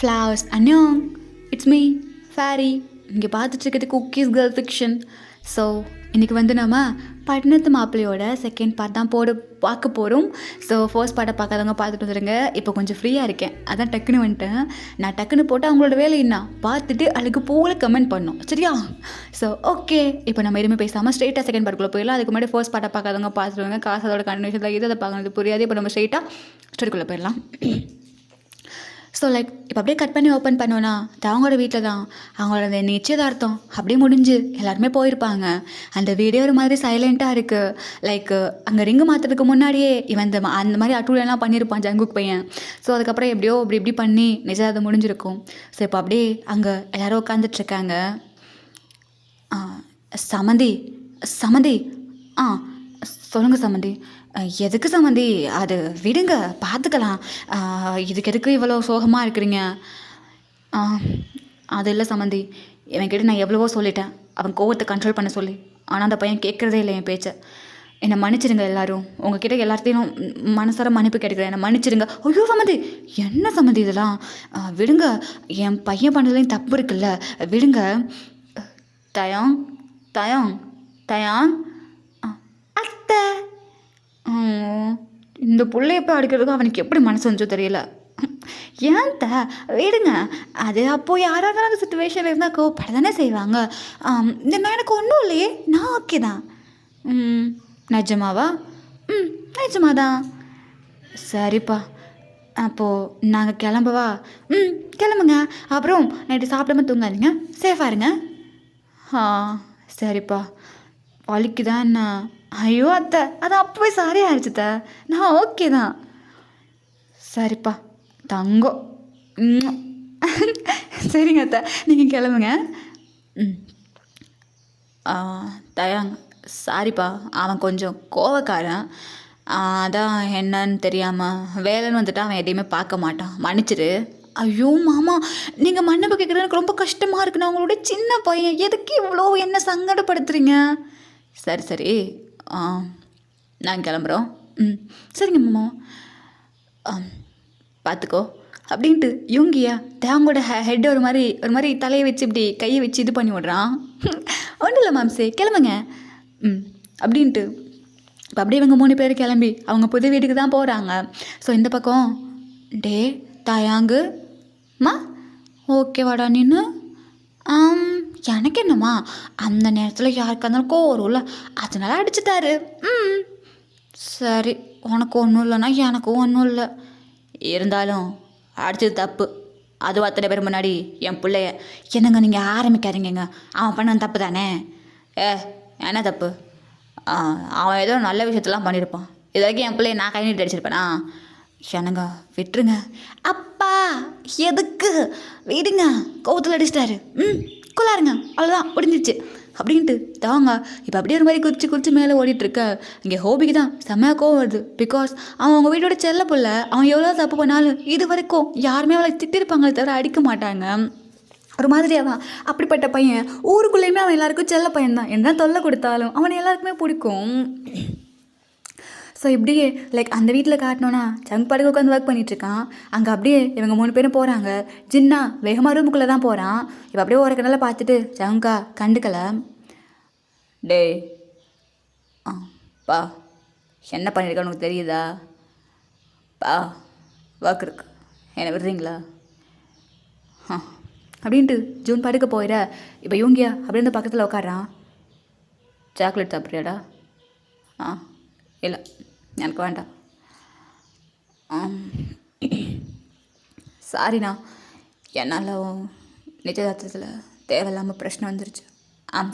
Flowers அன்யோங், it's me Fairy. இங்கே பார்த்துட்ருக்கிறது குக்கீஸ் கேர்ள் ஃபிக்ஷன். ஸோ இன்றைக்கி வந்து நம்ம பட்டணத்து மாப்பிள்ளையோட செகண்ட் பார்ட் தான் பார்க்க போகிறோம். ஸோ ஃபர்ஸ்ட் பார்ட்டை பார்க்காதவங்க பார்த்துட்டு வந்துடுங்க. இப்போ கொஞ்சம் ஃப்ரீயாக இருக்கேன், அதான் டக்குன்னு வந்துட்டேன். நான் டக்குன்னு போட்டால் அவங்களோட வேலை என்ன பார்த்துட்டு அதுக்கு போல கமெண்ட் பண்ணோம், சரியா? ஸோ ஓகே, இப்போ நம்ம எதுவுமே பேசாமல் ஸ்ட்ரெயிட்டாக செகண்ட் பார்ட்டுக்குள்ளே போயிடலாம். அதுக்கு முன்னாடி ஃபர்ஸ்ட் பார்ட்டை பார்க்காதவங்க பார்த்துருவாங்க. காசு அதோட கண்டினியூஷன் இது அதை பார்க்கறது புரியாது. இப்போ நம்ம ஸ்ட்ரெயிட்டாக ஸ்டோரிக்குள்ளே போயிடலாம். ஸோ லைக் இப்போ அப்படியே கட் பண்ணி ஓப்பன் பண்ணோன்னா அவங்களோட வீட்டில் தான் அவங்களோட நிச்சயதார்த்தம் அப்படியே முடிஞ்சு எல்லாருமே போயிருப்பாங்க. அந்த வீடியோ ஒரு மாதிரி சைலண்ட்டாக இருக்குது. லைக் அங்கே ரிங்கு மாற்றுறதுக்கு முன்னாடியே இவன் அந்த மாதிரி அட்டூழியெல்லாம் பண்ணியிருப்பான் ஜங்குக் பையன். ஸோ அதுக்கப்புறம் எப்படியோ இப்படி பண்ணி நிச்சயதார்த்தம் முடிஞ்சிருக்கும். ஸோ இப்போ அப்படியே அங்கே எல்லோரும் உட்காந்துட்ருக்காங்க. சமந்தி சமந்தி சொல்லுங்கள் சமந்தி. எதுக்கு சம்மந்தி? அது விடுங்க, பார்த்துக்கலாம். இதுக்கு எதுக்கு இவ்வளோ சோகமாக இருக்கிறீங்க? அது இல்லை சம்மந்தி, இவன்கிட்ட நான் எவ்வளவோ சொல்லிட்டேன் அவன் கோவத்தை கண்ட்ரோல் பண்ண சொல்லி. ஆனால் அந்த பையன் கேட்குறதே இல்லை என் பேச்சை. என்னை மன்னிச்சிடுங்க எல்லாரும், உங்ககிட்ட எல்லாத்தையும் மனசார மன்னிப்பு கேட்குறேன், என்னை மன்னிச்சிடுங்க. ஐயோ சம்மந்தி, என்ன சம்மந்தி இதெல்லாம்? விடுங்க, என் பையன் பண்ணுறதுலையும் தப்பு இருக்குல்ல, விடுங்க. தயாங் தயாங் தயாங் அத்தை, இந்த பிள்ளைய போய் அடிக்கிறதுக்கு அவனுக்கு எப்படி மனசு வந்துச்சோ தெரியல. ஏன் விடுங்க, அது அப்போது யாராவது அந்த சுச்சுவேஷனில் இருந்தால் கோவப்பட தானே செய்வாங்க. இந்த எனக்கு ஒன்றும் இல்லையே, நான் ஓகே தான். நிஜமாவா? நிஜமாதான். சரிப்பா, அப்போது நாங்கள் கிளம்பவா? கிளம்புங்க. அப்புறம் நைட்டு சாப்பிடாம தூங்காதீங்க, சேஃபாக இருங்க. சரிப்பா. வலிக்குதான் என்ன? ஐயோ அத்தை, அது அப்போவே சாரி ஆயிடுச்சு அத்தை, நான் ஓகே தான். சரிப்பா தங்கம். சரிங்க அத்தை, நீங்கள் கிளம்புங்க. தயாங், சாரிப்பா, அவன் கொஞ்சம் கோவக்காரன், அதான் என்னன்னு தெரியாமல் வேலைன்னு வந்துட்டு அவன் எதையுமே பார்க்க மாட்டான், மன்னிச்சிரு. ஐயோ மாமா, நீங்கள் மன்னிப்பு கேட்குறது எனக்கு ரொம்ப கஷ்டமாக இருக்குண்ணா. அவங்களோட சின்ன பையன், எதுக்கு இவ்வளோ என்ன சங்கடப்படுத்துறீங்க? சரி சரி, நாங்கள் கிளம்புறோம். சரிங்க மாமா, பார்த்துக்கோ அப்படின்ட்டு யோங்கியா தேவங்களோட ஹெட் ஒரு மாதிரி தலையை வச்சு இப்படி கையை வச்சு இது பண்ணி விட்றான். ஒன்றும் இல்லை மாம்சே, கிளம்புங்க அப்படின்ட்டு இப்போ அப்படியே இவங்க 3 பேர் கிளம்பி அவங்க புது வீட்டுக்கு தான் போகிறாங்க. ஸோ இந்த பக்கம் டே தயாங்கு மா ஓகேவாடா நின்று? எனக்கு என்னம்மா, அந்த நேரத்தில் யாருக்கா இருந்தாலும் கோவம் வரும்ல, அதனால அடிச்சுட்டாரு. சரி, உனக்கு ஒன்றும் இல்லைன்னா எனக்கும் ஒன்றும் இல்லை. இருந்தாலும் அடிச்சது தப்பு. அதுவும் அத்தனை பேர் முன்னாடி என் பிள்ளைய. என்னங்க நீங்கள் ஆரம்பிக்காதீங்கங்க, அவன் பண்ண தப்பு தானே. என்ன தப்பு? அவன் ஏதோ நல்ல விஷயத்தெல்லாம் பண்ணியிருப்பான். இது வரைக்கும் என் பிள்ளைய நான் கை நீட்டி அடிச்சிருப்பேனா? என்னங்க விட்டுருங்க. அப்பா எதுக்கு? விடுங்க, கோவத்தில் அடிச்சிட்டாரு. கொள்ளாருங்க, அவ்வளோதான் முடிஞ்சிச்சு அப்படின்ட்டு தாங்க. இப்போ அப்படியே ஒரு மாதிரி குறிச்சு மேலே ஓடிட்டுருக்க. இங்கே ஹோபிக்கு தான் செம்மையாக கோவம் வருது. பிகாஸ் அவன் அவங்க வீட்டோட செல்ல பிள்ளை. அவன் எவ்வளோ தப்பு பண்ணாலும் இது வரைக்கும் யாருமே அவளை திட்டிருப்பாங்களே தவிர அடிக்க மாட்டாங்க. ஒரு மாதிரி அவன் அப்படிப்பட்ட பையன். ஊருக்குள்ளேயுமே அவன் எல்லாருக்கும் செல்ல பையன் தான். என்ன தொல்லை கொடுத்தாலும் அவனை எல்லாருக்குமே பிடிக்கும். ஸோ இப்படியே லைக் அந்த வீட்டில் காட்டினோன்னா சங்க் படுக்க உட்காந்து ஒர்க் பண்ணிகிட்ருக்கான். அங்கே அப்படியே இவங்க 3 பேரும் போகிறாங்க. ஜின்னா வேகமாக ரூமுக்குள்ளே தான் போகிறான். இப்போ அப்படியே ஒரு கடலை பார்த்துட்டு சங்கா கண்டுக்கலை. டே பா, என்ன பண்ணியிருக்க உனக்கு தெரியுதா? பா ஒர்க் இருக்கு, என்னை விடுறீங்களா? அப்படின்ட்டு ஜூன் படுக்க போயிட. இப்போ யூங்கியா அப்படின்னு பக்கத்தில் உட்காரான். சாக்லேட் சாப்பிட்றியாடா? இல்லை, எனக்கு வேண்டாம். சாரிண்ணா, என்னால் நிச்சயதார்த்தத்தில் தேவையில்லாமல் பிரச்சனை வந்துருச்சு.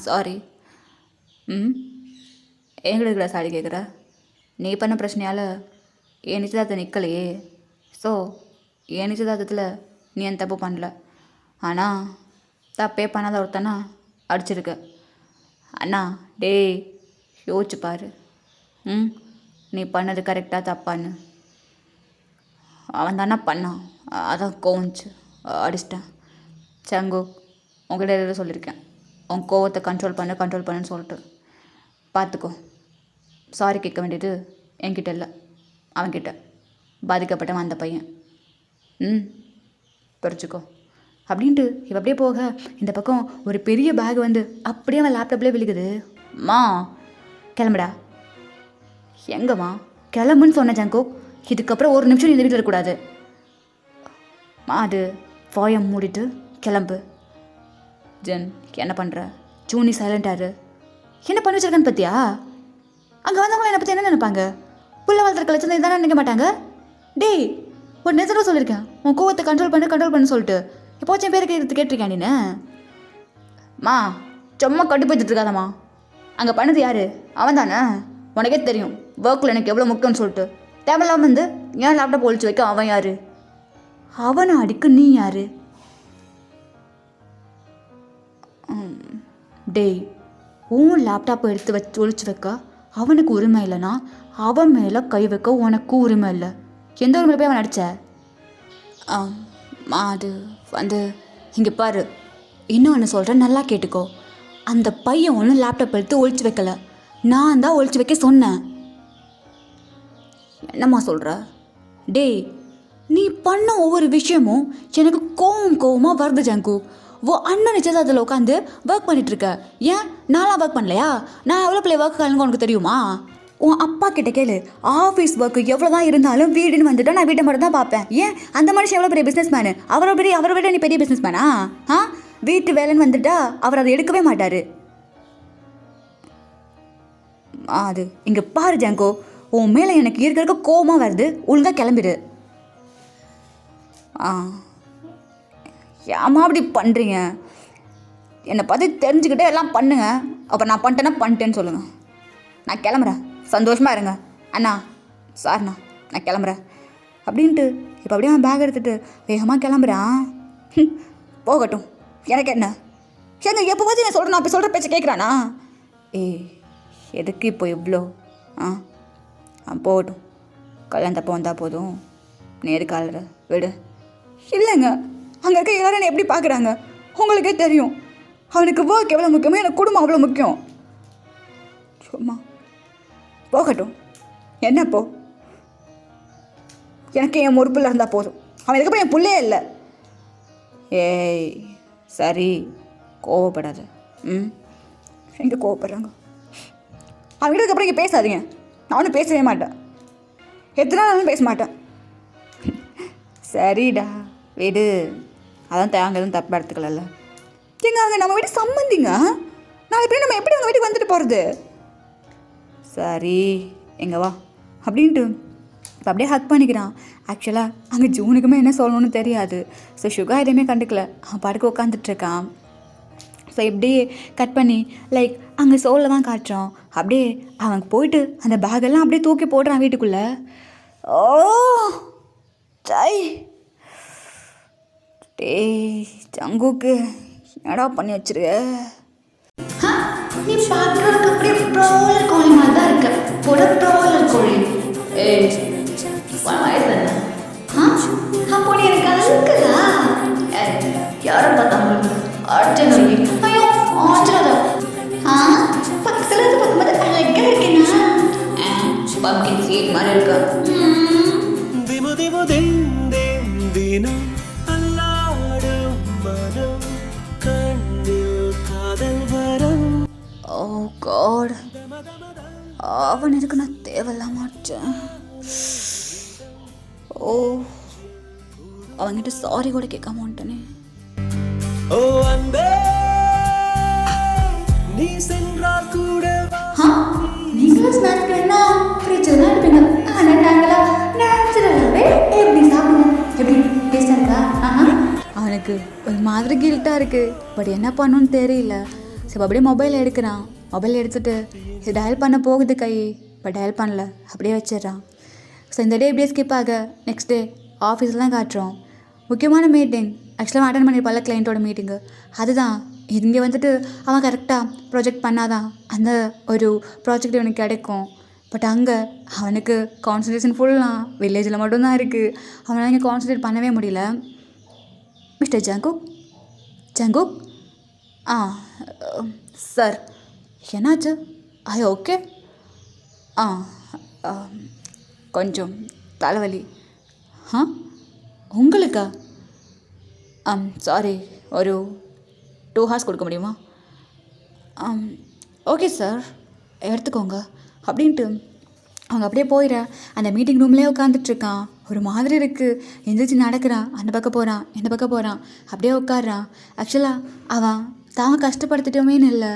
சாரி. எங்களுக்கு சாரி கேட்குற? நீ பண்ண பிரச்சனையால் என் நிச்சயதார்த்தம் நிற்கலையே. ஸோ என் நிச்சயதார்த்தத்தில் நீ என் தப்பு பண்ணல. ஆனால் தப்பே பண்ணாத ஒருத்தனா அடிச்சிருக்க. அண்ணா டேய், யோசிச்சு பாரு. நீ பண்ணது கரெக்டாக தப்பான்னு? அவன் தானே பண்ணான், அதான் கோவச்சு அடிச்சிட்டேன். சங்கு, உங்கள்கிட்ட எதாவது சொல்லியிருக்கேன், உன் கோவத்தை கண்ட்ரோல் பண்ணுன்னு சொல்லிட்டு பார்த்துக்கோ. சாரி கேட்க வேண்டியது என்கிட்ட இல்லை, அவன்கிட்ட. பாதிக்கப்பட்டவன் அந்த பையன். பறிச்சுக்கோ அப்படின்ட்டு இவ அப்படியே போக இந்த பக்கம் ஒரு பெரிய பேக் வந்து அப்படியே அவன் லேப்டாப்லேயே விழுகுது. மா கிளம்புடா. எங்கம்மா? கிளம்புன்னு சொன்ன ஜாங்கோ. இதுக்கப்புறம் ஒரு நிமிஷம் இந்த வீட்டில் இருக்கக்கூடாது. மா அது வாயம் மூடிட்டு கிளம்பு. ஜென் என்ன பண்ணுற? ஜூனி சைலண்டாரு. என்ன பண்ணி வச்சிருக்கான்னு பார்த்தியா? அங்கே வந்தவங்களை என்னை பற்றி என்ன நினைப்பாங்க? புள்ள வளர்த்துற கழிச்சு இதானே நினைக்க மாட்டாங்க. டேய் ஒரு நேரத்தில் சொல்லியிருக்கேன் உன் கோவத்தை கண்ட்ரோல் பண்ணு சொல்லிட்டு எப்போச்சும் பேருக்கு கேட்டிருக்கேன் நீ. மா சும்மா கட்டு போய்த்துட்டு இருக்காதம்மா. அங்கே பண்ணது யார்? அவன் தானே. உனக்கே தெரியும் ஒர்க்கில் எனக்கு எவ்வளோ முக்கியம்னு சொல்லிட்டு. தேவையில்லாமல் வந்து ஏன் லேப்டாப் ஒழிச்சு வைக்க அவன் யார்? அவனை அடிக்க நீ யார்? டேய் உன் லேப்டாப்பை எடுத்து ஒழிச்சு வைக்க அவனுக்கு உரிமை இல்லைனா அவன் மேலே கை வைக்க உனக்கு உரிமை இல்லை. எந்த உரிமையில் போய் அவன் அடித்த? அது வந்து இங்கே பாரு, இன்னொன்று சொல்கிறேன் நல்லா கேட்டுக்கோ. அந்த பையன் ஒன்றும் லேப்டாப் எடுத்து ஒழிச்சு வைக்கல, நான் தான் ஒழிச்சு வைக்க சொன்னேன். என்னம்மா சொல்கிற? டேய் நீ பண்ண ஒவ்வொரு விஷயமும் எனக்கு கோவமாக வருது ஜாங்கு. அண்ணன் நிச்சயதார்த்தத்தில் உட்காந்து ஒர்க் பண்ணிகிட்ருக்க. ஏன் நான்லாம் ஒர்க் பண்ணலையா? நான் எவ்வளோ பிள்ளை ஒர்க் கலங்க உனக்கு தெரியுமா? உன் அப்பா கிட்ட கேளு. ஆஃபீஸ் ஒர்க்கு எவ்வளோ தான் இருந்தாலும் வீடுன்னு வந்துட்டா நான் வீட்டை மட்டும் தான் பார்ப்பேன். ஏன் அந்த மனுஷன் எவ்வளோ பெரிய பிஸ்னஸ் மேனு? அவரை விட நீ பெரிய பிஸ்னஸ் மேனா? வீட்டு வேலைன்னு வந்துட்டா அவர் அதை எடுக்கவே மாட்டார். அது இங்கே பாரு ஜாங்கோ, உன் மேலே எனக்கு இருக்க கோவமாக வருது. ஒழுங்காக கிளம்பிடு. ஏமா அப்படி பண்ணுறீங்க? என்னை பற்றி தெரிஞ்சுக்கிட்டே எல்லாம் பண்ணுங்க. அப்போ நான் பண்ணிட்டேன்னு சொல்லுங்கள். நான் கிளம்புறேன். சந்தோஷமாக இருங்க அண்ணா. சார்ண்ணா நான் கிளம்புறேன் அப்படின்ட்டு இப்போ அப்படியே அவன் பேக் எடுத்துகிட்டு வேகமாக கிளம்புறான். போகட்டும், எனக்கு என்ன? ஏங்க எப்போ பார்த்து நான் சொல்கிறேன், அப்போ சொல்கிற பேச்சை கேட்குறானா? எதுக்கு இப்போ இவ்வளோ? போகட்டும், கல்யாணம் தப்போ வந்தால் போதும். நேரு காலரை விடு. இல்லைங்க, அங்கே இருக்க எல்லாரும் என்னை எப்படி பார்க்குறாங்க உங்களுக்கே தெரியும். அவனுக்கு ஒர்க் எவ்வளோ முக்கியமோ எனக்கு குடும்பம் அவ்வளோ முக்கியம். சும்மா போகட்டும், என்னப்போ எனக்கு என் ஒரு பிள்ளை இருந்தால் போதும். அவன் இதுக்கப்புறம் என் பிள்ளையே இல்லை. ஏய் சரி, கோவப்படாத. எங்கே கோவப்படுறாங்க? அவன் இதுக்கப்புறம் இங்கே பேசாதீங்க. நானும் பேசவே மாட்டேன். எத்தனை நாளும் பேச மாட்டேன். சரிடா வீடு. அதான் தேங்க எதுவும் தப்பாக எடுத்துக்கல. எங்க அங்கே நம்ம வீட்டு சம்மந்திங்க. நாளை பேர் நம்ம எப்படி அவங்க வீட்டுக்கு வந்துட்டு போகிறது? சரி எங்க வா அப்படின்ட்டு இப்போ அப்படியே ஹக் பண்ணிக்கிறான். ஆக்சுவலாக அங்கே ஜூனுக்குமே என்ன சொல்லணும்னு தெரியாது. ஸோ சுகா எதையுமே கண்டுக்கல, அவன் பாட்டுக்கு உட்காந்துட்ருக்கான். ஸோ இப்படியே கட் பண்ணி லைக் அங்கே சோலில் தான் காட்டுறோம். அப்படியே அவன் போயிட்டு அந்த பேகெல்லாம் அப்படியே தூக்கி போடுறான் வீட்டுக்குள்ளே. ஓ ஜை டேய் ஜங்குக்கு என்னடா பண்ணி வச்சிருக்க? நீ பார்க்கறதுக்கு அப்படியே ப்ராலர் கோழி மாதிரி தான் இருக்க. போட ப்ராலர் கோழி. அப்போ நீ எனக்கு அழுக்குதா? யாரை பார்த்தாங்க? அர்ஜுன். ஐயோ ஆச்சரதா. பக்கத்தில் இருந்து பார்க்கும்போது அழகாக இருக்கேனா? பம்கின் சீட் மாதிரி இருக்கா? ஓ காட், அவன் இதுக்கு நான் தேவையில்லாம அடிச்சேன். ஓ அவன்கிட்ட சாரி கூட கேட்காம வந்துட்டனே. ஓ அன்பே நீ சென்றால் கூட நீங்களும் ஸ்நாக்ஸ் வேணா ஃப்ரிட்ஜில் தான் இருப்பீங்க. ஆனால் நாங்களாம் நேச்சுரலாகவே எப்படி சாப்பிடுவோம். எப்படி டேஸ்டாக இருக்கா? அவனுக்கு ஒரு மாதிரி கில்ட்டாக இருக்குது. பட் என்ன பண்ணணும்னு தெரியல. சரி அப்படியே மொபைல் எடுக்கிறான். மொபைல் எடுத்துகிட்டு இது டயல் பண்ண போகுது கை, பட் டயல் பண்ணல, அப்படியே வச்சிடுறான். ஸோ இந்த டே இப்படியே ஸ்கிப் ஆக நெக்ஸ்ட் டே ஆஃபீஸில் தான் காட்டுறோம். முக்கியமான மீட்டிங் ஆக்சுவலாக அட்டன் பண்ணியிருப்பால கிளைண்ட்டோட மீட்டிங்கு. அதுதான் இங்கே வந்துட்டு அவன் கரெக்டாக ப்ராஜெக்ட் பண்ணாதான் அந்த ஒரு ப்ராஜெக்ட் இவனுக்கு கிடைக்கும். பட் அங்கே அவனுக்கு கான்சன்ட்ரேஷன் ஃபுல்லாக வில்லேஜில் மட்டும்தான் இருக்குது. அவனால் இங்கே கான்சன்ட்ரேட் பண்ணவே முடியல. மிஸ்டர் ஜங்குக் சார் என்னாச்சு? ஓகே. கொஞ்சம் தலைவலி. உங்களுக்கா? சாரி, ஒரு 2 ஹார்ஸ் கொடுக்க முடியுமா? ஓகே சார், எடுத்துக்கோங்க அப்படின்ட்டு அவங்க அப்படியே போயிட அந்த மீட்டிங் ரூம்லேயே உட்காந்துட்ருக்கான். ஒரு மாதிரி இருக்குது. எந்திரிச்சு நடக்கிறான், அந்த பக்கம் போகிறான், இந்த பக்கம் போகிறான், அப்படியே உட்காடுறான். ஆக்சுவலாக அவன் தான் கஷ்டப்படுத்திட்டோமேன்னு இல்லை,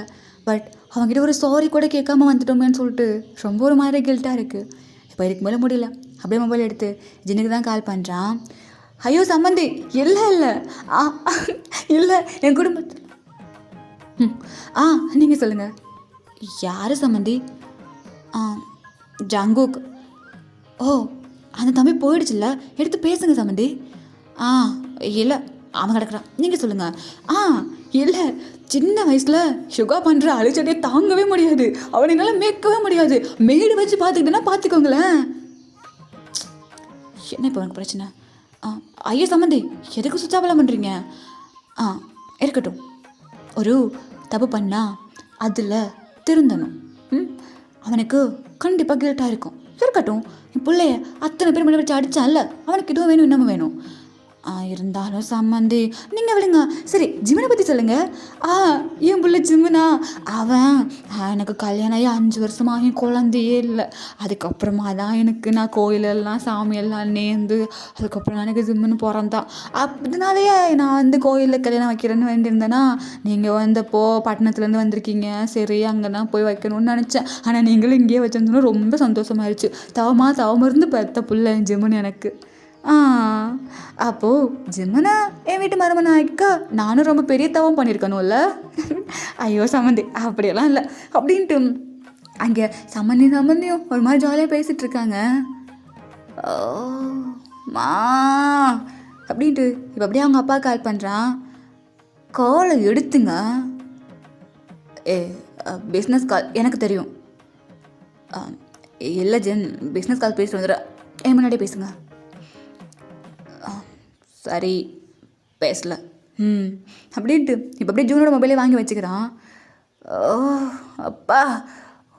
பட் அவங்ககிட்ட ஒரு சாரி கூட கேட்காம வந்துட்டோமேன்னு சொல்லிட்டு ரொம்ப ஒரு மாதிரி கில்ட்டாக இருக்குது. இப்போ இதுக்கு மேலே முடியல. அப்படியே மொபைல் எடுத்து ஜின்னுக்கு தான் கால் பண்ணுறான். ஐயோ சம்மந்தி, இல்லை இல்லை இல்லை என் குடும்பத்தில் நீங்கள் சொல்லுங்கள். யார் சம்மந்தி? ஜங்குக். ஓ, அந்த தம்பி போயிடுச்சுல்ல, எடுத்து பேசுங்க சம்மந்தி. இல்லை அவன் கிடக்குறான், நீங்கள் சொல்லுங்கள். இல்லை, சின்ன வயசில் சுகா பண்ணுற அழிச்சடியே தாங்கவே முடியாது, அவனுங்களால மேய்க்கவே முடியாது. மேடு வச்சு பார்த்துக்கிட்டேன்னா பார்த்துக்கோங்களேன். என்ன இப்போ எனக்கு பிரச்சனை? ஐயோ சம்மந்தி, எதுக்கு சுச்சாவெல்லாம் பண்ணுறீங்க? இருக்கட்டும், ஒரு தப்பு பண்ணால் அதில் திருந்தணும். அவனுக்கு கண்டிப்பாக கில்ட்டாக இருக்கும். இருக்கட்டும், என் பிள்ளைய அத்தனை பேர் மேலே வச்சு அடித்தான்ல, அவனுக்கு இதுவும் வேணும் இன்னமும் வேணும். இருந்தாலும் சம்மந்தி நீங்கள் விடுங்க. சரி, ஜிம்மனை பற்றி சொல்லுங்கள். என் பிள்ளை ஜிம்முனா, அவன் எனக்கு கல்யாணம் ஆகி 5 வருஷமாக என் குழந்தையே இல்லை. அதுக்கப்புறமா தான் நான் கோயிலெல்லாம் சாமியெல்லாம் நேர்ந்து அதுக்கப்புறம் எனக்கு ஜிம்முன்னு பிறந்தான். அதனாலேயே நான் கோயிலில் கல்யாணம் வைக்கிறேன்னு வேண்டியிருந்தேன்னா, நீங்கள் வந்தப்போ பட்டணத்துலேருந்து வந்திருக்கீங்க, சரி அங்கே தான் போய் வைக்கணும்னு நினச்சேன். ஆனால் நீங்களும் இங்கேயே வச்சிருந்தோன்னு ரொம்ப சந்தோஷமாயிருச்சு. தவமருந்து பெத்த பிள்ளை ஜிம்முன்னு எனக்கு. அப்போது ஜிம்மனா என் வீட்டு மருமனை ஆயிக்கா நானும் ரொம்ப பெரிய தவம் பண்ணியிருக்கணும்ல. ஐயோ சம்மந்தி, அப்படியெல்லாம் இல்லை அப்படின்ட்டு அங்கே சம்மந்தியும் ஒரு மாதிரி ஜாலியாக பேசிகிட்டு இருக்காங்க. மா அப்படின்ட்டு இப்போ அப்படியே அவங்க அப்பா கால் பண்ணுறான். காலை எடுத்துங்க. பிஸ்னஸ் கால், எனக்கு தெரியும். இல்லை ஜென், பிஸ்னஸ் கால் பேசிட்டு வந்துடுற, என் முன்னாடியே பேசுங்க. சரி, பேசல. அப்படின்ட்டு இப்போ அப்படியே ஜூனோட மொபைலே வாங்கி வச்சுக்கிறான். அப்பா,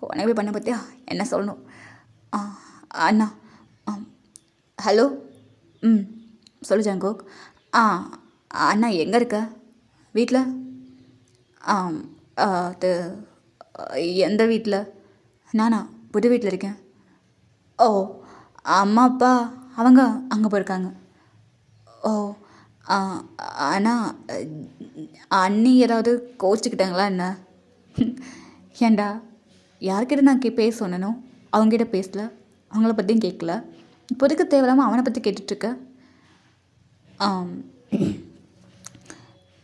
உனக்கு போய் பண்ண பார்த்தியா, என்ன சொல்லணும்? அண்ணா, ஹலோ. சொல்லு ஜங்கோக். அண்ணா எங்கே இருக்க? வீட்டில்? அது எந்த வீட்டில்? நானா புது வீட்டில் இருக்கேன். ஓ, அம்மா அப்பா அவங்க அங்கே போயிருக்காங்க. ஓ, ஆனால் அண்ணி ஏதாவது கோச்சிக்கிட்டாங்களா என்ன? ஏண்டா, யார்கிட்ட நான் பேச சொன்னனோ அவங்ககிட்ட பேசல, அவங்கள பற்றியும் கேட்கல. இப்போதைக்கு தேவையில்லாமல் அவனை பற்றி கேட்டுட்ருக்க.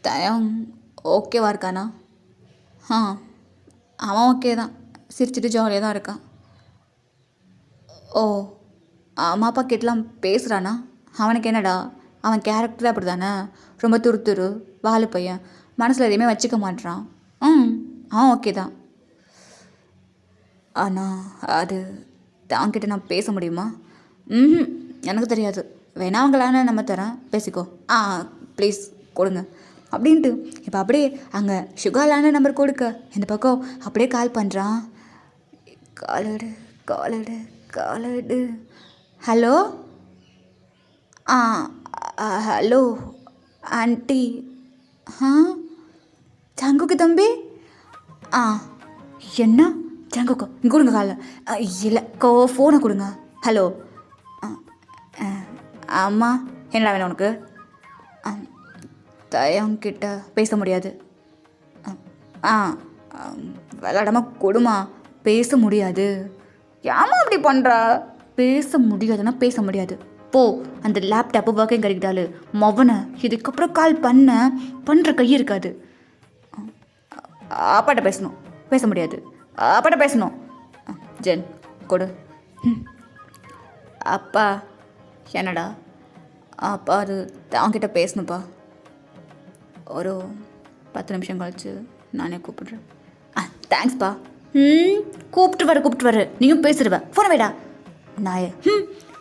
தயம் ஓகேவா இருக்கானா? அவன் ஓகே தான், சிரிச்சிட்டு ஜாலியாக தான் இருக்கான். ஓ, அம்மா அப்பா கிட்டலாம் பேசுகிறானா? அவனுக்கு என்னடா, அவன் கேரக்டர் அப்படி தானே, ரொம்ப துரு வாலு பையன், மனசில் எதையுமே வச்சுக்க மாட்டான். அவன் ஓகே தான். ஆனால் அது அவன்கிட்ட நான் பேச முடியுமா? எனக்கு தெரியாது. வேணா அவங்களான நம்ம தரேன், பேசிக்கோ. ப்ளீஸ் கொடுங்க அப்படின்ட்டு இப்போ அப்படியே அங்கே சுகாலான நம்பர் கொடுக்க இந்த பக்கம் அப்படியே கால் பண்ணுறான். காலடு. ஹலோ. Hello aunty. ஜங்குக்கு தம்பி. என்ன ஜங்குக்கு, இங்கே கொடுங்க காலை. இல்லை, ஃபோனை கொடுங்க. ஹலோ. அம்மா, என்னடா வேணும் உனக்கு? தயங்கிட்ட பேச முடியாது. விளாடாம கொடுமா, பேச முடியாது. ஏமா அப்படி பண்ணுறா? பேச முடியாதுன்னா பேச முடியாது. போ, அந்த லேப்டாப்பு ஒர்க்கிங் கிடைக்கிட்டாலு மொவனை இதுக்கப்புறம் கால் பண்ணுற கை இருக்காது. அப்பாட்ட பேசணும், பேச முடியாது. அப்பாட்ட பேசணும். ஜென் கொடு. அப்பா. என்னடா? அப்பா அது அவன்கிட்ட பேசணுப்பா. ஒரு 10 நிமிஷம் கழிச்சு நானே கூப்பிடுறேன். தேங்க்ஸ்ப்பா. கூப்பிட்டு வர நீயும் பேசுடுவ. ஃபோனை வைடா நாயே.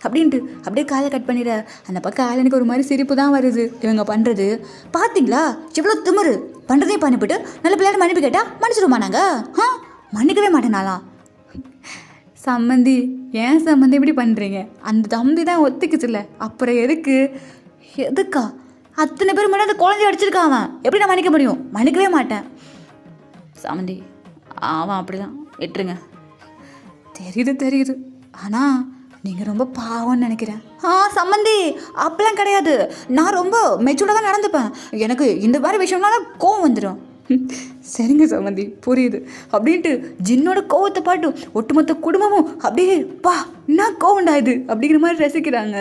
அப்படின்ட்டு அப்படியே காலை கட் பண்ணிடுற. அந்த பக்கம் ஆலனுக்கு ஒரு மாதிரி சிரிப்பு தான் வருது. இவங்க பண்ணுறது பார்த்தீங்களா, எவ்வளோ திமிரு. பண்ணுறதையும் பண்ணிவிட்டு நல்ல பிள்ளையாட மன்னிப்பு கேட்டால் மன்னிச்சிடுமா நாங்கள்? மன்னிக்கவே மாட்டேனாலாம். சம்மந்தி, ஏன் சம்மந்தி இப்படி பண்ணுறீங்க? அந்த தம்பி தான் ஒத்துக்குச்சுல்ல, அப்புறம் எதுக்கா? அத்தனை பேர் முன்னாடி அந்த குழந்தைய அடிச்சிருக்கான் அவன். எப்படி நான் மன்னிக்க முடியும்? மன்னிக்கவே மாட்டேன். சமந்தி அவன் அப்படிதான், விட்டுருங்க. தெரியுது, ஆனால் நீங்கள் ரொம்ப பாவம்னு நினைக்கிறேன். சம்மந்தி அப்பெல்லாம் கிடையாது. நான் ரொம்ப மெச்சூர்டாக தான் நடந்துப்பேன். எனக்கு இந்த மாதிரி விஷயம்னால கோவம் வந்துடும். சரிங்க சம்மந்தி, புரியுது அப்படின்ட்டு ஜின்னோட கோவத்தை பாட்டு ஒட்டுமொத்த குடும்பமும் அப்படியே என்ன கோவண்டா இது அப்படிங்கிற மாதிரி ரசிக்கிறாங்க.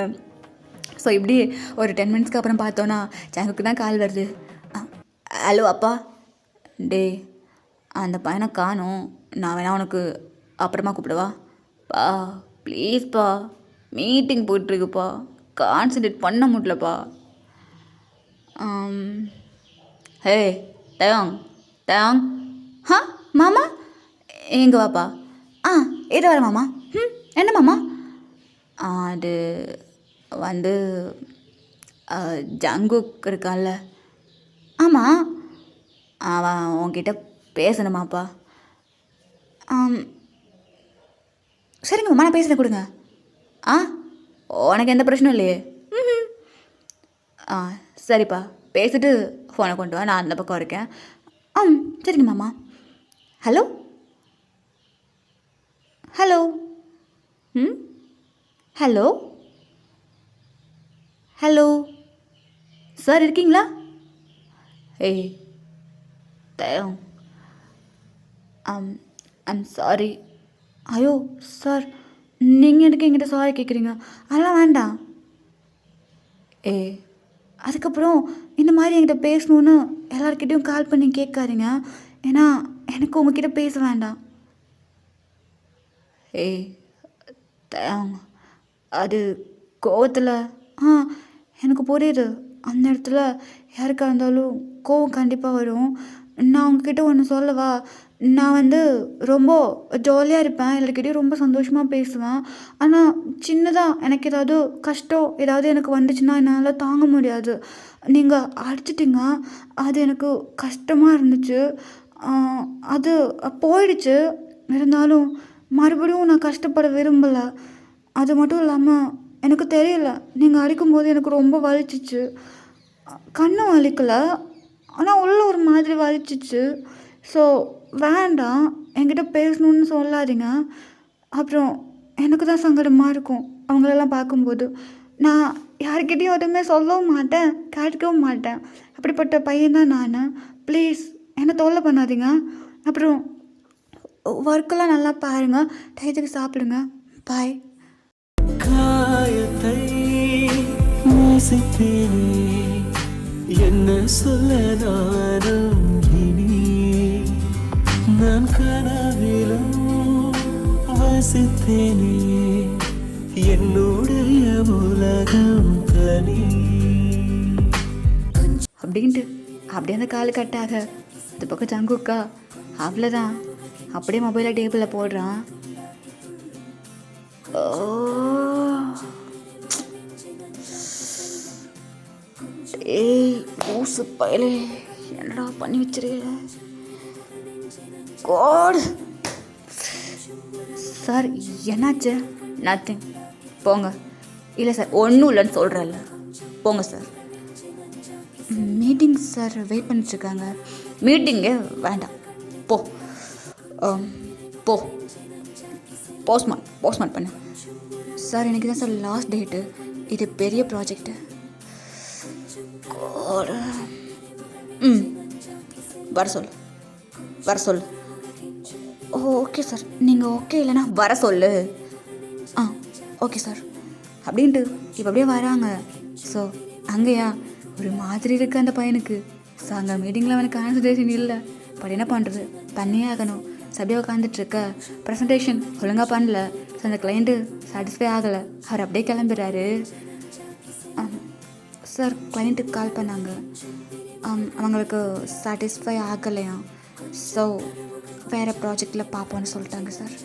ஸோ இப்படி ஒரு 10 மினிட்ஸ்க்கு அப்புறம் பார்த்தோன்னா ஜங்குக்கு தான் கால் வருது. ஹலோ அப்பா. டே அந்த பையனை காணோம், நான் வேணா உனக்கு அப்புறமா கூப்பிடுவா? ப்ளீஸ்ப்பா, மீட்டிங் போயிட்டுருக்குப்பா, கான்சன்ட்ரேட் பண்ண முடியலப்பா. ஹே தயாங். மாமா எங்கே வாப்பா? இது வர மாமா. என்ன மாமா? அது வந்து ஜங்குக் இருக்கான்ல. ஆமாம், அவன் உன்கிட்ட பேசணுமாப்பா? சரிங்க மாமா, நான் பேசுகிறேன், கொடுங்க. உனக்கு எந்த பிரச்சனையும் இல்லையே? சரிப்பா, பேசிட்டு ஃபோனை கொண்டு வா, நான் அந்த பக்கம் இருக்கேன். சரிங்க மாமா. Hello hello hello hello sir, இருக்கீங்களா? ஏய் தயம், ஐம் சாரி. ஐயோ சார், நீங்கள் எதுக்கு என்கிட்ட சாரி கேட்குறீங்க? அதெல்லாம் வேண்டாம். அதுக்கப்புறம் இந்த மாதிரி என்கிட்ட பேசணுன்னு எல்லாருக்கிட்டையும் கால் பண்ணி கேட்காதீங்க. ஏன்னா எனக்கு உங்ககிட்ட பேச வேண்டாம். தயாங், அது கோவத்தில் எனக்கு புரியுது. அந்த இடத்துல யாருக்காக இருந்தாலும் கோவம் கண்டிப்பாக வரும். நான் உங்ககிட்ட ஒன்று சொல்லவா? நான் வந்து ரொம்ப ஜாலியாக இருப்பேன், எல்லாருக்கிட்டையும் ரொம்ப சந்தோஷமாக பேசுவேன். ஆனால் சின்னதாக எனக்கு ஏதாவது கஷ்டம் ஏதாவது எனக்கு வந்துச்சுன்னா என்னால் தாங்க முடியாது. நீங்கள் அடிச்சிட்டிங்க, அது எனக்கு கஷ்டமாக இருந்துச்சு. அது போயிடுச்சு. இருந்தாலும் மறுபடியும் நான் கஷ்டப்பட விரும்பலை. அது மட்டும் இல்லாமல் எனக்கு தெரியல, நீங்கள் அடிக்கும்போது எனக்கு ரொம்ப வலிச்சிச்சு. கண்ணு வலிக்கலை, ஆனால் உள்ள ஒரு மாதிரி வலிச்சிச்சு. ஸோ வேண்டாம், என்கிட்ட பேசணுன்னு சொல்லாதீங்க. அப்புறம் எனக்கு தான் சங்கடமாக இருக்கும் அவங்களெல்லாம் பார்க்கும்போது. நான் யார்கிட்டையும் எதுவுமே சொல்லவும் மாட்டேன், கேட்கவும் மாட்டேன். அப்படிப்பட்ட பையன்தான் நான். ப்ளீஸ் என்னை தொல்லை பண்ணாதீங்க. அப்புறம் ஒர்க்கெல்லாம் நல்லா பாருங்கள், டயத்துக்கு சாப்பிடுங்க. பாய். காயத்தை என்ன சொல்ல நானும் நான் கனவிலும் வசித்தேனே என்னுடைய உலகம் தனி அப்படின்ட்டு அப்படியே அந்த காலு கட்டாக இந்த பக்கம் ஜங்குக்கா அவ்வளோதான். அப்படியே மொபைலை டேபிளில் போடுறான். ஏய் ஊசு பயலே, என்னடா பண்ணி வச்சிருக்க? கோட் சார், என்னாச்சு? நத்திங், போங்க. இல்லை சார், ஒன்றும் இல்லைன்னு சொல்கிறேன்ல, போங்க சார். மீட்டிங் சார் வெயிட் பண்ணிட்டுருக்காங்க. மீட்டிங்கே வேண்டாம், போ போ போஸ்ட்மார்ட் பண்ணு சார். எனக்கு தான் சார் லாஸ்ட் டேட்டு, இது பெரிய ப்ராஜெக்டு. வர சொல்லு. ஓகே சார், நீங்கள் ஓகே இல்லைனா வர சொல்லு. ஓகே சார் அப்படின்ட்டு இப்போ அப்படியே வராங்க. ஸோ அங்கேயா ஒரு மாதிரி இருக்குது அந்த பையனுக்கு. ஸோ அங்கே மீட்டிங்கில் அவனுக்கு கான்சன்ட்ரேஷன் இல்லை. பட் என்ன பண்ணுறது, பண்ணியே ஆகணும். அப்படியே உட்காந்துட்ருக்க, ப்ரெசன்டேஷன் ஒழுங்காக பண்ணல. ஸோ அந்த கிளைண்ட்டு சாட்டிஸ்ஃபை ஆகலை. அவர் அப்படியே கிளம்புறாரு. சார் கிளைண்ட்டுக்கு கால் பண்ணாங்க, அவங்களுக்கு சாட்டிஸ்ஃபை ஆகலையா. ஸோ வேறு ப்ராஜெக்டில் பார்ப்போன்னு சொல்லிட்டாங்க சார்.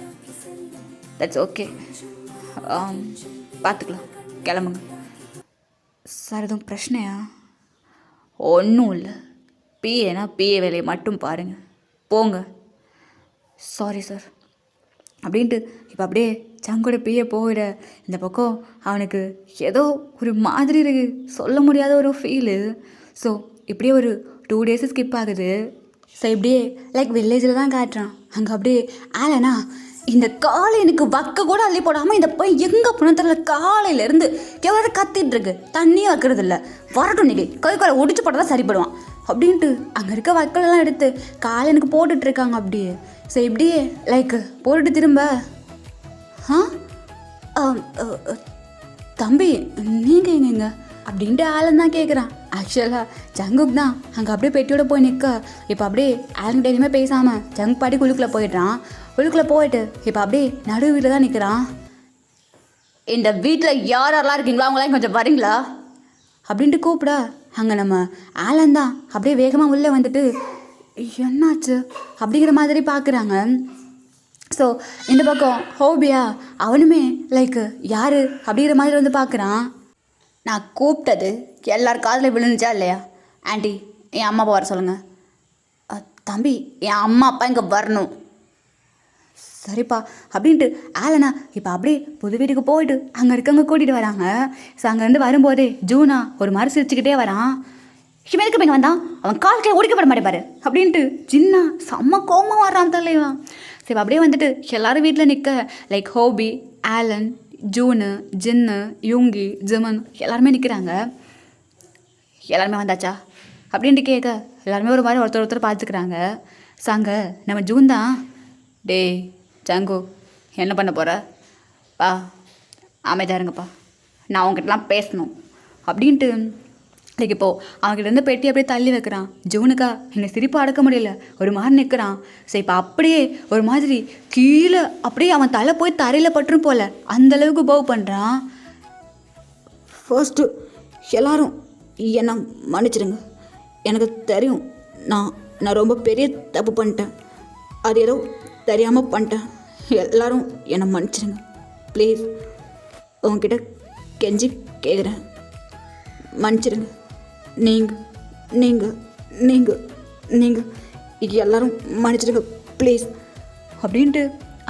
தட்ஸ் ஓகே, பார்த்துக்கலாம், கிளம்புங்க சார். எதுவும் பிரச்சனையா? ஒன்றும் இல்லை, பிஏனா பிஏ வேலையை மட்டும் பாருங்கள், போங்க. Sorry sir. அப்படின்ட்டு இப்போ அப்படியே சங்கோட பிய போயிட இந்த பக்கம் அவனுக்கு ஏதோ ஒரு மாதிரி இருக்கு, சொல்ல முடியாத ஒரு ஃபீலு. ஸோ இப்படியே ஒரு 2 days ஸ்கிப் ஆகுது. ஸோ இப்படியே லைக் வில்லேஜில் தான் காட்டுறான். அங்கே அப்படியே ஆலனா இந்த காலை எனக்கு வக்க கூட அள்ளி போடாமல் இந்த போய் எங்கே போன தெரியல, காலையிலேருந்து எவ்வளோ கத்திட்டு இருக்கு, தண்ணியே வைக்கிறது இல்லை, வரட்டும் இன்னைக்கு கை காலை ஒடிச்சு போட்டால் தான் சரிப்படுவான் அப்படின்ட்டு அங்கே இருக்க வக்கலெல்லாம் எடுத்து காலை எனக்கு போட்டுட்ருக்காங்க அப்படியே. ஸோ இப்படியே லைக் போட்டுட்டு திரும்ப தம்பி நீங்கள் எங்கங்க அப்படின்ட்டு ஆலன் தான் கேட்குறான். ஆக்சுவலாக ஜங்குக் தான் அங்கே அப்படியே பெட்டியோட போய் நிற்க. இப்போ அப்படியே ஆலன்கிட்ட எதுவுமே பேசாமல் ஜங்க் பாடி உள்ளுக்குள்ளே போயிடுறான். உள்ளுக்குள்ளே போயிட்டு இப்போ அப்படியே நடு வீட்டில் தான் நிற்கிறான். இந்த வீட்டில் யாரெல்லாம் இருக்கீங்களா அவங்களாம் கொஞ்சம் வரீங்களா அப்படின்ட்டு கூப்பிட அங்கே நம்ம ஆலன் தான் அப்படியே வேகமாக உள்ளே வந்துட்டு என்னாச்சு அப்படிங்கிற மாதிரி பார்க்குறாங்க. ஸோ இந்த பக்கம் ஹோபியா அவனுமே லைக் யார் அப்படிங்கிற மாதிரி வந்து பார்க்குறான். நான் கூப்பிட்டது எல்லார் காதில் விழுந்துச்சா இல்லையா? ஆண்டி என் அம்மா அப்பா வர சொல்லுங்கள். தம்பி என் அம்மா அப்பா இங்கே வரணும். சரிப்பா அப்படின்ட்டு ஆலனா இப்போ அப்படியே புது வீட்டுக்கு போயிட்டு அங்கே இருக்கவங்க கூட்டிகிட்டு வராங்க. ஸோ அங்கேருந்து வரும்போதே ஜூனா ஒரு மாதிரி சிரிச்சுக்கிட்டே வரான். இவன் எதுக்கு இங்கே வந்தான், அவன் கால்கிட்ட ஒடிக்கப்பட மாட்டேப்பாரு அப்படின்ட்டு ஜின்னா செம்ம கோமா வர்றான் தலைவன். சரி அப்படியே வந்துட்டு எல்லோரும் வீட்டில் நிற்க லைக் ஹோபி, ஆலன், ஜூனு, ஜின்னு, யூங்கி, ஜிமன் எல்லாருமே நிற்கிறாங்க. எல்லாருமே வந்தாச்சா அப்படின்ட்டு கேட்க எல்லாருமே ஒரு மாதிரி ஒருத்தர் பார்த்துக்கிறாங்க. ஸோ அங்கே நம்ம ஜூன் தான், டேய் ஜங்கு என்ன பண்ண போகிற பா, அமைதியாக இருங்கப்பா, நான் அவங்ககிட்டலாம் பேசணும் அப்படின்ட்டு லைக் இப்போது அவங்ககிட்ட பெட்டி அப்படியே தள்ளி வைக்கிறான். ஜூனுக்கா என்னை சிரிப்பு அடக்க முடியல, ஒரு மாதிரி நிற்கிறான். ஸோ இப்போ அப்படியே ஒரு மாதிரி கீழே அப்படியே அவன் தலை போய் தரையில் பட்டுரும் போல் அந்தளவுக்கு பவ் பண்ணுறான். ஃபர்ஸ்ட்டு எல்லோரும் என்னை மன்னிச்சிடுங்க, எனக்கு தெரியும் நான் ரொம்ப பெரிய தப்பு பண்ணிட்டேன், அது ஏதோ தெரியாமல் பண்ணிட்டேன், எல்லோரும் என்னை மன்னிச்சிடுங்க ப்ளீஸ், உங்ககிட்ட கெஞ்சி கேட்குறேன், மன்னிச்சிடுங்க. நீங்கள் எல்லோரும் மன்னிச்சிடுங்க ப்ளீஸ் அப்படின்ட்டு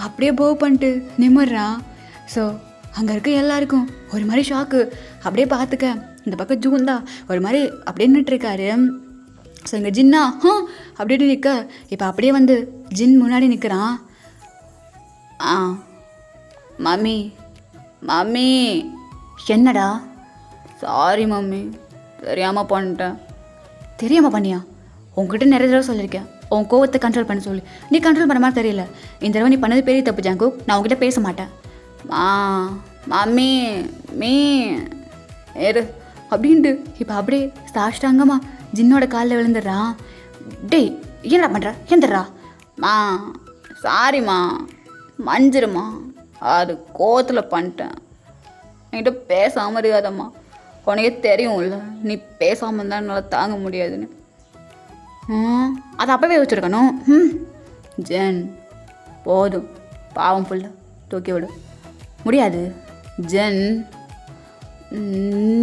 அப்படியே பவ் பண்ணிட்டு நிமிடுறான். ஸோ அங்கே இருக்க எல்லாருக்கும் ஒரு மாதிரி ஷாக்கு. அப்படியே பார்த்துக்க இந்த பக்கம் ஜூன் தான் ஒரு மாதிரி அப்படியே நின்றுட்டுருக்காரு. ஸோ இங்கே ஜின்னா அப்படின்னு நிற்க இப்போ அப்படியே வந்து ஜின் முன்னாடி நிற்கிறான். மம்மி மம்மி என்னடா? சாரி மம்மி, தெரியாமல் பண்ணிட்டேன். தெரியாமல் பண்ணியா? உங்ககிட்ட நிறைய தடவை சொல்லியிருக்கேன் உன் கோவத்தை கண்ட்ரோல் பண்ண சொல்லி, நீ கண்ட்ரோல் பண்ண மாதிரி தெரியல. இந்த தடவை நீ பண்ணது பெரிய தப்பு ஜாங்கு, நான் உங்ககிட்ட பேச மாட்டேன். மம்மி மீ ஏறு அப்படின்ட்டு இப்போ அப்படியே சாஷ்டாங்கம்மா ஜின்னோட காலில் விழுந்துடுறான். டேய் என்னடா பண்ணுற, எந்திரா சாரிம்மா மஞ்சிருமா, அது கோவத்தில் பண்ணிட்டேன், என்கிட்ட பேசாமல் இருக்காதம்மா, உனக்கே தெரியும்ல நீ பேசாமல் இருந்தால் என்னால் தாங்க முடியாதுன்னு. அதை அப்போவே வச்சுருக்கணும். ஜென் போதும், பாவம் புள்ள, தூக்கி விடு. முடியாது ஜென்,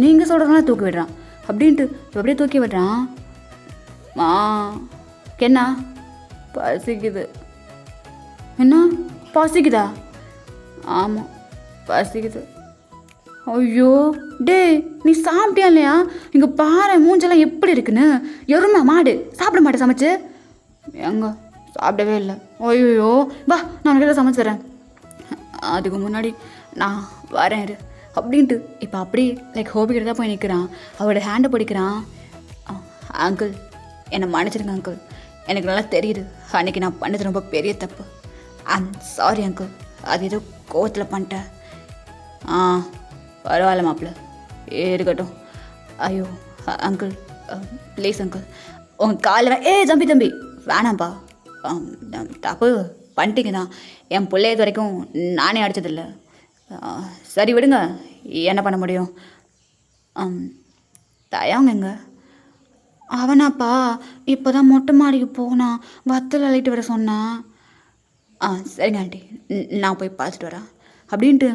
நீங்கள் சொல்கிறதுனால தூக்கி விடுறான் அப்படின்ட்டு அப்படியே தூக்கி விடுறான். என்ன பசிக்குது? என்ன பசிக்குதா? ஆமாம் பசிக்குது. ஐயோ டே நீ சாப்பிட்டியா இல்லையா? இங்கே பாரு மூஞ்செல்லாம் எப்படி இருக்குன்னு, எருமை மாடு சாப்பிட மாட்டேன் சமைச்சு. எங்க சாப்பிடவே இல்லை. ஐயோ வா நான் உனக்கு சமைச்சு தரேன், அதுக்கு முன்னாடி நான் வரேன் இரு அப்படின்ட்டு இப்போ அப்படியே லைக் ஹோபிக்கிட்ட தான் போய் நிற்கிறான். அவளோட ஹேண்டை பிடிக்கிறான். அங்கிள் என்னை மன்னிச்சிருங்க அங்கிள், எனக்கு நல்லா தெரியுது அன்றைக்கி நான் பண்ணது ரொம்ப பெரிய தப்பு. ஐம் சாரி அங்கிள், அது ஏதோ கோவத்தில் பண்ணிட்டேன். பரவாயில்ல மாப்பிள்ள இருக்கட்டும். ஐயோ அங்கிள் ப்ளீஸ் அங்கிள் உங்கள் காலில் தம்பி வேணாம்ப்பா, தப்பு பண்ணிட்டீங்க தான், என் பிள்ளை இது வரைக்கும் நானே அடித்ததில்லை. சரி விடுங்க, என்ன பண்ண முடியும். தயாங்கங்க அவனாப்பா இப்போ தான் மொட்டை மாடிக்கு போனான், வத்தல் அழைட்டு வர சொன்னான். சரிங்க ஆண்டி, நான் போய் பார்த்துட்டு வரேன் அப்படின்ட்டு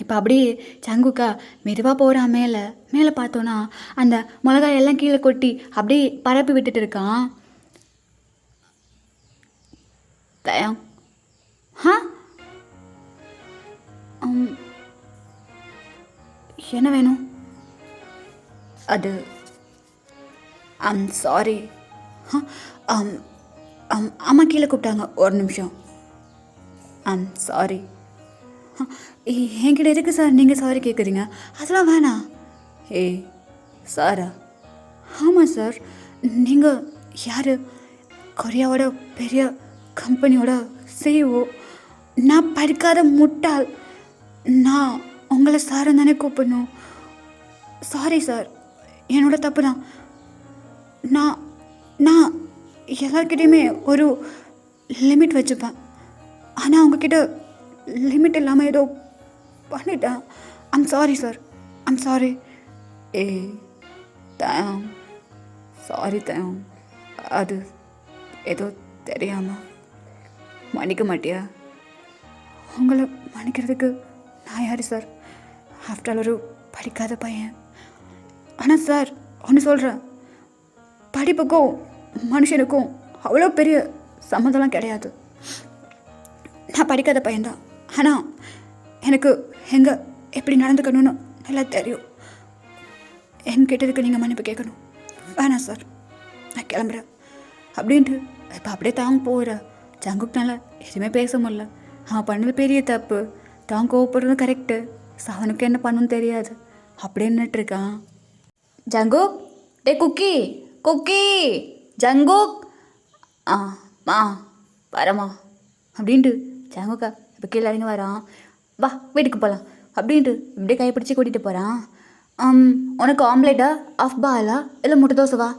இப்போ அப்படியே சங்குக்கா மெதுவாக போகிறான். மேலே பார்த்தோன்னா அந்த மிளகாய் எல்லாம் கீழே கொட்டி அப்படியே பரப்பி விட்டுட்டு இருக்கான். தயம் அம், என்ன வேணும்? அது சாரி. அம்மா கீழே கூப்பிட்டாங்க, ஒரு நிமிஷம். சாரி. என்கிட்ட எதுக்கு சார் நீங்கள் சாரி கேட்குறீங்க? அதெல்லாம் வேணாம். ஏய் சாரா? ஆமாம் சார். நீங்கள் யார்? கொரியாவோட பெரிய கம்பெனியோட சிஇஓ. நான் படிக்காத முட்டாள். நான் உங்களை சாரை தானே கூப்பிடணும். சாரி சார், என்னோட தப்பு தான். நான் நான் எல்லார்கிட்டையுமே ஒரு லிமிட் வச்சுப்பேன். ஆனால் அவங்கக்கிட்ட லிமிட் இல்லாமல் ஏதோ பண்ணிட்டேன். Sorry sir, sorry. ஏய் தயம், சாரி தயம். அது ஏதோ தெரியாமல். மன்னிக்க மாட்டியா? உங்களை மன்னிக்கிறதுக்கு நான் யார் சார்? ஆஃப்டர் ஆல் ஒரு படிக்காத பையன். ஆனால் சார் ஒன்று சொல்கிறேன், படிப்புக்கும் மனுஷனுக்கும் அவ்வளோ பெரிய சம்மந்தம்லாம் கிடையாது. நான் படிக்காத பையன்தான், ஆனால் எனக்கு எங்கே எப்படி நடந்துக்கணும்னு நல்லா தெரியும். என் கேட்டதுக்கு நீங்கள் மன்னிப்பு கேட்கணும். வேணாம் சார், நான் கிளம்புறேன் அப்படின்ட்டு இப்போ அப்படியே தாங்க போகிற ஜங்குக்குனால எதுவுமே பேச முடியல. அவன் பண்ணது பெரிய தப்பு, தான் கோவப்படுறதும் கரெக்டு. அவனுக்கு என்ன பண்ணணும்னு தெரியாது. அப்படியே நின்றுட்டுருக்கான். ஜங்குக், டே குக்கி, குக்கி, ஜங்குக். மா வரமா அப்படின்ட்டு ஜங்குக்கா இப்போ கீழே இறங்கி வரான். வா வீட்டுக்கு போகலாம் அப்படின்ட்டு இப்படியே கைப்பிடிச்சி கூட்டிகிட்டு போகிறான். உனக்கு ஆம்லேட்டா, ஆஃப் பாலா, இல்லை முட்டை தோசைவா?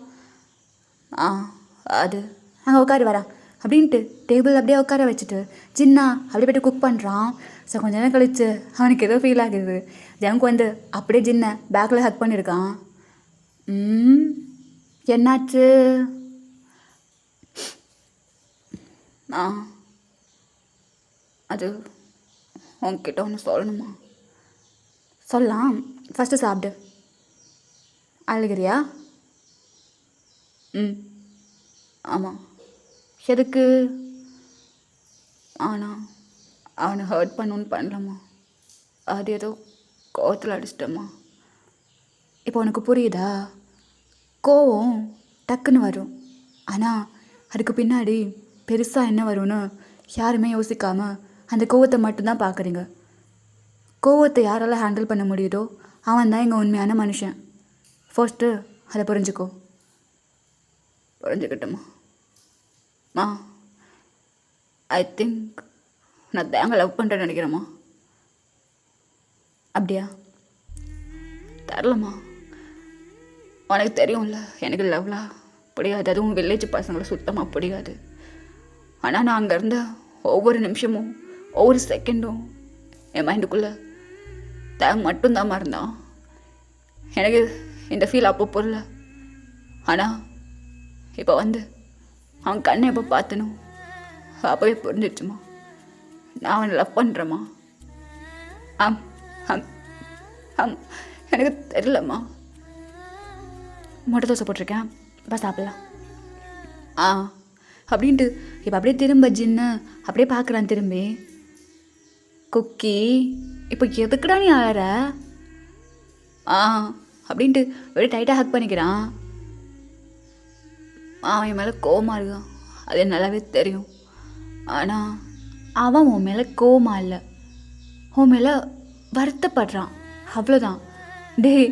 அது அங்கே உட்காரு வரா அப்படின்ட்டு டேபிள் அப்படியே உட்கார வச்சுட்டு ஜின்னா அப்படியே போய்ட்டு குக் பண்ணுறான். ஸோ கொஞ்ச நேரம் கழிச்சு அவனுக்கு ஏதோ ஃபீல் ஆகுது. ஜங்கு வந்து அப்படியே ஜின்னை பேக்கில் ஹக் பண்ணியிருக்கான். என்னாச்சு? அது உன்கிட்ட ஒன்று சொல்லணுமா? சொல்லலாம், ஃபஸ்ட்டு சாப்பிடு. அழுகிறியா? ஆமாம். எதுக்கு? ஆனால் அவனை ஹர்ட் பண்ணணுன்னு பண்ணலாமா? அது ஏதோ கோவத்தில் அடிச்சிட்டோமா? இப்போ உனக்கு புரியுதா? கோவம் டக்குன்னு வரும், ஆனால் அதுக்கு பின்னாடி பெருசாக என்ன வரும்னு யாருமே யோசிக்காமல் அந்த கோவத்தை மட்டும்தான் பார்க்குறீங்க. கோவத்தை யாரால் ஹேண்டில் பண்ண முடியுதோ அவன் தான் எங்கள் உண்மையான மனுஷன். ஃபர்ஸ்ட்டு அதை புரிஞ்சுக்கோ. புரிஞ்சுக்கிட்டோமா? ஐ திங்க் நான் தேங்க லவ் பண்ணுறேன்னு நினைக்கிறேம்மா. அப்படியா? தரலம்மா. உனக்கு தெரியும்ல எனக்கு லவ்லாம் பிடிக்காது, அதுவும் வில்லேஜ் பசங்களை சுத்தமாக பிடிக்காது. ஆனால் நான் அங்கே இருந்த ஒவ்வொரு நிமிஷமும் ஒவ்வொரு செகண்டும் என் மைண்டுக்குள்ளே தேங்க மட்டும்தான் இருந்தான். எனக்கு இந்த ஃபீல் அப்போ புரியல, ஆனால் இப்போ வந்து அவன் கண்ணை எப்போ பார்த்தனும் அப்போவே புரிஞ்சிடுச்சுமா. நான் அவனை லவ் பண்ணுறேம்மா. ஆம் ஆம் ஆம் எனக்கு தெரியலம்மா. முட்டை தோசை போட்டிருக்கேன், இப்போ சாப்பிட்லாம். அப்படின்ட்டு இப்போ அப்படியே திரும்ப ஜின்னு அப்படியே பார்க்குறான் திரும்பி. குக்கி இப்போ எதுக்குடா நீ ஆகிற? அப்படின்ட்டு அப்படியே டைட்டாக ஹக் பண்ணிக்கிறான். அவன் மேலே கோவமாக இருக்கான், அது நல்லாவே தெரியும். ஆனால் அவன் உன் மேலே கோவமாக இல்லை, உன் மேலே வருத்தப்படுறான், அவ்வளோதான். டேய்,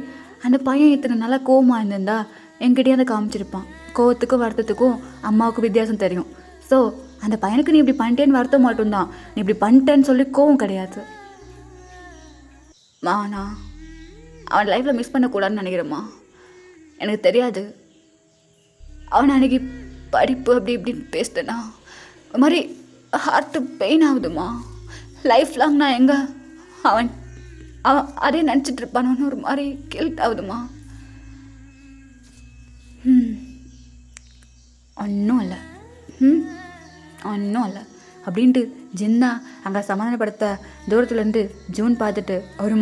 அந்த பையன் இத்தனை நல்லா கோவமாக இருந்திருந்தா என்கிட்டயே அதை காமிச்சிருப்பான். கோவத்துக்கும் வருத்தத்துக்கும் அம்மாவுக்கு வித்தியாசம் தெரியும். ஸோ அந்த பையனுக்கு நீ இப்படி பண்ணிட்டேன்னு வருத்தம் மட்டும்தான், நீ இப்படி பண்ணிட்டேன்னு சொல்லி கோவம் கிடையாது. நான் அவன் லைஃப்பில் மிஸ் பண்ணக்கூடாதுன்னு நினைக்கிறேம்மா. எனக்கு தெரியாது, அவன் அன்றைக்கி படிப்பு அப்படி இப்படின்னு பேசிட்டேன்னா ஒரு மாதிரி ஹார்ட்டு பெயின் ஆகுதுமா. லைஃப் லாங் நான் எங்கே அவன் அவன் அதே நினச்சிட்டு இருப்பானோன்னு ஒரு மாதிரி கில்ட் ஆகுதுமா. ஒன்றும் இல்லை, ஒன்றும் இல்லை அப்படின்ட்டு ஜின்னா அங்கே சமாதானப்படுத்த தூரத்துலேருந்து ஜூன் பார்த்துட்டு ஒரு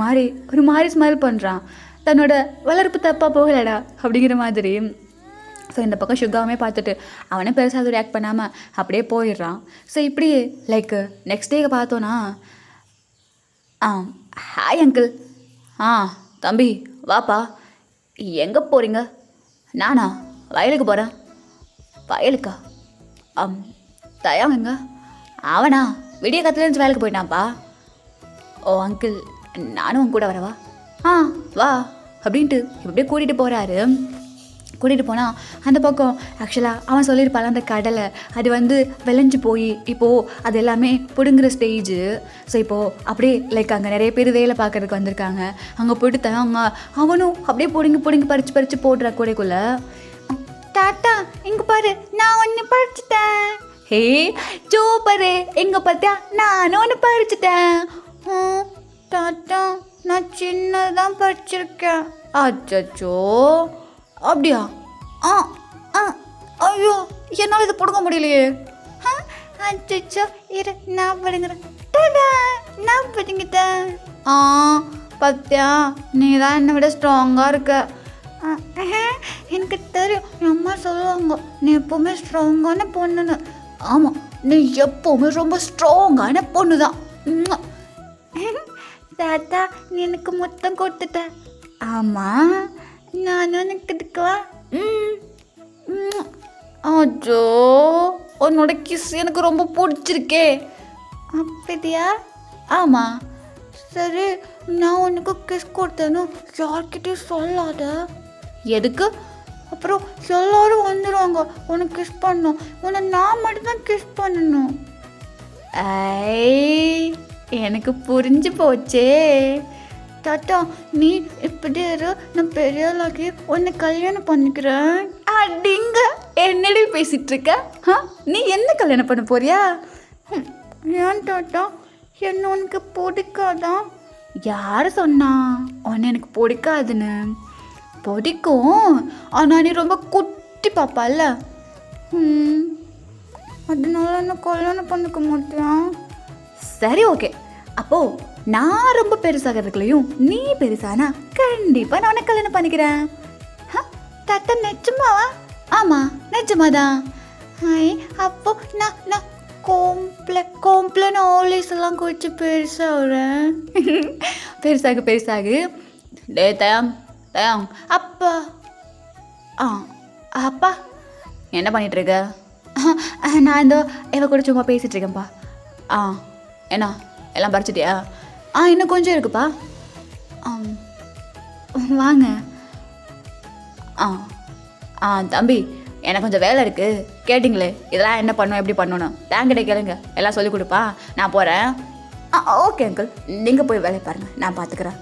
மாதிரி ஸ்மைல் பண்ணுறான். தன்னோட வளர்ப்பு தப்பாக போகலடா அப்படிங்கிற மாதிரி. ஸோ இந்த பக்கம் சுகாவுமே பார்த்துட்டு அவனே பெருசாக ரியாக்ட் பண்ணாமல் அப்படியே போயிடுறான். ஸோ இப்படி லைக் நெக்ஸ்ட் டே பார்த்தோன்னா ஆ ஹாய் அங்கிள். ஆ தம்பி வாப்பா. எங்கே போகிறீங்க? நானா வயலுக்கு போகிறேன். வயலுக்கா? தயாங்க அவனா விடிய காலத்துலேருந்து வேலைக்கு போயிட்டான்ப்பா. ஓ அங்கிள், நானும் உன் கூட வரவா? ஆ வா அப்படின்ட்டு இப்படியே கூட்டிகிட்டு போகிறாரு. கூட்டிகிட்டு போனால் அந்த பக்கம் ஆக்சுவலாக அவன் சொல்லியிருப்பாள் அந்த கடலை அது வந்து விளைஞ்சு போய் இப்போது அது எல்லாமே பிடுங்குற ஸ்டேஜு. ஸோ இப்போது அப்படியே லைக் அங்கே நிறைய பேர் வேலை பார்க்குறதுக்கு வந்திருக்காங்க. அங்கே போயிட்டு தயாங்க அவனும் அப்படியே பிடுங்கி பறித்து போடுற கூடைக்குள்ளே. டாட்டா இங்கே பாரு, நான் ஒன்று பறிச்சிட்டேன். ஹே சூப்பரு, எங்கே பார்த்தியா நானும் ஒன்று பறிச்சிட்டேன். டாட்டா நான் சின்னதான் பறிச்சிருக்கேன். அச்சோ அப்படியா? ஆ ஆ ஐயோ என்னால் இதை பிடுங்க முடியலையே. அச்சோ இரு நான் பிடுங்குறேன். டாடா நான் பிடுங்கிட்டேன். பத்தியா நீ தான் என்னை விட ஸ்ட்ராங்காக இருக்க. எனக்கு தெரியும், என் அம்மா சொல்லுவாங்க நீ எப்போவுமே ஸ்ட்ராங்கான பொண்ணுன்னு. ஆமாம், நீ எப்போவுமே ரொம்ப ஸ்ட்ராங்கான பொண்ணு தான். தாத்தா நீ எனக்கு முத்தம் கொடுத்துட்ட. ஆமாம் நானும் எனக்கு எடுக்கவா? அச்சோ உன்னோட கிஸ் எனக்கு ரொம்ப பிடிச்சிருக்கே. அப்படியா? ஆமாம். சரி நான் உனக்கு கிஸ் கொடுத்தேன்னு யார்கிட்டையும் சொல்லாத. எதுக்கு? அப்புறம் எல்லாரும் வந்துடுவாங்க உனக்கு கிஸ் பண்ணணும். உன்னை நான் மட்டும்தான் கிஸ் பண்ணணும். ஐ எனக்கு புரிஞ்சு போச்சே. தாத்தா நீ இப்படி இரு, நான் பெரிய ஆளாக்கி உன்னை கல்யாணம் பண்ணிக்கிறேன். அப்படிங்க என்னடி பேசிகிட்டு இருக்க? நீ என்ன கல்யாணம் பண்ண போறியா? ஏன் தாத்தா என்ன உனக்கு பிடிக்காதா? யார் சொன்னா உன்னை எனக்கு பிடிக்காதுன்னு? பிடிக்கும், ஆனால் நீ ரொம்ப குட்டி பாப்பால, அதனால என்ன கல்யாணம் பண்ணிக்க மாட்டேன். சரி ஓகே, அப்போது நான் ரொம்ப பெருசாகிறதுக்குள்ளேயும் நீ பெருசானா கண்டிப்பாக நான் உனக்கு கல்யாணம் பண்ணிக்கிறேன். தாத்தா நிஜமாவா? ஆமாம் நிஜமாதான். அப்போ நான் கோம்ப்ளன் ஆலிஸ் எல்லாம் குடிச்சு பெருசாகிறேன். பெருசாகு. டே தயாங் அப்பா. அப்பா என்ன பண்ணிகிட்ருக்க? நான் இந்த இவ கூட சும்மா பேசிகிட்டு இருக்கேன்ப்பா. என்ன எல்லாம் பறிச்சிட்டியா? இன்னும் கொஞ்சம் இருக்குப்பா. வாங்க. தம்பி எனக்கு கொஞ்சம் வேலை இருக்குது. கேட்டிங்களே இதெல்லாம் என்ன பண்ணணும் எப்படி பண்ணணும் தேங்கிட்ட கேளுங்க, எல்லாம் சொல்லிக் கொடுப்பா. நான் போகிறேன். ஓகே அங்கிள், நீங்கள் போய் வேலையை பாருங்கள், நான் பார்த்துக்கிறேன்.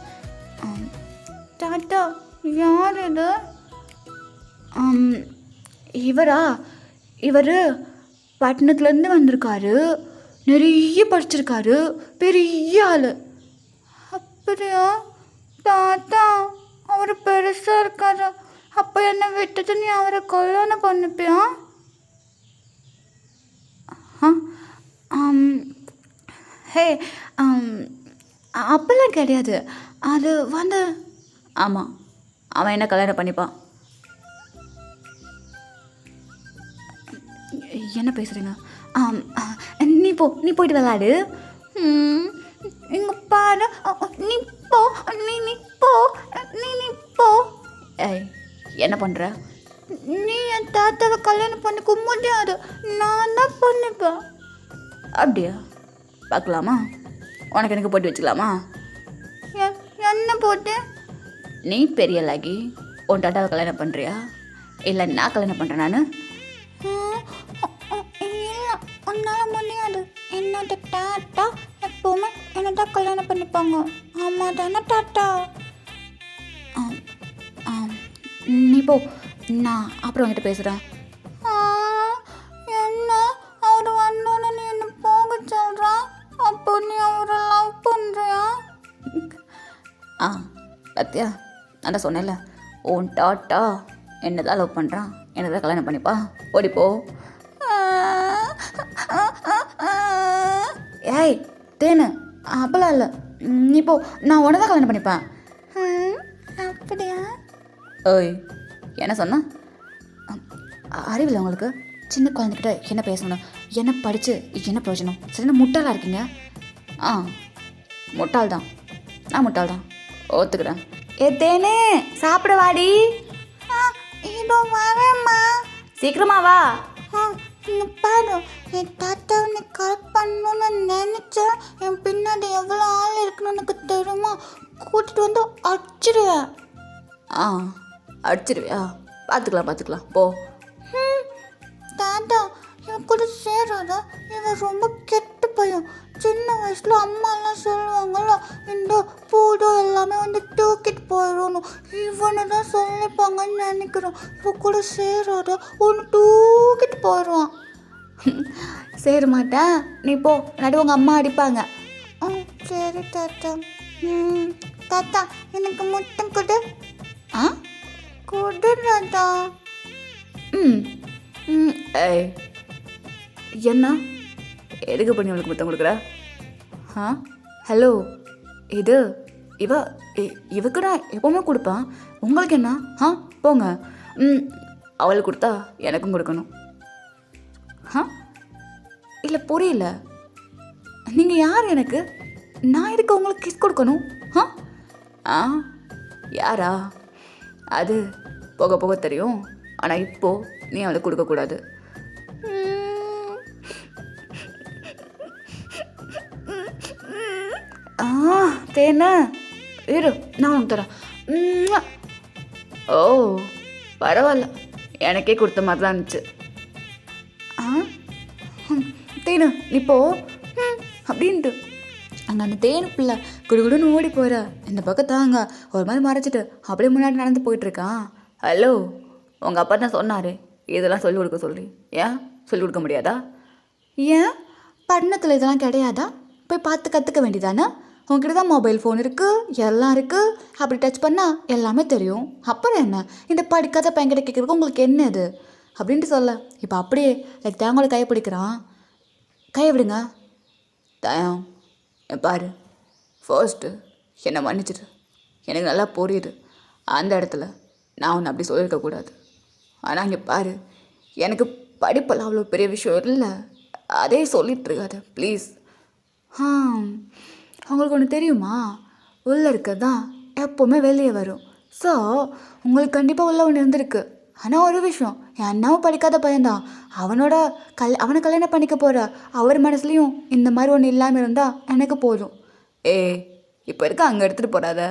டாட்டா யார் இது? இவர் பட்டணத்துலேருந்து வந்திருக்காரு, நிறைய படிச்சிருக்காரு, பெரிய ஆள். அப்படியா? தாத்தா அவர் பெருசாக இருக்காரு, அப்போ என்னை விட்டுட்டு நீ அவரை கல்யாணம் பண்ணிப்பியா? ஹே அப்பெல்லாம் கிடையாது. அது வந்து ஆமாம் அவன் என்ன கல்யாணம் பண்ணிப்பான். என்ன பேசுகிறீங்க? நீ போயிட்டு விளாடு. இங்கே பாரு, நீ போ. ஏய் என்ன பண்ணுற? நீ என் தாத்தாவை கல்யாணம் பண்ணிக்க முடியாது, நான் தான் பண்ணிப்பேன். அப்படியா? பார்க்கலாமா? உனக்கு எனக்கு போட்டு வச்சுக்கலாமா? என்ன போட்டு? நீ பெரிய லாகி உன் தாத்தாவை கல்யாணம் பண்ணுறியா இல்லை நான் கல்யாணம் பண்ணுறேன்? நான் இல்லை, உன்னால் முடியாது. என்னோட தாத்தா எப்போவுமே என்ன தான் கல்யாணம் பண்ணிப்பாங்க. ஆமாம் தானே தாத்தா? நீ போ, நான் அப்புறம் உங்ககிட்ட பேசுகிறேன். என்ன அவர் வந்தோன்னு நீ என்ன போக சொல்கிறான்? அப்போ நீ அவரை லவ் பண்ணுறியா? சத்யா நான் தான் சொன்னேன்ல, உன் டாட்டா என்ன தான் லவ் பண்ணுறான், என்ன தான் கல்யாணம் பண்ணிப்பா. ஓடிப்போ. ஏய் தேனு அப்பெல்லாம் இல்லை, நீ போ, நான் உடனே தான் கல்யாணம் பண்ணிப்பேன். அப்படியா? ஓய் என்ன சொன்னா? அறிவில்லை உங்களுக்கு? சின்ன குழந்தைகிட்ட என்ன பேசணும், என்ன படித்து என்ன பிரயோஜனம்? சரிண்ணா முட்டாளாக இருக்கீங்க. முட்டாள் தான், நான் முட்டாள் தான், ஒத்துக்கிறேன். தேனே சாப்பிட வாடி. இதோ வரேம்மா. சீக்கிரமா வா. இங்க பாரு, என் தாத்தா உன்னை கால் பண்ணணும்னு நினைச்சேன். என் பின்னாடி எவ்வளோ ஆள் இருக்குன்னு எனக்கு தெரியுமா? கூட்டிட்டு வந்து அடிச்சிடுவேன். அடிச்சிருவியா? பார்த்துக்கலாம் போ. தாத்தா இவன் கூட சேராத, இவன் ரொம்ப கெட்ட பையன். சின்ன வயசுல அம்மா எல்லாம் சொல்லுவாங்கல்ல, இந்த பூதம் எல்லாமே வந்து தூக்கிட்டு போயிடணும், இவனை தான் சொல்லிப்பாங்கன்னு நினைக்கிறேன். இவன் கூட சேராத, ஒன்று தூக்கிட்டு போயிடுவான். சேர மாட்டேன், நீ போ, நடு உங்கள் அம்மா அடிப்பாங்க. சரி தாத்தா. தாத்தா எனக்கு முத்தம் கொடு. கொடு தாத்தா. ஏய், என்ன எதுக்கு பண்ணி உனக்கு முத்தம் கொடுக்குற? ஹலோ, இது இவக்கு நான் எப்போவுமே கொடுப்பேன், உங்களுக்கு என்ன? போங்க. அவளுக்கு கொடுத்தா எனக்கும் கொடுக்கணும். இல்லை புரியல, நீங்கள் யார்? எனக்கு நான் எதுக்கு உங்களுக்கு கிஸ் கொடுக்கணும்? யாரா? அது போக போக தெரியும், ஆனால் இப்போ நீ அவளுக்கு கொடுக்கக்கூடாது. தேன இரு, நான் உனக்கு தரேன். ஓ பரவாயில்ல, எனக்கே கொடுத்த மாதிரி தான் இருந்துச்சு. தேனு நீ போ அப்படின்ட்டு அங்கே அந்த தேனு பிள்ளை குடுகுடுன்னு ஓடி போகிற இந்த பக்கம் தாங்க ஒரு மாதிரி மறைச்சிட்டு அப்படியே முன்னாடி நடந்து போயிட்டுருக்கான். ஹலோ, உங்கள் அப்பா தான் சொன்னார் இதெல்லாம் சொல்லிக் கொடுக்க சொல்லி. ஏன் சொல்லிக் கொடுக்க முடியாதா? ஏன் பட்டணத்தில் இதெல்லாம் கிடையாதா? போய் பார்த்து கற்றுக்க வேண்டியதானே? உங்ககிட்ட தான் மொபைல் ஃபோன் இருக்குது, எல்லாம் இருக்குது, அப்படி டச் பண்ணால் எல்லாமே தெரியும். அப்புறம் என்ன இந்த படிக்காத பையன்கிட்ட கேட்குறதுக்கு உங்களுக்கு என்ன இது அப்படின்ட்டு சொல்ல. இப்போ அப்படியே லைக் தேங்காய் கையை பிடிக்கிறான். கையை விடுங்க. தயம் பாரு, ஃபர்ஸ்ட்டு என்னை மன்னிச்சிடு. எனக்கு நல்லா புரியுது, அந்த இடத்துல நான் ஒன்று அப்படி சொல்லியிருக்கக்கூடாது. ஆனால் இங்கே பாரு, எனக்கு படிப்பெல்லாம் அவ்வளோ பெரிய விஷயம் இல்லை, அதே சொல்லிட்டுருக்காது ப்ளீஸ். உங்களுக்கு ஒன்று தெரியுமா? உள்ளே இருக்கிறது தான் எப்போவுமே வெளியே வரும். ஸோ உங்களுக்கு கண்டிப்பாக உள்ள ஒன்று இருந்திருக்கு. ஆனால் ஒரு விஷயம், என் அண்ணாவும் படிக்காத பையன்தான், அவனை கல்யாணம் பண்ணிக்க போகிற அவர் மனசுலையும் இந்த மாதிரி ஒன்று இல்லாமல் இருந்தால் எனக்கு போதும். இப்போ இருக்க அங்கே எடுத்துகிட்டு போகிறாத.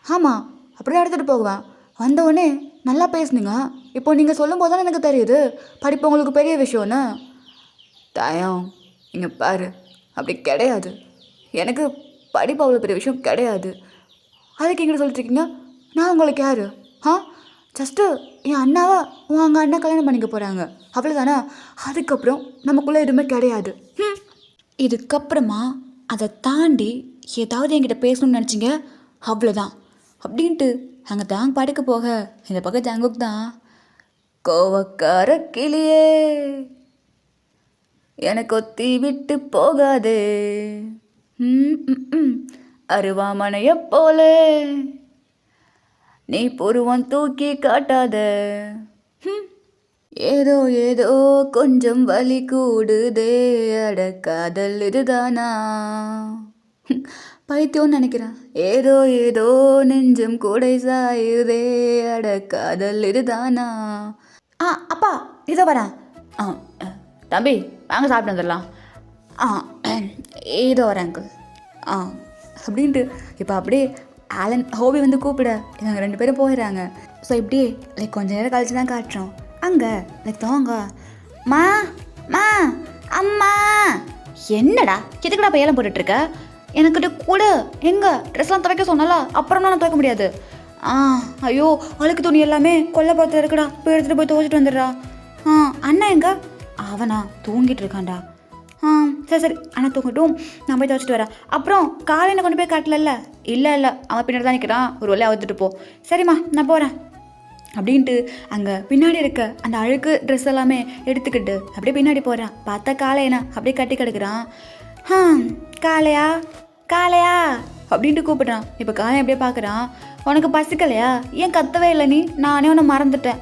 ஆமாம், அப்படியே எடுத்துகிட்டு போவேன். வந்தவுடனே நல்லா பேசுனீங்க, இப்போ நீங்கள் சொல்லும் போது தான் எனக்கு தெரியுது படிப்பு உங்களுக்கு பெரிய விஷயம்னு. தயம் இங்கே பாரு, அப்படி கிடையாது. எனக்கு படிப்பு அவ்வளோ பெரிய விஷயம் கிடையாது. அதுக்கு எங்கிட்ட சொல்லிட்டுருக்கீங்க, நான் உங்களுக்கு யார்? ஜஸ்ட்டு என் அண்ணாவை உங்க அண்ணா கல்யாணம் பண்ணிக்க போகிறாங்க, அவ்வளோதானே. அதுக்கப்புறம் நமக்குள்ளே எதுவுமே கிடையாது. இதுக்கப்புறமா அதை தாண்டி ஏதாவது என்கிட்ட பேசணும்னு நினச்சிங்க, அவ்வளோதான் அப்படின்ட்டு அங்கே தாங்க படுக்க போக இந்த பக்கம் ஜாங்குக் தான், கோவக்கார கிளியே எனக்கு ஒத்தி விட்டு போகாதே, அருவாமனைய போல நீ புருவம் தூக்கி காட்டாத, ஏதோ ஏதோ கொஞ்சம் வலி கூடுதே, அட காதல் இதுதானா? பைத்தியம்னு நினைக்கிறேன். ஏதோ ஏதோ நெஞ்சம் கூடை சாயுதே, அட காதல் இதுதானா? அப்பா இதோ வரேன். தம்பி வாங்க சாப்பிட்டு வந்துடலாம். ஏதோ வரேன் அங்கிள். அப்படின்ட்டு இப்போ அப்படியே ஆலன் ஹோபி வந்து கூப்பிட இவங்க 2 பேரும் போயிடுறாங்க. ஸோ இப்படியே லைக் கொஞ்சம் நேரம் கழிச்சு தான் காட்டுறோம். அங்கே லைக் தோங்க மா மா அம்மா. என்னடா எதுக்குடா பையெல்லாம் போட்டுட்ருக்க? எனக்கிட்ட கூட எங்கே ட்ரெஸ்லாம் துவைக்க சொன்னால, அப்புறம்லாம் நான் துவைக்க முடியாது. ஐயோ அழுக்கு துணி எல்லாமே கொல்லைப்புறத்தில் இருக்குடா, போய் எடுத்துகிட்டு போய் துவைச்சிட்டு வந்துடுறா. அண்ணா எங்க? அவனா தூங்கிட்டு இருக்கான்டா. சரி அண்ணா தூங்கட்டும், நான் போய் துவைச்சிட்டு வரேன். அப்புறம் காலையில் கொண்டு போய் காட்டல. இல்லை அவன் பின்னாடி தான் நிற்கிறான், ஒரு வேலையை அவுத்துட்டு போ. சரிம்மா நான் போகிறேன் அப்படின்ட்டு அங்கே பின்னாடி இருக்க அந்த அழுக்கு ட்ரெஸ் எல்லாமே எடுத்துக்கிட்டு அப்படியே பின்னாடி போகிறான். பார்த்தா காளையனா அப்படியே கட்டி கிடக்குறான். காளையா காளையா அப்படின்ட்டு கூப்பிட்றான். இப்போ காளையன் அப்படியே பார்க்குறான். உனக்கு பசிக்கலையா? ஏன் கத்தவே இல்லை நீ? நானே உன்னை மறந்துட்டேன்,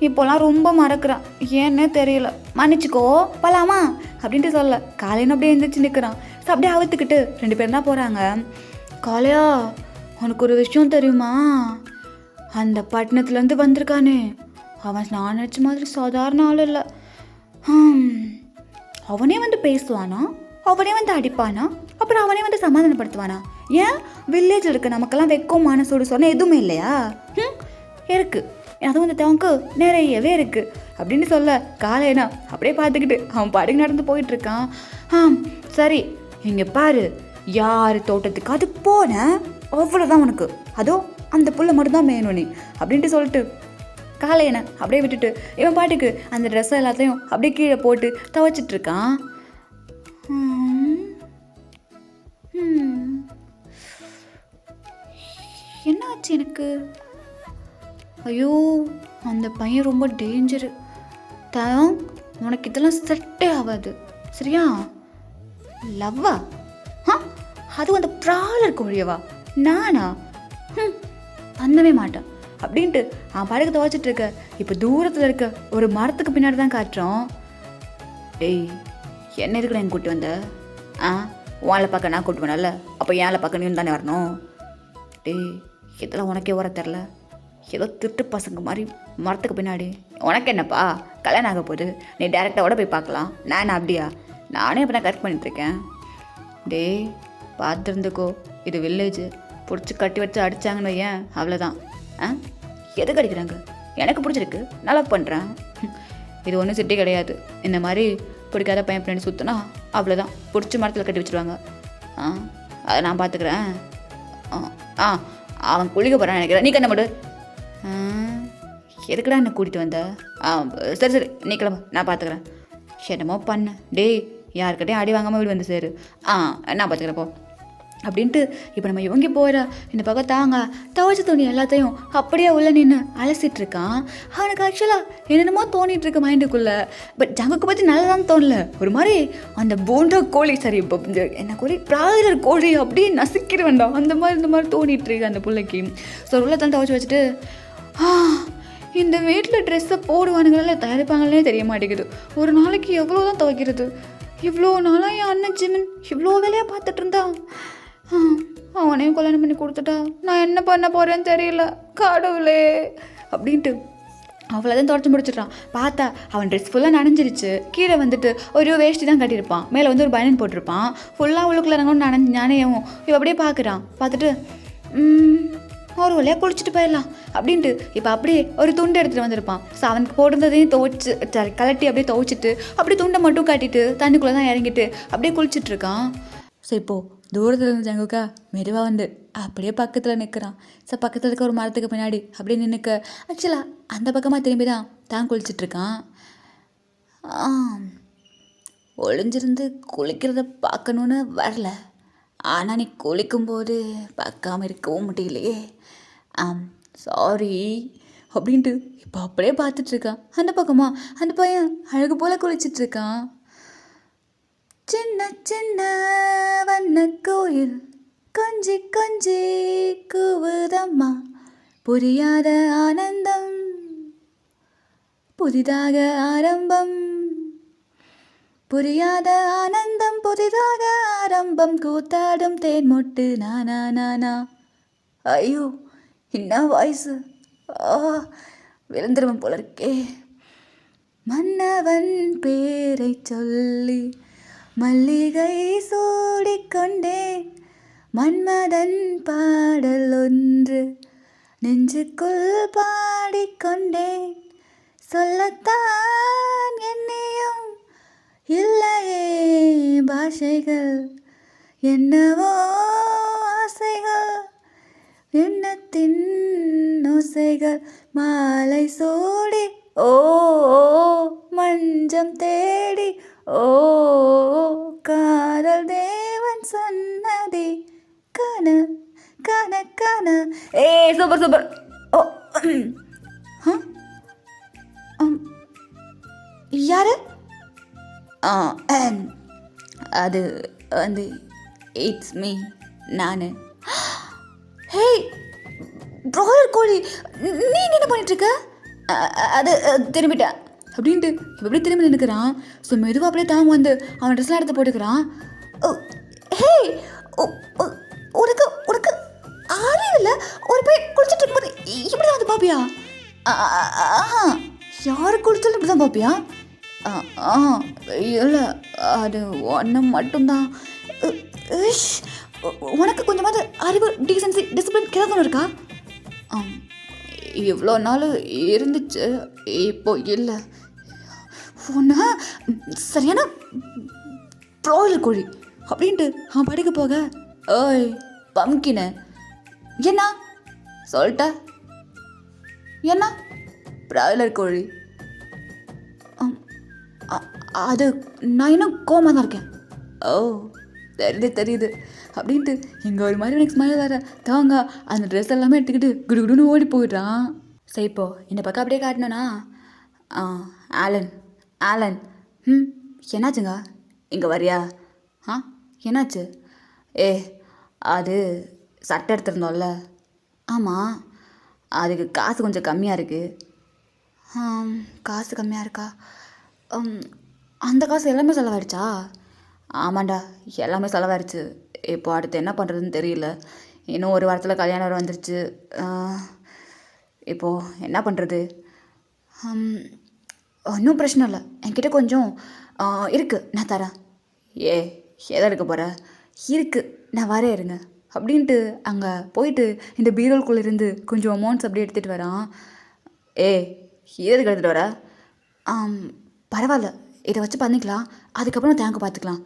இப்போலாம் ரொம்ப மறக்கிறான், ஏன்னே தெரியல, மன்னிச்சிக்கோ போலாமா அப்படின்ட்டு சொல்ல. காலையின்னு அப்படியே எழுந்திரிச்சு நிற்கிறான். ஸோ அப்படியே அவுத்துக்கிட்டு 2 பேரும் தான் போகிறாங்க. காளையா, உனக்கு ஒரு விஷயம் தெரியுமா? அந்த பட்டணத்துலேருந்து வந்திருக்கானே அவன் நான் நினச்ச மாதிரி சாதாரண ஆள் இல்லை. அவனே வந்து பேசுவானா, அவனே வந்து அடிப்பானா, அப்புறம் அவனே வந்து சமாதானப்படுத்துவானா? ஏன் வில்லேஜில் இருக்க நமக்கெல்லாம் வெக்கம் மனசோடு சொன்னால் எதுவுமே இல்லையா? இருக்குது, அதுவும் இந்த டவுனுக்கு நிறையவே இருக்குது அப்படின்னு சொல்ல காளையனா அப்படியே பார்த்துக்கிட்டு அவன் பாட்டுக்கு நடந்து போயிட்டுருக்கான். சரி இங்கே பாரு, யார் தோட்டத்துக்கு அது போன அவ்வளோதான் உனக்கு, அதோ அந்த புள்ள மட்டும்தான் மேணும் நீ அப்படின்ட்டு சொல்லிட்டு காளையனை அப்படியே விட்டுட்டு இவன் பாட்டுக்கு அந்த ட்ரெஸ் எல்லாத்தையும் அப்படியே கீழே போட்டு துவைச்சிட்ருக்கான். என்ன ஆச்சு எனக்கு? ஐயோ, அந்த பையன் ரொம்ப டேஞ்சரு. தயம், உனக்கு இதெல்லாம் செட்டே ஆகாது சரியா? லவ்வா? அதுவும் அந்த ப்ராலர் கோழியவா? நானா? பண்ணவே மாட்டேன் அப்படின்ட்டு அவன் படகு துவைச்சிட்டு இருக்க. இப்போ தூரத்தில் இருக்க ஒரு மரத்துக்கு பின்னாடி தான் காட்டுறோம். டேய், என்ன எதுக்கு நான் கூப்பிட்டு வந்த? உன்னை பார்க்க நான் கூப்பிட்டு வரல, அப்போ ஏன்ல பார்க்க நீ தானே வரணும்? டேய், இதெல்லாம் உனக்கே வர தெரில, ஏதோ திருட்டு பசங்க மாதிரி மரத்துக்கு பின்னாடி. உனக்கு என்னப்பா, கல்யாணம் ஆக போகுது, நீ டேரெக்டாக போய் பார்க்கலாம். நான் அப்படியா? நானே இப்போ நான் கரெக்ட் பண்ணிட்டுருக்கேன். டேய் பார்த்துருந்துக்கோ, இது வில்லேஜு, பிடிச்சி கட்டி வச்சு அடித்தாங்கன்னு ஏன் அவ்வளோதான். எதுக்கு அடிக்கிறாங்க? எனக்கு பிடிச்சிருக்கு, நல்லா பண்ணுறேன். இது ஒன்றும் சிட்டி கிடையாது. இந்த மாதிரி பிடிக்காத பையன் பின்னாடி சுற்றினா அவ்வளோதான், பிடிச்சி மரத்தில் கட்டி வச்சுருவாங்க. அதை நான் பார்த்துக்கிறேன். அவன் குளிக்க போகிறான்னு நினைக்கிறேன், நீ கண்ண மாடு. எதுக்குடா என்னை கூட்டிகிட்டு வந்த? சரி சரி, நீ கிளம்ப, நான் பார்த்துக்கிறேன். என்னமோ பண்ண. டேய், யாருக்கிட்டையும் அடி வாங்காமல் வீடு வந்து சேரு. நான் பார்த்துக்கிறப்போ அப்படின்ட்டு இப்போ நம்ம இவங்க போயிடா. இந்த பக்கம் தாங்க துவைச்ச துணி எல்லாத்தையும் அப்படியே உள்ளே நின்று அலசிட்டுருக்கான். அவனுக்கு ஆக்சுவலாக என்னென்னமோ தோணிகிட்டு இருக்கு மைண்டுக்குள்ளே. பட் ஜங்குக்கு பற்றி நல்லதான்னு தோணல. ஒரு மாதிரி அந்த போண்டா கோழி, சரி இப்போ என்ன கோழி, ப்ராய்லர் கோழி அப்படியே நசுக்கிட வேண்டாம், அந்த மாதிரி தோணிகிட்ருக்கு அந்த பிள்ளைக்கு. ஸோ உள்ளே தான் துவைச்சி வச்சுட்டு இந்த வீட்டில் ட்ரெஸ்ஸை போடுவானுங்களே தயாரிப்பாங்களே தெரிய மாட்டேங்குது. ஒரு நாளைக்கு எவ்வளோ தான் துவைக்கிறது? இவ்வளோ நாளாக என் அண்ணன் ஜிமன் இவ்வளோ வேலையாக பார்த்துட்டு இருந்தான். அவனையும் கல்யாணம் பண்ணி கொடுத்துட்டா நான் என்ன பண்ண போகிறேன்னு தெரியல கடவுளே அப்படின்ட்டு அவ்வளோதான் தொடச்சி முடிச்சிட்றான். பார்த்தா அவன் ட்ரெஸ் ஃபுல்லாக நனைஞ்சிருச்சு. கீழே வந்துட்டு ஒரு வேஷ்டி தான் கட்டியிருப்பான், மேலே வந்து ஒரு பனியன் போட்டிருப்பான். ஃபுல்லாக உள்ளுக்குள்ள இறங்கணும் நனைஞ்சு ஞானேவும் இவன் அப்படியே பார்க்குறான். பார்த்துட்டு ஒரு வழியாக குளிச்சுட்டு போயிடலாம் அப்படின்ட்டு இப்போ அப்படியே ஒரு துண்டு எடுத்துகிட்டு வந்திருப்பான். ஸோ அவனுக்கு போடுறதையும் துவைச்சி கலட்டி அப்படியே துவைச்சிட்டு அப்படியே துண்டை மட்டும் கட்டிட்டு தண்ணிக்குள்ளே தான் இறங்கிட்டு அப்படியே குளிச்சுட்ருக்கான். ஸோ இப்போது தூரத்தில் இருந்த ஜங்குக்கா மெதுவாக வந்து அப்படியே பக்கத்தில் நிற்கிறான். ஸோ பக்கத்தில் இருக்க ஒரு மரத்துக்கு பின்னாடி அப்படியே நின்றுக்க ஆக்சுவலாக அந்த பக்கமாக திரும்பி தான் குளிச்சிட்ருக்கான். ஒளிஞ்சிருந்து குளிக்கிறத பார்க்கணுன்னு வரல, ஆனால் நீ குளிக்கும்போது பார்க்காம இருக்கவும் முடியலையே, சாரி அப்படின்ட்டு இப்போ அப்படியே பார்த்துட்ருக்கான். அந்த பக்கமாக அந்த பையன் அழகு போல் குளிச்சிட்ருக்கான். சின்ன சின்ன வண்ண கோயில் கொஞ்சி கொஞ்சி கூவுதம்மா, புரியாத ஆனந்தம் புதிதாக ஆரம்பம், புரியாத ஆனந்தம் புதிதாக ஆரம்பம், கூத்தாடும் தேன் மொட்டு நானா நானா. ஐயோ, என்ன வாய்ஸு, விழுந்துருவன் போல இருக்கே. மன்னவன் பேரை சொல்லி மல்லிகை சூடிக்கொண்டேன், மன்மதன் பாடல் ஒன்று நெஞ்சுக்குள் பாடிக்கொண்டேன், சொல்லத்தான் என்னையும் இல்லையே பாஷைகள், என்னவோ ஆசைகள் எண்ணத்தின் ஓசைகள், மாலை சூடி ஓ மஞ்சம் தேடி ஓ காதல் தேவன் சொன்னதி கன கன கன. Super super. ஓ யாரு? அது வந்து இட்ஸ் மீ, நான். ஹே ப்ராய்லர் கோழி, நீ என்ன பண்ணிட்டுருக்க? அது திரும்பிட்டேன் அப்படின்ட்டு இப்போ எப்படி திரும்பி நினைக்கிறான். ஸோ மெதுவாக அப்படியே தாங்க வந்து அவன் ட்ரெஸ்லாம் எடுத்து போட்டுக்கிறான். ஓ ஹே, உனக்கு உனக்கு அறிவில்ல? ஒரு போய் குளிச்சுட்டு இருக்கும்போது இப்படி தான் வந்து பாப்பியா? ஆஹா, யாரு குளிச்சாலும் இப்படி தான் பாப்பியா? இல்லை, அது ஒன்று மட்டும்தான். இஷ், உனக்கு கொஞ்சமாவது அறிவு, டீசன்சி, டிசிப்ளின் கிழக்கு இருக்கா? இவ்வளோ நாள் இருந்துச்சு, இப்போ இல்லை. ஒன்று சரியான ப்ராய்லர் கோழி அப்படின்ட்டு அவன் படிக்க போக, ஓய் பம்கின என்ன சொல்லிட்ட? என்ன ப்ராய்லர் கோழி? அது நான் இன்னும் கோமா தான் இருக்கேன். ஓ, தெரியுது அப்படின்ட்டு இங்கே ஒரு மாதிரி எனக்கு ஸ்மைல் வர தாங்க அந்த ட்ரெஸ் எல்லாமே எடுத்துக்கிட்டு குடுகுடுன்னு ஓடி போயிடுறான். சரி, இப்போ இந்த பக்கம் அப்படியே காட்டினோன்னா, ஆலன் என்னாச்சுங்க? இங்கே வரியா? என்னாச்சு? அது சட்டை எடுத்துருந்தோம்ல. ஆமாம், அதுக்கு காசு கொஞ்சம் கம்மியாக இருக்குது. காசு கம்மியாக இருக்கா? அந்த காசு எல்லாமே செலவாயிடுச்சா? ஆமாண்டா, எல்லாமே செலவாயிடுச்சு. இப்போ அடுத்து என்ன பண்ணுறதுன்னு தெரியல. இன்னும் ஒரு வாரத்தில் கல்யாணம் வர வந்துருச்சு. இப்போது என்ன பண்ணுறது? ஒன்றும் பிரச்சனை இல்லை, என்கிட்ட கொஞ்சம் இருக்குது, நான் தரேன். எதை எடுக்க போகிற? இருக்குது, நான் வரேன் இருங்க அப்படின்ட்டு அங்கே போயிட்டு இந்த பீரோல்குள்ளே இருந்து கொஞ்சம் அமௌண்ட்ஸ் அப்படியே எடுத்துகிட்டு வரான். எதுக்கு எடுத்துகிட்டு வர? பரவாயில்ல, இதை வச்சு பண்ணிக்கலாம், அதுக்கப்புறம் தேங்காய் பார்த்துக்கலாம்.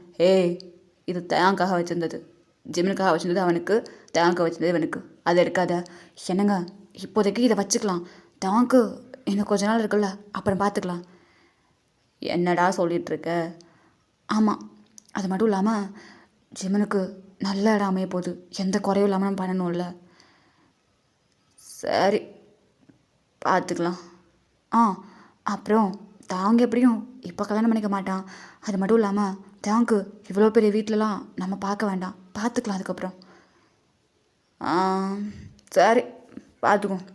இது தேங்காக வச்சுருந்தது, ஜிம்னுக்காக வச்சுருந்தது அவனுக்கு, தேங்காய் வச்சுருந்தது இவனுக்கு. அதை எடுக்காத. என்னங்க, இப்போதைக்கு இதை வச்சுக்கலாம், தேங்க்கு இன்னும் கொஞ்ச நாள் இருக்குல்ல, அப்புறம் பார்த்துக்கலாம். என்னடா சொல்லிகிட்ருக்க? ஆமாம், அது மட்டும் இல்லாமல் ஜிம்னுக்கு நல்ல இடம் அமைய போகுது, எந்த குறையும் இல்லாமல் நம்ம பண்ணணும்ல. சரி, பார்த்துக்கலாம். அப்புறம் தாங்க எப்படியும் இப்போ கல்யாணம் பண்ணிக்க மாட்டான். அது மட்டும் இல்லாமல் தாங்கு இவ்வளோ பெரிய வீட்டிலலாம் நம்ம பார்க்க வேண்டாம், பார்த்துக்கலாம் அதுக்கப்புறம். சரி, பார்த்துக்குவோம்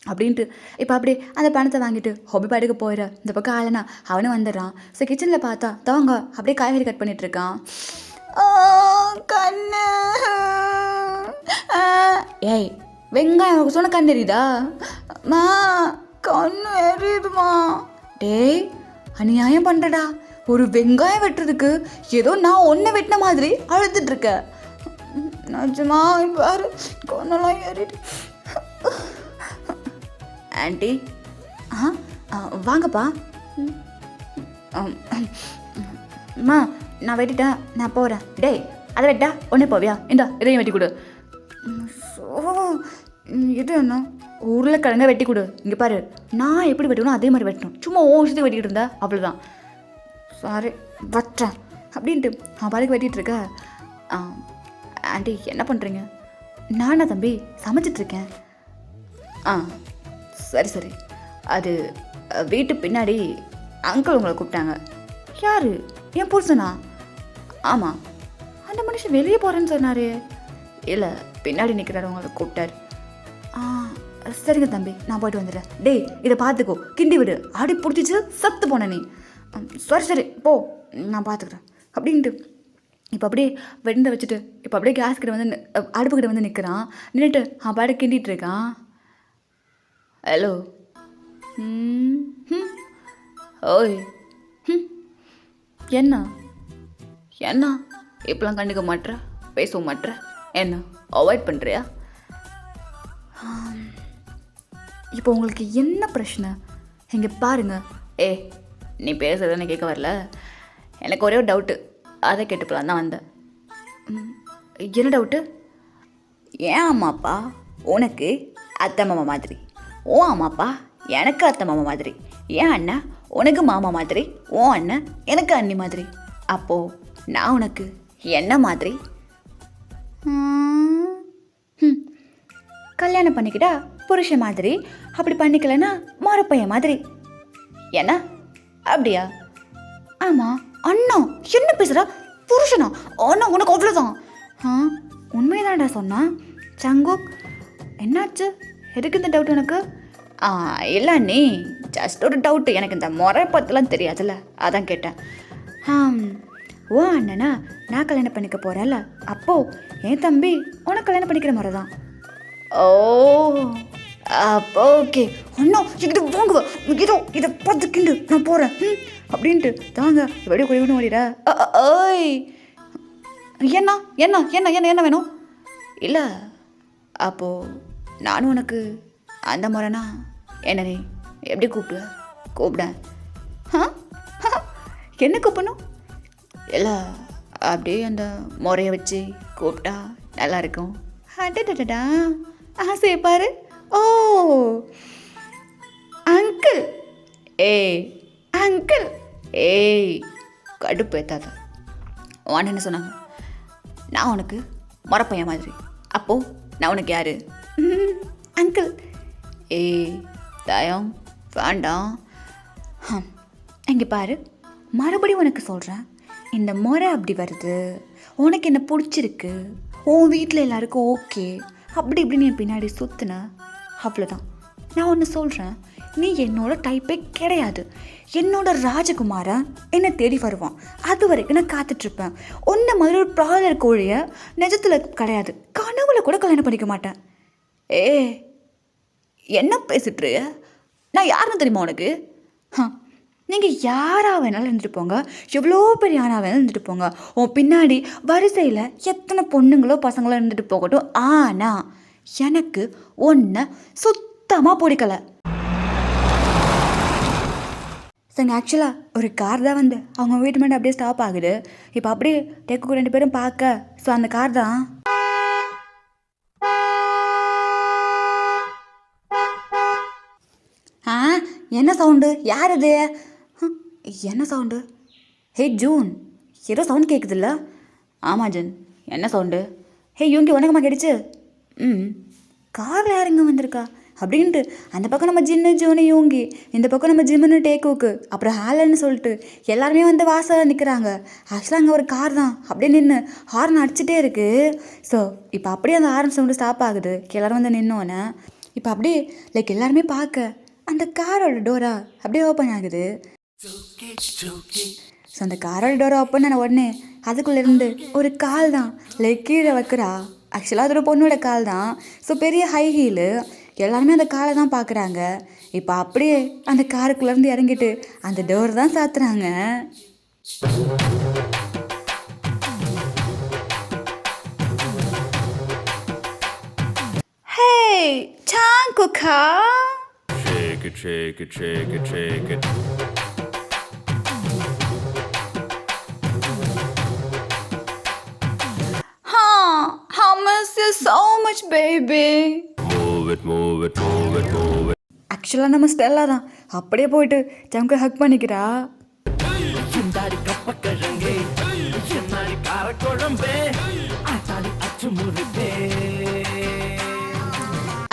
அப்படின்ட்டு இப்போ அப்படியே அந்த பணத்தை வாங்கிட்டு ஹாபி பாட்டுக்கு போயிட. இந்த பக்கம் ஆளனா அவனும் வந்துடுறான். ஸோ கிச்சனில் பார்த்தா தாங்க அப்படியே காய்கறி கட் பண்ணிகிட்ருக்கான். கண்ணு, வெங்காயம் உனக்கு சொன்ன கண் எரியுதா? கண்ணு எரியுதுமா. டேய், அநியாயம் பண்ணுறடா, ஒரு வெங்காயம் வெட்டுறதுக்கு ஏதோ நான் ஒன்று வெட்டின மாதிரி அழுதுட்ருக்க. நிஜமா பாரு, கண்ணெல்லாம் ஏறிடு. ஆண்டி, வாங்கப்பா. அம்மா, நான் வெட்டிட்டேன், நான் போகிறேன். டேய், அதை வெட்டா ஒன்றே போவியா? இந்தா இதையும் வெட்டி கொடு. இது என்ன உருளைக்கிழங்க வெட்டி கொடு. இங்கே பாரு, நான் எப்படி வெட்டணும் அதே மாதிரி வெட்டணும், சும்மா ஓஷத்துக்கு வெட்டிக்கிட்டு இருந்தா அவ்வளோதான். சாரி, வட்டேன் அப்படின்ட்டு அவன் பாருக்கு வெட்டிகிட்டு இருக்க. ஆண்டி, என்ன பண்ணுறீங்க? நானா தம்பி சமைச்சிட்ருக்கேன். சரி, அது வீட்டு பின்னாடி அங்கிள் உங்களை கூப்பிட்டாங்க. யார்? என் புருஷனா? ஆமாம், அந்த மனுஷன் வெளியே போகிறேன்னு சொன்னார். இல்லை, பின்னாடி நிற்கிறாரு, உங்களை கூப்பிட்டாரு. சரிங்க தம்பி, நான் போய்ட்டு வந்துடுறேன். டேய், இதை பார்த்துக்கோ, கிண்டி விடு, ஆடி பிடிச்சிச்சு சத்து போன நீ. சரி போ, நான் பார்த்துக்கிறேன் அப்படின்ட்டு இப்போ அப்படியே வெண்டை வச்சுட்டு இப்போ அப்படியே கேஸ் கிட்ட வந்து அடுப்புக்கிட்ட வந்து நிற்கிறான். நின்றுட்டு அவன் பாட கிண்டிகிட்டு இருக்கான். ஹலோ, ஓய், என்ன இப்பெல்லாம் கண்டுக்க மாட்டேற, பேசவும் மாட்டேற, என்ன அவாய்ட் பண்ணுறியா? இப்போ உங்களுக்கு என்ன பிரச்சனை? இங்கே பாருங்க. நீ பேசுறதுன்னு கேட்க வரல, எனக்கு ஒரே ஒரு டவுட்டு, அதை கேட்டுக்கலாம் தான் வந்தேன். என்ன டவுட்டு? ஏன் அம்மாப்பா உனக்கு அத்தை மாமா மாதிரி, ஓ அம்மாப்பா எனக்கு அத்தை மாமா மாதிரி, ஏன் அண்ணன் உனக்கு மாமா மாதிரி, ஓ அண்ணன் எனக்கு அண்ணி மாதிரி, அப்போது நான் உனக்கு என்ன மாதிரி? கல்யாணம் பண்ணிக்கிட்டா புருஷன் மாதிரி, அப்படி பண்ணிக்கலன்னா மரப்பையன் மாதிரி. என்ன அப்படியா? ஆமாம். அண்ணா என்ன பேசுகிற? புருஷனா? அண்ணா உனக்கு அவ்வளோதான். உண்மைதான்டா சொன்னா. சங்குக், என்னாச்சு? எதுக்கு இந்த டவுட் உனக்கு? இல்லை நீ ஜஸ்ட் ஒரு டவுட்டு, எனக்கு இந்த முறை பற்றிலாம் தெரியாதுல்ல, அதான் கேட்டேன். ஓ அண்ணனா நான் கல்யாணம் பண்ணிக்க போகிறேன்ல, அப்போது என் தம்பி உனக்கு கல்யாணம் பண்ணிக்கிற மாதிரி தான். ஓ அப்போ ஓகே. ஒன்றும் எங்கிட்ட வாங்குவா, இதோ இதை பார்த்துக்கிண்டு நான் போகிறேன் அப்படின்ட்டு தாங்க எப்படியோ குடி ஓடிடா. ஓய் என்ன என்ன என்ன என்ன என்ன வேணும்? இல்லை அப்போது நானும் உனக்கு அந்த முறைனா என்ன நீ எப்படி கூப்பிட என்ன கூப்பிடணும்? இல்லை அப்படியே அந்த முறையை வச்சு கூப்பிட்டா நல்லா இருக்கும். அடடடா ஆசையை பாரு. ஓ அங்கிள், ஏய் அங்கிள், ஏய் கடுப்பு ஏத்தாத. உன் என்ன சொன்னாங்க? நான் உனக்கு மரப்பையன் மாதிரி, அப்போது நான் உனக்கு யாரு? அங்கிள். ஏய் தயம் வேண்டாம். இங்கே பாரு, மறுபடியும் உனக்கு சொல்கிறேன், இந்த முறை அப்படி வருது, உனக்கு என்ன பிடிச்சிருக்கு, உன் வீட்டில் எல்லாருக்கும் ஓகே அப்படி இப்படின்னு என் பின்னாடி சுற்றுன அவ்வளோதான். நான் ஒன்று சொல்கிறேன், நீ என்னோட டைப்பே கிடையாது. என்னோட ராஜகுமாரன் என்னை தேடி வருவான், அது வரைக்கும் நான் காத்துட்ருப்பேன். ஒன்றை மாதிரி ஒரு ப்ராய்லர் கோழியை நிஜத்தில் கிடையாது, கனவுல கூட கல்யாணம் பண்ணிக்க மாட்டேன். ஏ என்ன பேசிட்டு? நான் யாருன்னு தெரியுமா உனக்கு? நீங்கள் யாராக வேணாலும் இருந்துட்டு போங்க, எவ்வளோ பெரிய ஆணாக வேணாலும் இருந்துட்டு போங்க, உன் பின்னாடி வரிசையில் எத்தனை பொண்ணுங்களோ பசங்களோ இருந்துட்டு போகட்டும், ஆனால் எனக்கு ஒன்றை சுத்தமாக பிடிக்கலை. சரிங்க, ஆக்சுவலாக ஒரு கார் தான் வந்து அவங்க வீட்டு மேலே அப்படியே ஸ்டாப் ஆகுது. இப்போ அப்படியே டெக்கு 2 பேரும் பார்க்க, ஸோ அந்த கார் தான். என்ன சவுண்டு? யார் அது? என்ன சவுண்டு? ஹே ஜூன், ஏதோ சவுண்ட் கேட்குதுல்ல? ஆமாம் ஜன், என்ன சவுண்டு? ஹே யூங்கி, உனக்குமா கேட்டுச்சு? காரில் யாருங்க வந்திருக்கா அப்படின்ட்டு அந்த பக்கம் நம்ம ஜின்னு ஜூனு யூங்கி, இந்த பக்கம் நம்ம ஜிம்முன்னு டேக்குக்கு, அப்புறம் ஹேலன்னு சொல்லிட்டு எல்லாருமே வந்து வாசலில் நிற்கிறாங்க. ஆக்சுவலாக அங்கே ஒரு கார் தான் அப்படியே நின்று ஹார்ன் அடிச்சுட்டே இருக்குது. ஸோ இப்போ அப்படியே அந்த ஹார்ன் சவுண்டு ஸ்டாப் ஆகுது. எல்லோரும் வந்து நின்னோன்னே இப்போ அப்படியே லைக் எல்லாருமே பார்க்க அந்த காரோட டோரா அப்படியே ஓப்பன் ஆகுது. ஸோ அந்த காரோட டோரை ஓப்பன் ஆன உடனே அதுக்குள்ளேருந்து ஒரு கால் தான் லைக் கீழே வைக்கிறா. ஆக்சுவலாக அது ஒரு பொண்ணோட கால் தான். ஸோ பெரிய ஹை ஹீலு, எல்லாருமே அந்த காலை தான் பார்க்குறாங்க. இப்போ அப்படியே அந்த காருக்குள்ளேருந்து இறங்கிட்டு அந்த டோர் தான் சாத்துறாங்க. ஹே சாங்குக்கா, shake it, shake it, shake it, shake it. I miss you so much, baby. Move it, move it, move it, move it. ஆக்சுவலாக நம்ம ஸ்டெல்லா தான் அப்படியே போயிட்டு ஜம்க்கு ஹக் பண்ணிக்கிறா.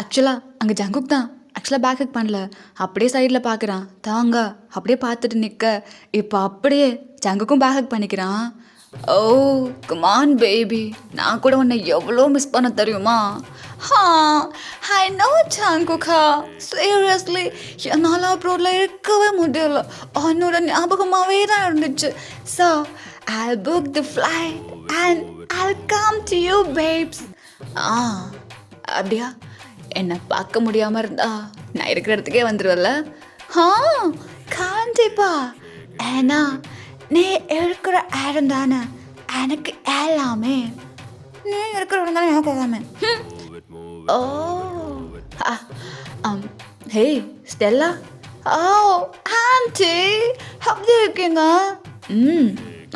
ஆக்சுவலாக அங்கே ஜங்குக் தான் ஆக்சுவலாக பேக் ஹக் பண்ணல, அப்படியே சைடில் பார்க்குறான். தாங்க அப்படியே பார்த்துட்டு நிற்க இப்போ அப்படியே ஜங்குக்கும் பேக் ஹக் பண்ணிக்கிறான். ஓ கமான் பேபி, நான் கூட உன்னை எவ்வளோ மிஸ் பண்ண தெரியுமா? ஐ நோ ஜங்குக்கா, சீரியஸ்லி என்னால் அப்ரோடில் இருக்கவே முடியல, உன்னோட ஞாபகமாகவே தான் இருந்துச்சு. So I'll book the flight and I'll come to you babes. அப்படியா? என்னை பார்க்க முடியாமல் இருந்தா நான் இருக்கிற இடத்துக்கே வந்துடுவல்ல? கண்டிப்பா, ஏன்னா நீ இருக்கிற இடம் தானே எனக்கு எல்லாமே, நீ இருக்கிற இடம் தானே எனக்கு எல்லாமே. ஓ ஹே ஸ்டெல்லா, ஓ ஆண்டி எப்படி இருக்கீங்க?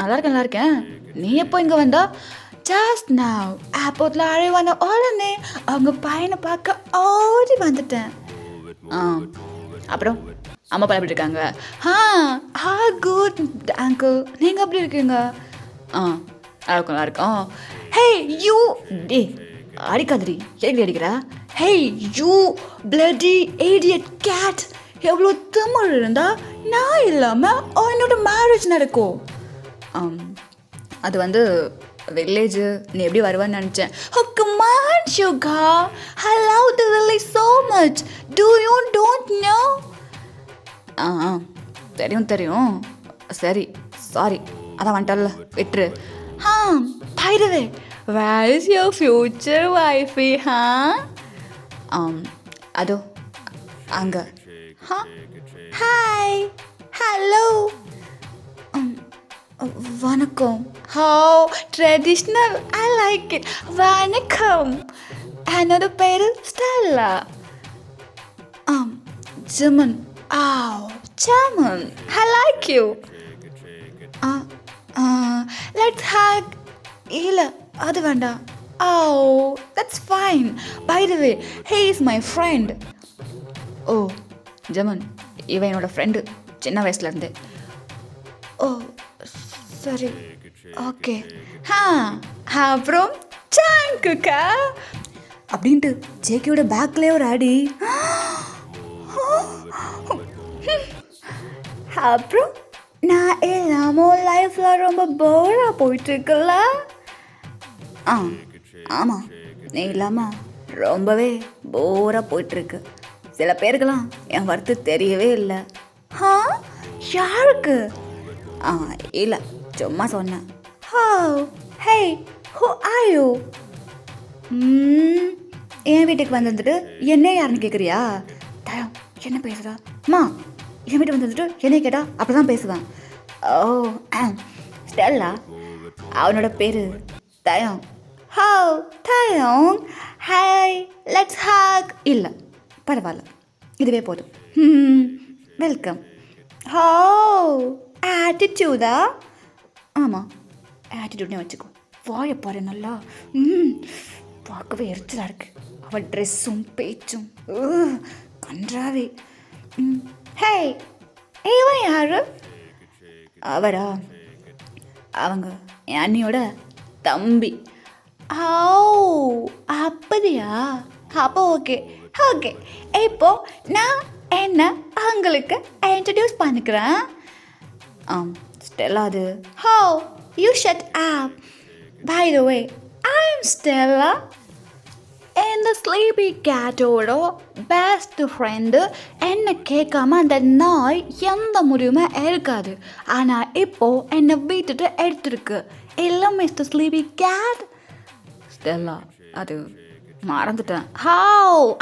நல்லா இருக்கேன். நீ எப்போ இங்கே வந்தா? ஜஸ்ட் நவ் ஏர்போர்ட்டில் அழைவான உடனே அவங்க பையனை பார்க்க ஓடி வந்துட்டேன். அப்புறம் அம்மா அப்பா எப்படி இருக்காங்க? குட் அங்கிள், நீங்கள் எப்படி இருக்கீங்க? நல்லா இருக்கோம். ஹே யூ, டே அடிக்காதடி, எதுக்கு அடிக்கிறா? Hey you bloody idiot cat, எவ்வளோ தமிழ் இருந்தா நான் இல்லாமல் என்னோட மேரேஜ் நடக்கும். அது வந்து வில்லேஜு, நீ எப்படி வருவான்னு நினச்சேன். Oh come on sugar, I love the village so much, do you don't know? தெரியும் சரி சாரி, அதான் வந்துட்டல விட்டுரு. by the way, where is your future wifey, அதோ அங்கே. ஹாய், ஹலோ, வணக்கம். How traditional, I like it. வணக்கம், என்னோட பேர் Stella. German. German, I like you. Let's hug. இல்லை அது வேண்டாம். That's fine. By the way, hey is my friend. Oh German, இவன் என்னோட ஃப்ரெண்டு சின்ன வயசுலேருந்து. ஓ சரி, ஓகே. அப்புறம் சாங்குக்கா அப்படின்ட்டு ஜேக்கியோட பேக்லேயே ஒரு அடி. அப்புறம் நான் இல்லாமல் லைஃப்பில் ரொம்ப போராக போயிட்டுருக்குல்ல. ஆமாம், நீ இல்லாமல் ரொம்பவே போராக போயிட்டுருக்கு. சில பேருக்கெல்லாம் என் வருத்து தெரியவே இல்லை. யாருக்கு? இல்லை, சும்மா சொன்னேன். ஹே, ஹூ ஆர் யூ? என் வீட்டுக்கு வந்துட்டு என்ன யாருன்னு கேட்குறியா? தயம், என்ன பேசுகிறா? அம்மா, என் வீட்டுக்கு வந்துட்டு என்னை கேட்டா அப்படி தான் பேசுவேன். ஸ்டெல்லா, அவனோட பேர் தயம். தயம், ஹாய், லெட்ஸ் ஹேக். இல்லை பரவாயில்ல, இதுவே போதும். வெல்கம். ஆட்டிடியூடா? ஆமாம், ஆட்டிடியூட்னே வச்சுக்கோ. வாயை பாரு நல்லா. பார்க்கவே எரிச்சலாக இருக்கு. அவள் ட்ரெஸ்ஸும் பேச்சும் கன்றாவே. ஹே, இவன் யாரு? அவரா? அவங்க என் அண்ணியோட தம்பி. அப்படியா? அப்போ ஓகே. இப்போ நான் என்ன உங்களுக்கு இன்ட்ரடியூஸ் பண்ணிக்கிறேன். ஸ்டெல்லா அது. You shut up. By the way, I am Stella. இந்த ஸ்லீப்பி கேட்டோட பெஸ்ட் ஃப்ரெண்டு. என்னை கேட்காம அந்த நாய் எந்த முடிவுமே எடுக்காது. ஆனால் இப்போது என்னை விட்டுட்டு எடுத்துருக்கு. இல்லை மிஸ்டர் ஸ்லீப்பி கேட். ஸ்டெல்லா, அது மறந்துட்டேன்.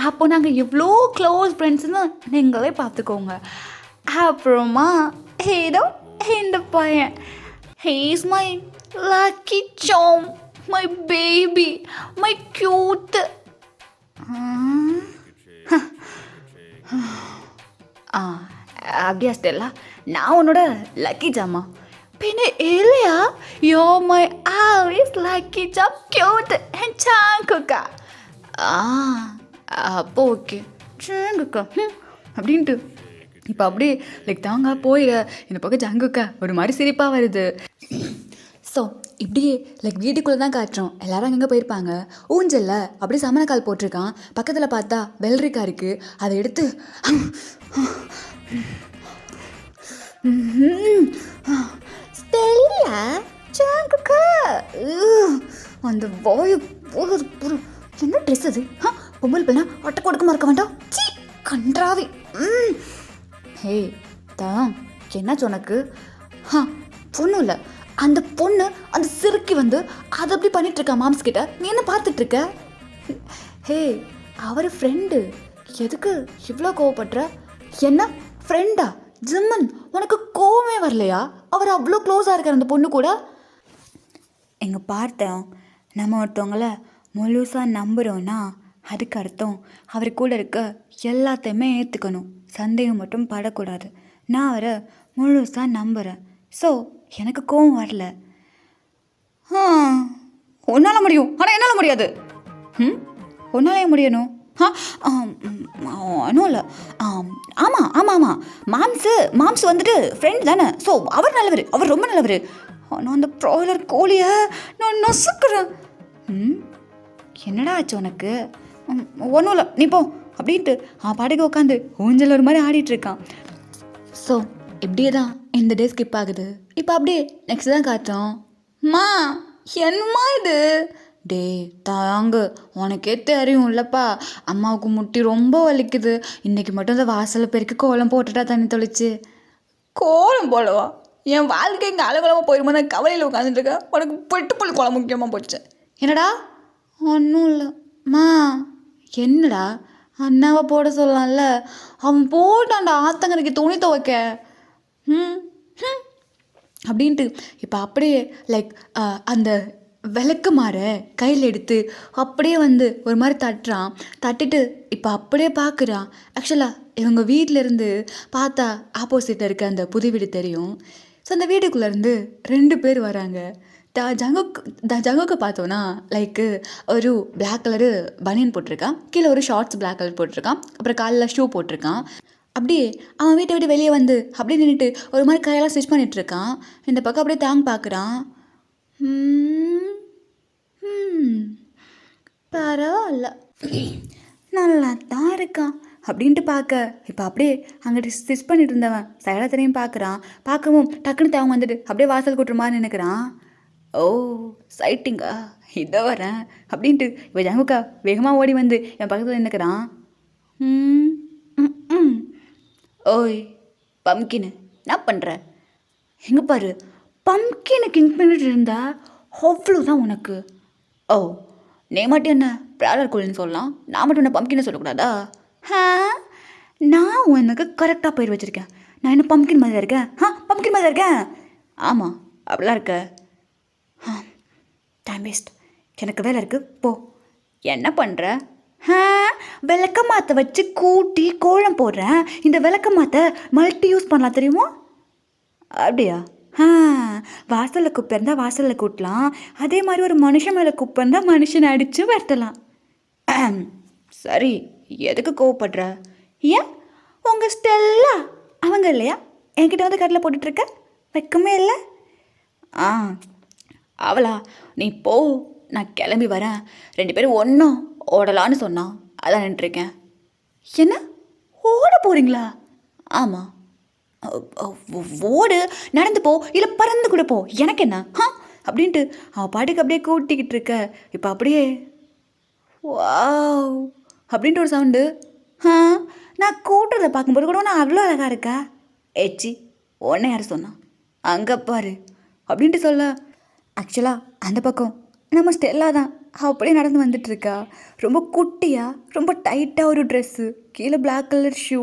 அப்போ நாங்கள் எவ்வளோ க்ளோஸ் ஃப்ரெண்ட்ஸ்னு நீங்களே பார்த்துக்கோங்க. அப்புறமா ஏதோ இந்த பையன், he is my lucky charm, my baby, my cute. அப்படியா ஸ்டெல்லா? நான் உன்னோட லக்கி ஜாமா? பின்ன இல்லையா? Yo my always lucky jam, cute and சாங்குக்கா. அப்போ ஓகே, சாங்குக்கா அப்படின்ட்டு இப்போ அப்படியே லைக் தாங்க போயிட இந்த பக்கம் ஜங்குக்கா ஒரு மாதிரி சிரிப்பாக வருது. ஸோ இப்படியே லைக் வீட்டுக்குள்ளே தான் காட்டுறோம். எல்லோரும் அங்கங்கே போயிருப்பாங்க. ஊஞ்சலில் அப்படியே சமணக்கால் போட்டிருக்கான். பக்கத்தில் பார்த்தா வெள்ளரிக்காய் இருக்குது. அதை எடுத்து ஸ்டெல்லா, ஜங்குக்கா, அந்த வாயு போகிறது. என்ன ட்ரெஸ் அது? பொம்பளை பிள்ளை ஒட்டை கொடுக்கமா இருக்க வேண்டாம். சீ, கன்றாவி. ஹே தான், என்னாச்சு உனக்கு? பொண்ணும் இல்லை, அந்த பொண்ணு அந்த சிறுக்கி வந்து அதை அப்படி பண்ணிகிட்ருக்கா மாம்ஸ் கிட்ட. நீ என்ன பார்த்துட்ருக்க? ஹே, அவர் ஃப்ரெண்டு, எதுக்கு இவ்வளோ கோவப்படுற? என்ன ஃப்ரெண்டா? ஜிம்மன், உனக்கு கோவமே வரலையா? அவர் அவ்வளோ க்ளோஸாக இருக்கார் அந்த பொண்ணு கூட. எங்கே பார்த்தோம், நம்ம ஒருத்தவங்கள முழுசாக நம்புகிறோன்னா அதுக்கு அர்த்தம் அவர் கூட இருக்க எல்லாத்தையுமே ஏற்றுக்கணும். சந்தேகம் மட்டும் படக்கூடாது. நான் அவரை முழுசாக நம்புகிறேன். ஸோ எனக்கு கோவம் வரல. உன்னால் முடியும், ஆனால் என்னால் முடியாது. உன்னாலே முடியணும். ஒன்றும் இல்லை. ஆமாம், மாம்ஸ் வந்துட்டு ஃப்ரெண்ட் தானே. ஸோ அவர் நல்லவர், அவர் ரொம்ப நல்லவர். ஆனால் அந்த ப்ராய்லர் கோழியை நான் நசுக்கிறேன். என்னடா ஆச்சு உனக்கு? ஒன்றும் இல்லை, நீ போ அப்படின்ட்டு பாட்டுக்கு உட்காந்து ஊஞ்சல் ஒரு மாதிரி ஆடிட்டுருக்கான். ஸோ இப்படியே தான் இந்த டே ஸ்கிப் ஆகுது. இப்போ அப்படியே நெக்ஸ்ட் தான் காட்டுறோம். என்னம்மா இது? டே தாங்க, உனக்கே தெரியும் இல்லைப்பா, அம்மாவுக்கு முட்டி ரொம்ப வலிக்குது. இன்றைக்கி மட்டும் இந்த வாசலில் பெருக்கி கோலம் போட்டுட்டா தண்ணி தொளிச்சு. கோலம் போலவா? என் வாழ்க்கை இங்கே அலுவலமாக போயிருமா நான் கவலையில் உட்காந்துட்டு இருக்கேன். உனக்கு பெட்டுப்புள் குழம்பு முக்கியமாக போச்சு. என்னடா? ஒன்றும் இல்லைம்மா. என்னடா? அண்ணாவை போட சொல்லலாம்ல. அவன் போட்டான்டா ஆத்தங்கரைக்கு துணி துவைக்க. ம் ம் அப்படின்ட்டு இப்போ அப்படியே லைக் அந்த விளக்கு மாற கையில் எடுத்து அப்படியே வந்து ஒரு மாதிரி தட்டுறான். தட்டிட்டு இப்போ அப்படியே பார்க்குறான். ஆக்சுவலாக இவங்க வீட்டிலேருந்து பார்த்தா ஆப்போசிட்டில் இருக்க அந்த புது வீடு தெரியும். ஸோ அந்த வீட்டுக்குள்ளேருந்து 2 பேர் வராங்க. ஜங்குக்கு பார்த்தோன்னா லைக்கு ஒரு பிளாக் கலரு பனியன் போட்டிருக்கான். கீழே ஒரு ஷார்ட்ஸ் பிளாக் கலர் போட்டிருக்கான். அப்புறம் காலில் ஷூ போட்டிருக்கான். அப்படியே அவன் வீட்டை விட்டு வெளியே வந்து அப்படியே நின்றுட்டு ஒரு மாதிரி கையெல்லாம் ஸ்டிச் பண்ணிகிட்ருக்கான். இந்த பக்கம் அப்படியே தாங்க பார்க்குறான். பரவாயில்ல, நல்லா தான் இருக்கான் அப்படின்ட்டு பார்க்க இப்போ அப்படியே அங்கிட்டு ஸ்டிச் பண்ணிட்டு இருந்தவன் சைடாக தெரியும் பார்க்குறான். பார்க்கவும் டக்குன்னு தேவன் வந்துட்டு அப்படியே வாசல் கூட்டுற மாதிரி நினைக்கிறான். ஓ சைட்டிங்கா, இதோ வரேன் அப்படின்ட்டு இப்போ ஜங்குக்கா வேகமாக ஓடி வந்து என் பக்கத்தில் நினைக்கிறான். ஓய் பம்கின்னு என்ன பண்ணுற? எங்கே பாரு, பம்கினை கிங் பண்ணிட்டு இருந்தா அவ்வளோதான் உனக்கு. ஓ நீ மட்டும் என்ன பிராலர் கோழின்னு சொல்லலாம், நான் மட்டும் என்ன பம்கின்னு சொல்லக்கூடாதா? நான் உனக்கு கரெக்டாக பேர் வச்சுருக்கேன். நான் என்ன பம்கின் மாதிரி தான் இருக்கேன்? பம்கின் மாதிரி தான் இருக்கேன். ஆமாம் அப்படிலாம் இருக்க. டைம் வேஸ்ட், எனக்கு வேலை இருக்குது போ. என்ன பண்ணுற? விளக்க மாற்ற வச்சு கூட்டி கோலம் போடுறேன். இந்த விளக்க மாற்ற மல்டி யூஸ் பண்ணலாம் தெரியுமா? அப்படியா? வாசலில் குப்பை இருந்தால் வாசலில் கூட்டலாம். அதே மாதிரி ஒரு மனுஷன் மேலே குப்பை இருந்தால் மனுஷனை அடித்து வெட்டலாம். சரி, எதுக்கு கோவப்படுற? ஏன் உங்கள் ஸ்டெல்லா அவங்க இல்லையா என்கிட்ட வந்து கட்டில் போட்டுட்ருக்க? வெக்கமே இல்லை. அவளா? நீ போ, நான் கிளம்பி வரேன். 2 பேரும் ஒன்றும் ஓடலான்னு சொன்னான், அதான் நின்றுருக்கேன். என்ன ஓட போகிறீங்களா? ஆமாம். ஓடு, நடந்து போ, இல்லை பறந்து கூட போ, எனக்கு என்ன அப்படின்ட்டு அவள் பாட்டுக்கு அப்படியே கூட்டிக்கிட்டு இருக்க. இப்போ அப்படியே வாவ் அப்படின்ட்டு ஒரு சவுண்டு. நான் கூட்டுறதை பார்க்கும்போது கூட நான் அவ்வளோ அழகாக இருக்கா? ஏச்சி உன்னை யார் சொன்னா? அங்கே பாரு அப்படின்ட்டு சொல்ல. ஆக்சுவலாக அந்த பக்கம் நம்ம ஸ்டெல்லா தான் அப்படியே நடந்து வந்துட்டுருக்கா. ரொம்ப குட்டியாக, ரொம்ப டைட்டாக ஒரு ட்ரெஸ்ஸு, கீழே பிளாக் கலர் ஷூ,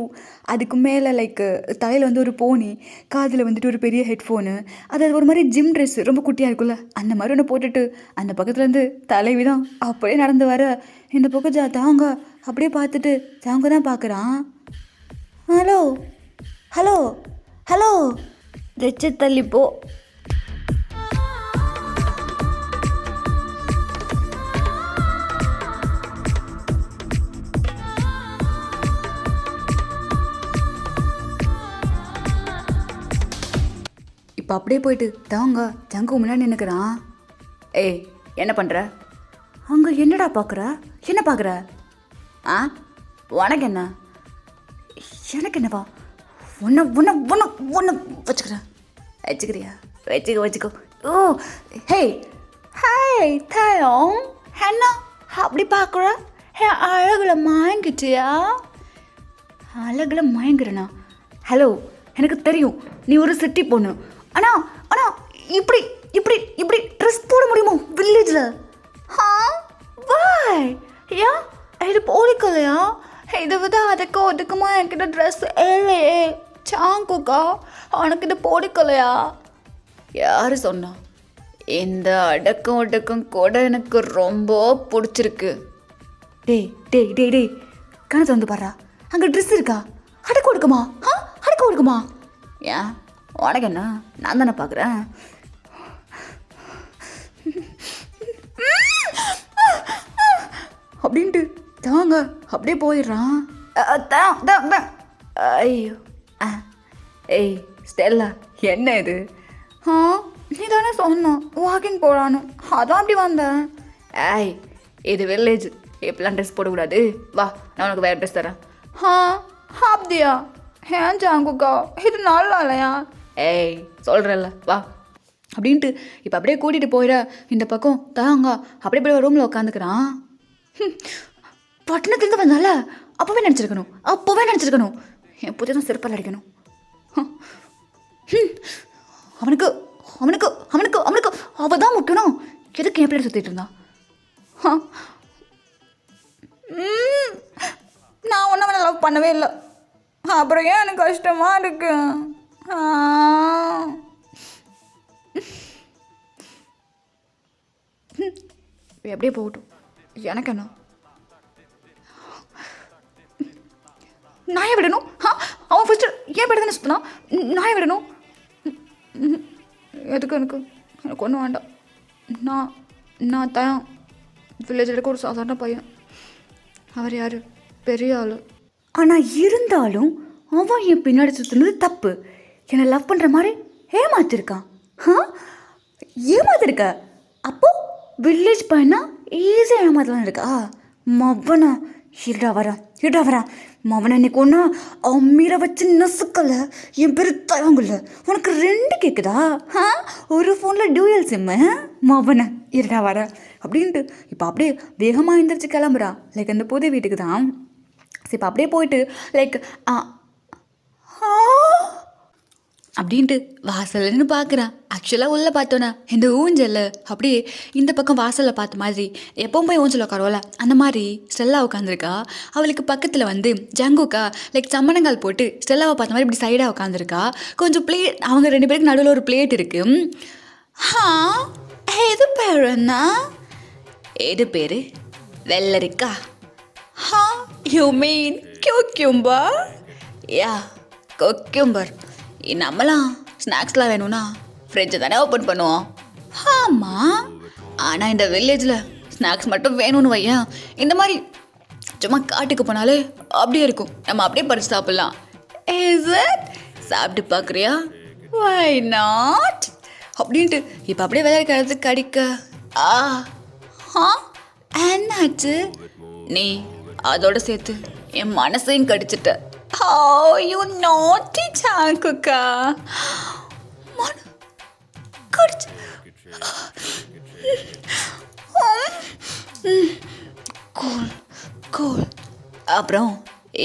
அதுக்கு மேலே லைக்கு தலையில் வந்து ஒரு போனி, காதில் வந்துட்டு ஒரு பெரிய ஹெட்ஃபோனு, அது ஒரு மாதிரி ஜிம் ட்ரெஸ்ஸு ரொம்ப குட்டியாக இருக்குல்ல, அந்த மாதிரி ஒன்று போட்டுட்டு அந்த பக்கத்துலேருந்து தலைவி தான் அப்படியே நடந்து வர. இந்த பக்கம் தாங்க அப்படியே பார்த்துட்டு தாங்க தான் பார்க்குறான். ஹலோ ஹலோ ஹலோ, ரெச்சு தள்ளிப்போ. இப்போ அப்படியே போயிட்டு தாங்க ஜங்கு முன்னாடி நினைக்கிறான். ஏய் என்ன பண்ணுற? அங்கே என்னடா பார்க்குற? என்ன பார்க்குற? உனக்கு என்ன? எனக்கு என்னப்பா? ஒன்று ஒன்று ஒன்று ஒன்று வச்சுக்கிறேன். வச்சுக்கிறியா? வச்சுக்கோ. ஓ ஹே ஹாய் தாயம், என்ன அப்படி பார்க்குற? அழகில் மயங்கிட்டியா? அழகில் மயங்குறேண்ணா? ஹலோ, எனக்கு தெரியும் நீ ஒரு சிட்டி பொண்ணு. ஆனால் இப்படி இப்படி இப்படி ட்ரெஸ் போட முடியுமோ வில்லேஜில்? வாய் ஏன் இது போலிக்கலையா? இதை விட அதுக்கும் அதுக்குமா என்கிட்ட ட்ரெஸ் இல்லையே சாங்குக்கா. உனக்கு இது போடிக்கலையா? யார் சொன்னா? இந்த அடக்கம் கூட எனக்கு ரொம்ப பிடிச்சிருக்கு. டேய் டேய் டேய் டேய் கணத்தை வந்து பாடுறா, அங்கே ட்ரெஸ் இருக்கா? அடக்கம் ஒடுக்குமா? அடக்கம் ஒடுக்குமா? ஏன் உனக்கு என்ன? நான் தானே பார்க்குறேன். அப்படின்ட்டு தாங்க அப்படியே போயிடுறான். ஐயோ ஏய் ஸ்டெல்லா, என்ன இது? நீ தானே சொன்னோம் வாக்கிங் போகலான்னு, அதான் அப்படி வந்தேன். ஏய் இது வில்லேஜ், இப்பெல்லாம் ட்ரெஸ் போடக்கூடாது. வா நான் உனக்கு வேறு ட்ரெஸ் தரேன். அப்படியா? ஏன் ஜாங்குக்கா இது நல்லா இல்லையா? ஏய் சொல்கிறல்ல வா அப்படின்ட்டு இப்போ அப்படியே கூட்டிகிட்டு போயிட. இந்த பக்கம் தாங்க அப்படியே போய் ரூமில் உட்காந்துக்கிறான். பட்டணத்துலேருந்து வந்தால அப்போவே நினச்சிருக்கணும். என் புதிய தான் செருப்பால் அடிக்கணும். அவனுக்கு அவனுக்கு அவனுக்கு அவனுக்கு அவள் தான் முக்கியம். எதுக்கு என் பிள்ளை சுற்றிட்டு இருந்தான்? நான் ஒன்றும் அவனை லவ் பண்ணவே இல்லை. அப்புறம் ஏன் எனக்கு கஷ்டமாக இருக்கு? எப்படியே போகட்டும், எனக்கு என்ன? நாயை விடணும்? அவன் ஃபஸ்ட்டு ஏன் பேர் தானே சுற்றினான், நாயை விடணும்? எதுக்கு? எனக்கு ஒன்றும் வேண்டாம். நான் தான் வில்லேஜில் இருக்க ஒரு சாதாரண பையன். அவர் யார்? பெரிய ஆள். ஆனால் இருந்தாலும் அவன் என் பின்னாடி சுற்றுனது தப்பு. என்னை லவ் பண்ணுற மாதிரி ஏமாத்திருக்கான். ஏமாத்திருக்க? அப்போது வில்லேஜ் பையனா ஈஸியாக ஏமாத்தலாம் இருக்கா? மவனா இருடா வரா மவனை இன்னைக்கு ஒன்றா அம்மீரை வச்சு நசுக்கலை. என் பேர் தயங்குல. உனக்கு 2 கேட்குதா? ஒரு ஃபோனில் டியூயல் சிம்மு. மவனை இருடா வர அப்படின்ட்டு இப்போ அப்படியே வேகமாக எழுந்திரிச்சு கிளம்புறா. லைக் அந்த புது வீட்டுக்கு தான். சரி, இப்போ அப்படியே போயிட்டு லைக் அப்படின்ட்டு வாசல்னு பார்க்குறான். ஆக்சுவலாக உள்ளே பார்த்தோன்னா இந்த ஊஞ்சல் அப்படியே இந்த பக்கம் வாசலில் பார்த்த மாதிரி எப்பவும் போய் ஊஞ்சல் உட்காரோல அந்த மாதிரி ஸ்டெல்லா உட்காந்துருக்கா. அவளுக்கு பக்கத்தில் வந்து ஜங்குக்கா லைக் சம்மணங்கால் போட்டு ஸ்டெல்லாவை பார்த்த மாதிரி இப்படி சைடாக உட்காந்துருக்கா. கொஞ்சம் பிளேட், அவங்க 2 பேருக்கு நடுவில் ஒரு பிளேட் இருக்குது. எது பேர் என்ன? எது பேர்? வெள்ளரிக்கா. You mean cucumber? Yeah, cucumber. நம்மளாம் ஸ்நாக்ஸ்லாம் வேணும்னா ஃப்ரிட்ஜை தானே ஓப்பன் பண்ணுவோம். ஆமாம், ஆனால் இந்த வில்லேஜில் ஸ்நாக்ஸ் மட்டும் வேணும்னு வையன், இந்த மாதிரி சும்மா காட்டுக்கு போனாலே அப்படியே இருக்கும். நம்ம அப்படியே பறித்து சாப்பிட்லாம். Is it? சாப்பிட்டு பார்க்குறியா? வை நாட் அப்படின்ட்டு இப்போ அப்படியே விளையாடுறது கடிக்க. என்னாச்சு? நீ அதோட சேர்த்து என் மனசையும் கடிச்சிட்ட. Oh, you naughty Chankuka. Man, kadichu. Cool. அப்புறம்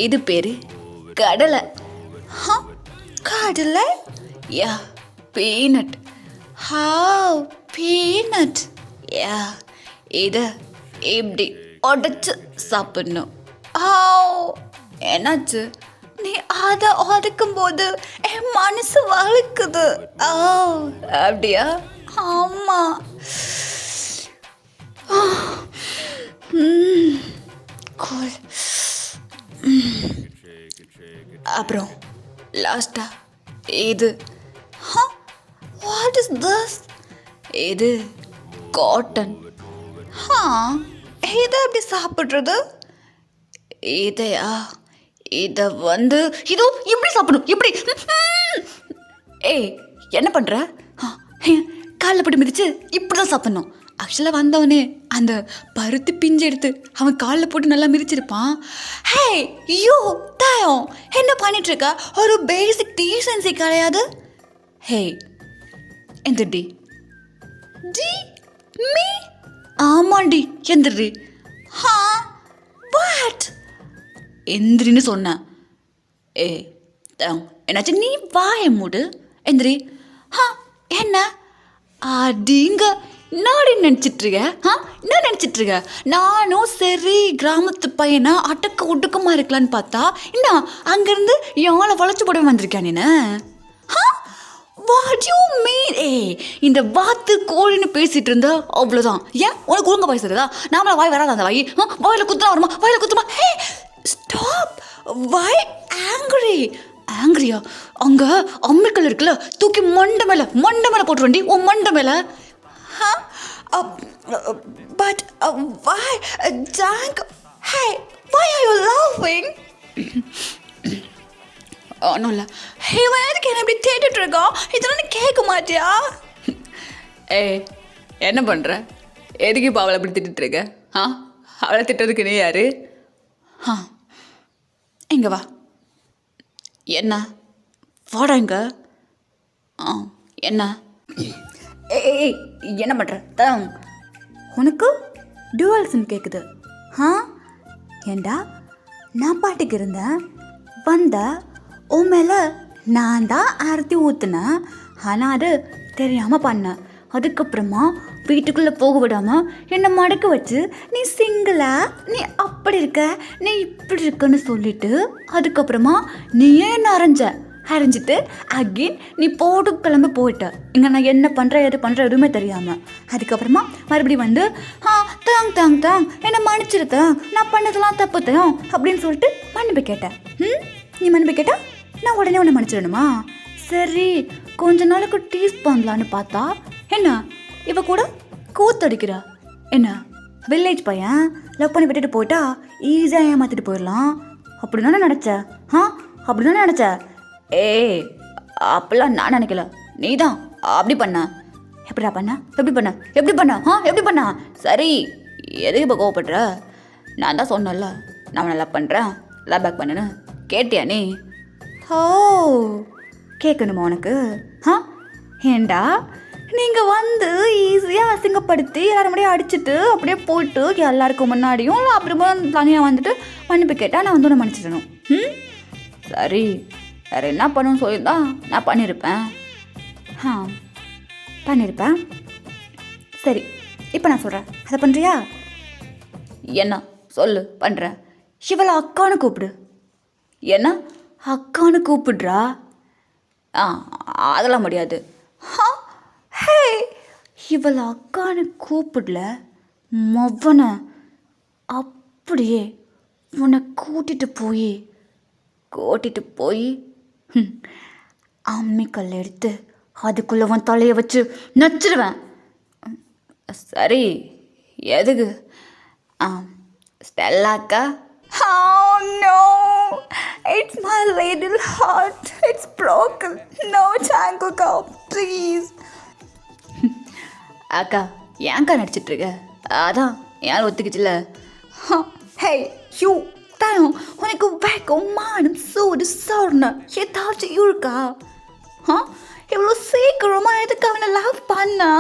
இது பேரு கடலை. கடலை? யா, பீனட். பீனட். யா, இதை இப்படி உடச்சு சாப்பிடணும். என்னாச்சு? நீ அதை உதைக்கும் போது என் மனசு வழுக்குது. அப்படியா? ஆமாம். அப்புறம் லாஸ்டா இது. What is this? இது காட்டன். இதை எப்படி சாப்பிட்றது? இதையா? இதை வந்து இதோ இப்படி சாப்பிடணும். இப்படி. ஏய், என்ன பண்ணுற? காலில் போட்டு மிதிச்சு இப்படி தான் சாப்பிட்ணும். ஆக்சுவலாக வந்தவனே அந்த பருத்தி பிஞ்சு எடுத்து அவன் காலில் போட்டு நல்லா மிதிச்சிருப்பான். ஹே யூ தாயம், என்ன பண்ணிட்டுருக்க? ஒரு பேசிக் டீசன்சி கிடையாது. ஹே, எந்திரி. டி மீ? ஆமாண்டி, எந்திரி. வாட்? எந்திரின்னு சொன்னேன். என்னாச்சு? நீ வாய மூடு. எந்திரி. என்ன அடிங்க நாடி நினச்சிட்ருக்க? என்ன நினச்சிட்ருக்க? நானும் சரி கிராமத்து பையனா அடக்க ஒடுக்கமாக இருக்கலான்னு பார்த்தா என்ன அங்கேருந்து எவ்வளோ வளைச்சு போட வந்திருக்கேன் நீ? What you mean? இந்த வாத்து கோழின்னு பேசிகிட்டு இருந்தா அவ்வளோதான். ஏன் உனக்கு ஒழுங்காக பேசுறதா? நாமளா வாய் வராது. அந்த வாய் வாயில் குத்துனா வருமா? வாயில் குத்துமா? Hey stop. வை ஆங்கிரியா? அங்கே அம்மிக்கல் இருக்குல்ல, தூக்கி மண்டை மேலே போட்டு வண்டி உன் மண்டை மேலே. பட் வை ஜாங்க்? ஹே வை ஆர் யூ லாஃபிங்? ஒன்றும் இல்லை. இவன் எதுக்கு என்ன இப்படி தேடிட்டு இருக்கோம்? இதெல்லாம் நீ கேட்க மாட்டியா? என்ன பண்ணுற? எதுக்கு இப்போ அவளை இப்படி திட்டுட்டு இருக்க? அவளை திட்டுறதுக்கு நீ யாரு? இங்கே வா. என்ன வாடா இங்க. என்ன? ஏய் என்ன பண்ணுற? உனக்கு டியூவல் சிம் கேட்குது. ஏண்டா நான் பாட்டுக்கு இருந்தேன், வந்த உன் மேலே நான் தான் ஆரத்தி ஊற்றுனேன். ஆனால் அது தெரியாமல் பண்ணேன். அதுக்கப்புறமா வீட்டுக்குள்ளே போக விடாமல் என்னை மடக்க வச்சு நீ சிங்கிளா, நீ அப்படி இருக்க, நீ இப்படி இருக்கன்னு சொல்லிட்டு அதுக்கப்புறமா நீயே என்ன அரைஞ்சிட்டு அகெயின் நீ போட்டு கிளம்பி போயிட்ட. இங்கே நான் என்ன பண்ணுறேன் எது பண்ணுறேன் எதுவுமே தெரியாமல். அதுக்கப்புறமா மறுபடியும் வந்து தாங் என்னை மன்னிச்சிருத்தேன், நான் பண்ணதெல்லாம் தப்புத்தேன் அப்படின்னு சொல்லிட்டு மன்னிப்பு கேட்டேன். நீ மன்னிப்பு கேட்டா நான் உடனே உன்னை மன்னிச்சிடணுமா? சரி கொஞ்ச நாளுக்கு டீஸ் பண்ணலான்னு பார்த்தா என்ன இவ கூட கூத்தடிக்கிறா. என்ன வில்லேஜ் பையன் லவ் பண்ணி விட்டுட்டு போயிட்டா ஈஸியாக ஏமாற்றிட்டு போயிடலாம் அப்படி தானே நினச்ச? அப்படி தானே நினச்ச? அப்பெல்லாம் நான் நினைக்கல, நீ தான் அப்படி பண்ண. எப்படிடா பண்ண? எப்படி பண்ண? சரி எதுக்கு இப்போ கோவப்படுற? நான் தான் சொன்னல நான் உன்னை லவ் பண்ணுறேன், லவ் பேக் பண்ணுன்னு. கேட்டியா நீ? கேட்கணுமா உனக்கு? ஏண்டா நீங்கள் வந்து ஈஸியாக அசிங்கப்படுத்தி எல்லாரும் முன்னாடியும் அடிச்சுட்டு அப்படியே போயிட்டு எல்லாருக்கும் முன்னாடியும் அப்புறமா தனியாக வந்துட்டு மன்னிப்பு கேட்டால் நான் வந்து உன்னை மன்னிச்சிடணும். சரி வேறு என்ன பண்ணணும்னு சொல்லிதான் நான் பண்ணியிருப்பேன். பண்ணியிருப்பேன். சரி இப்போ நான் சொல்கிறேன், அதை பண்ணுறியா? என்ன சொல்லு, பண்ணுறேன். இவளை அக்கான்னு கூப்பிடு. என்ன அக்கான்னு கூப்பிடுறா? அதெல்லாம் முடியாது. இவளை அக்கான்னு கூப்பிடல மொவனை அப்படியே உன்னை கூட்டிட்டு போய் அம்மிக்கல் எடுத்து அதுக்குள்ளே உன் தலையை வச்சு நச்சிடுவேன். சரி எதுக்கு? ஸ்டெல்லாக்கா? Oh no, it's my little heart, it's broken. No Changuka, please. அக்கா ஏன்க்கா நடிச்சிட்ருக்க? அதான் யார் ஒத்துக்குச்சுல. ஹே யூ தயம், உனக்கு வேகம் மானம் சூடு சொர்ண ஏதாச்சும் இருக்கா? இவ்வளோ சீக்கிரமாக எதுக்கு அவனை லவ் பண்ணா?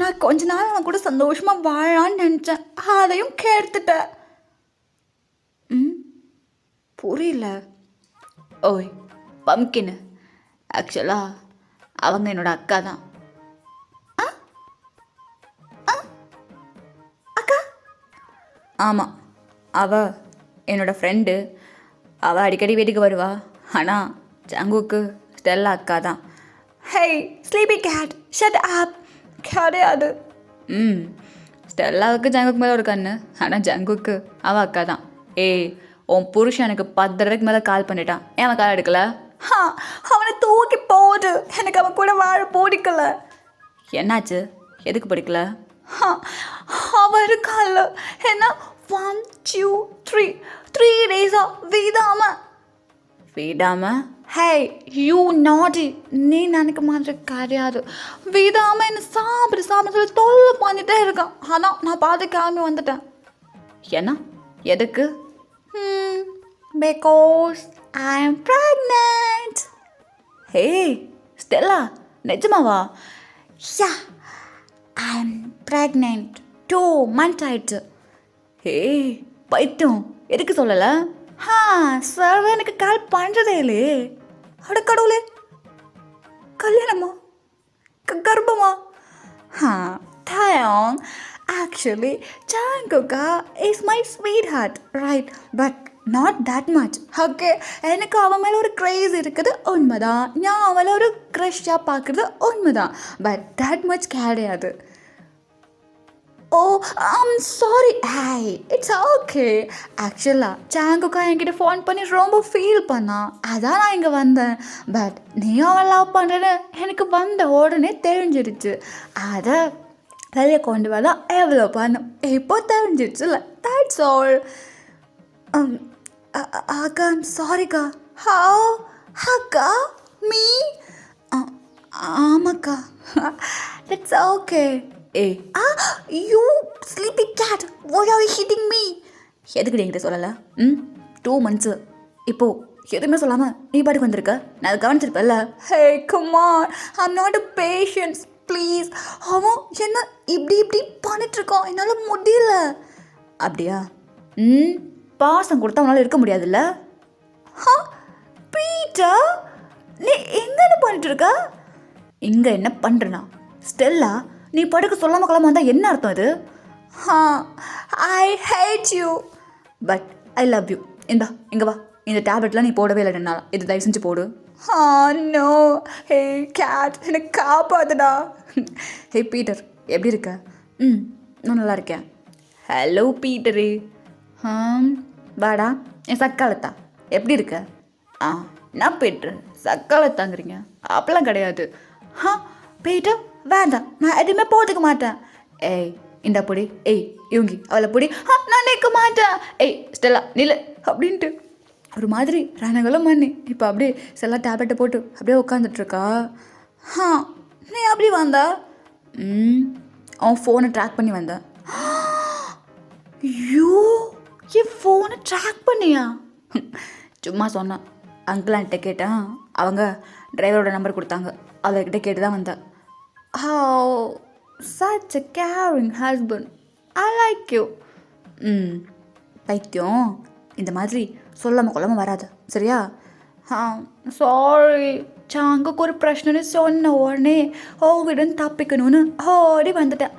நான் கொஞ்ச நாள் அவன் கூட சந்தோஷமாக வாழான்னு நினச்சேன், அதையும் கேட்டுட்டேன். புரியல. ஓய் பம்கின், ஆக்சுவலாக அவங்க என்னோட அக்கா தான். அக்கா? ஆமாம், அவள் என்னோடய ஃப்ரெண்டு. அவள் அடிக்கடி வீட்டுக்கு வருவா. ஆனால் ஜங்குக்கு ஸ்டெல்லா அக்கா தான். ஹே ஸ்லீப்பி கேட், ஷட் அப். கிடையாது. ஸ்டெல்லாவுக்கு ஜங்குக்கு மேலே ஒரு கண்ணு, ஆனால் ஜங்குக்கு அவள் அக்கா தான். உன் புருஷன் எனக்கு 10 தடவைக்கு மேலே கால் பண்ணிட்டான், ஏன் அவன் கால் எடுக்கல? அவனை தூக்கி போடு, எனக்கு அவன் கூட வாழ பிடிக்கல. என்னாச்சு, எதுக்கு பிடிக்கல? அவன் இருக்கால என்ன 1 2 3 டேஸா வீடாம. ஹே யூ நாட்டி, நீ நினைக்க மாதிரி கிடையாது. வீடாம என்ன சாப்பிடு சொல்லி தொல்லை பண்ணிட்டே இருக்கான். ஆனால் நான் பார்த்து கிளம்பி வந்துட்டேன். என்ன எதுக்கு? Because I am pregnant. Hey Stella, நிஜமாவா? Yeah, I am pregnant. 2 months ஆயிடுச்சு. பைத்தியம், எதுக்கு சொல்லலை? சார் எனக்கு கால் பண்ணுறதே இல்லையே. அட கடவுளே, கல்யாணமா கர்ப்பமா? Taeyong, actually Jungkook is my sweetheart, right? But not that much. Okay, எனக்கு அவன் மேலே ஒரு க்ரேஸ் இருக்குது உண்மைதான், நான் அவளை ஒரு க்ரஷ்ஷாக பார்க்குறது உண்மைதான். பட் தட் மச் கிடையாது. I'm sorry. It's okay. ஆக்சுவலாக ஜங்குக்கா என்கிட்ட ஃபோன் பண்ணி ரொம்ப ஃபீல் பண்ணான், அதான் நான் இங்கே வந்தேன். பட் நீ அவன் லவ் பண்ணுறேன்னு எனக்கு வந்த உடனே தெரிஞ்சிருச்சு. அதை வெளியே கொண்டு வரலாம் எவ்வளோ பண்ணும், இப்போ தெரிஞ்சிருச்சுல. That's all. அக்கா ஐம் சாரிக்கா. ஹவ்? அக்கா மீ? ஆமாக்கா. That's okay. You sleepy cat, why are you hitting me? எதுக்கு என்கிட்ட சொல்லலை? 2 months இப்போது எதுவுமே சொல்லாமல் நீ பாட்டுக்கு வந்திருக்க, நான் அதை கவனிச்சிருப்பேன்ல. Hey come on, I'm not a patience please. அவன் என்ன இப்படி பண்ணிட்டுருக்கான், என்னால் முடியல. அப்படியா? பாசம் கொடுத்தா அவனால் இருக்க முடியாதுல்ல. பீட்டர், நீ எங்கே பண்ணிட்டுருக்க? இங்கே என்ன பண்ணுறனா? ஸ்டெல்லா, நீ படுக்க சொல்லாமல் கிளம்ப வந்தால் என்ன அர்த்தம் இது? I hate you but I love you. இங்கே வா. இந்த டேப்லெட்லாம் நீ போடவே இல்லை என்னால். இது தயவு செஞ்சு போடு. நோ. ஹே கேட், எனக்கு காப்பாத்துடா. ஹே பீட்டர், எப்படி இருக்க? நான் நல்லா இருக்கேன். Hello Peter. வாடா என் சக்காலத்தா, எப்படி இருக்க? நான் பீட்ரு, சக்காலத்தாங்கிறீங்க? அப்பெல்லாம் கிடையாது. பீட்டர் வேண்டாம், நான் எதுவுமே போட்டுக்க மாட்டேன். ஏய் இந்த பொடி, ஏய் இவங்கி அவளை பொடி. நான் நிற்க மாட்டேன். ஏய் ஸ்டெல்லா நில்லு அப்படின்ட்டு ஒரு மாதிரி ரணங்களும் மண்ணி. இப்போ அப்படியே ஸ்டெல்லா டேப்லெட்டை போட்டு அப்படியே உட்காந்துட்ருக்கா. நீ அப்படி வந்தா? அவன் ஃபோனை ட்ராக் பண்ணி வந்தேன். ஐயோ, என் ஃபோனை ட்ராக் பண்ணியா? சும்மா சொன்னான். அங்கிள் ஆண்ட்ட கேட்டேன். அவங்க டிரைவரோட நம்பர் கொடுத்தாங்க. அவர்கிட்ட கேட்டு தான் வந்தேன். such a caring husband. I like you. பைத்தியம், இந்த மாதிரி சொல்லாமல் கொள்ளாமல் வராது சரியா? சாரி, சாங்குக்கு ஒரு பிரச்சனை சொன்ன உடனே ஓகிடன் தப்பிக்கணும்னு ஓடி வந்துட்டேன்.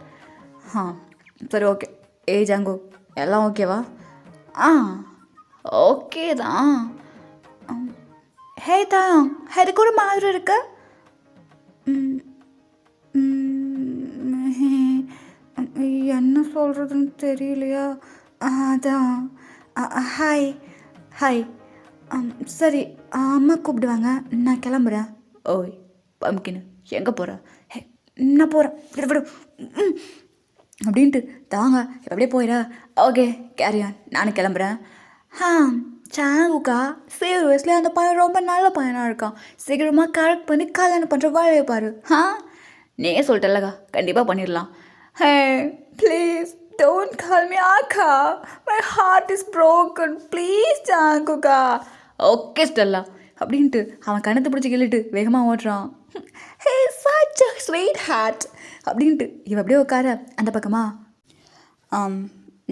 சரி ஓகே. ஏய் ஜாங்கு, எல்லாம் ஓகேவா? ஓகே தான். ஹே தான், எதுக்கு ஒரு மாதிரி இருக்க? என்ன சொல்கிறதுன்னு தெரியலையா? அதான் ஹாய் ஹாய். சரி, அம்மா கூப்பிடுவாங்க, நான் கிளம்புறேன். ஓய் பம்கின்னு, எங்கே போகிற? ஹே நான் போகிறேன், விடு விடு அப்படின்ட்டு தாங்க அப்படியே போயிடா. ஓகே கேரியான், நானும் கிளம்புறேன். சாங்குக்கா சீரியஸ்லி அந்த பையன் ரொம்ப நல்ல பையனாக இருக்கான். சீக்கிரமாக கரெக்ட் பண்ணி கல்யாணம் பண்ணுற வேலையை பாரு. நீயே சொல்லிட்டல்லக்கா, கண்டிப்பாக பண்ணிடலாம். Hey please don't call me ஆக்கா, my heart is broken, please சாங்குக்கா. ஓகே ஸ்டெல்லா அப்படின்ட்டு அவன் கணத்தை பிடிச்சி கிள்ளிட்டு வேகமாக ஓட்டுறான். ஹே such a sweet heart அப்படின்ட்டு இவ அப்படியே உட்கார அந்த பக்கமா.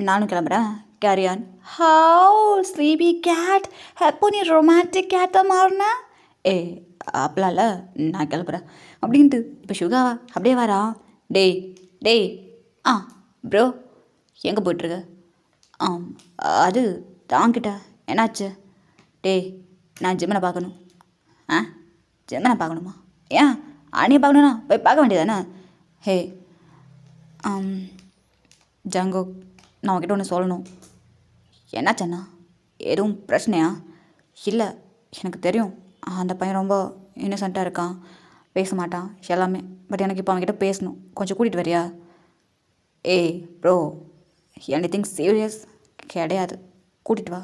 நானும் கிளம்புறேன். கேரியான். ஹவு ஸ்லீபி கேட், எப்போ நீ ரொமான்டிக் கேட்டாக மாறின? அப்பலாம் இல்லை, நான் கிளம்புறேன் அப்படின்ட்டு இப்போ சுகாவா அப்படியே வரா. டேய் டேய் ப்ரோ எங்கே போய்ட்டுருக்க? அது தாங்கிட்ட என்னாச்சு? டேய் நான் ஜிம்மனை பார்க்கணும். ஜிம்மனை பார்க்கணுமா? ஏன் அணியை பார்க்கணுன்னா போய் பார்க்க வேண்டியதானே? ஹே ஜங்கோ, நான் உங்ககிட்ட ஒன்று சொல்லணும். என்னாச்சண்ணா, எதுவும் பிரச்சனையா? இல்லை, எனக்கு தெரியும் அந்த பையன் ரொம்ப இன்னசென்ட்டாக இருக்கான், பேச மாட்டான் எல்லாமே. பட் எனக்கு இப்போ அவன்கிட்ட பேசணும், கொஞ்சம் கூட்டிகிட்டு வரியா? ப்ரோ, எனிதிங் சீரியஸ் கிடையாது, கூட்டிகிட்டு வா.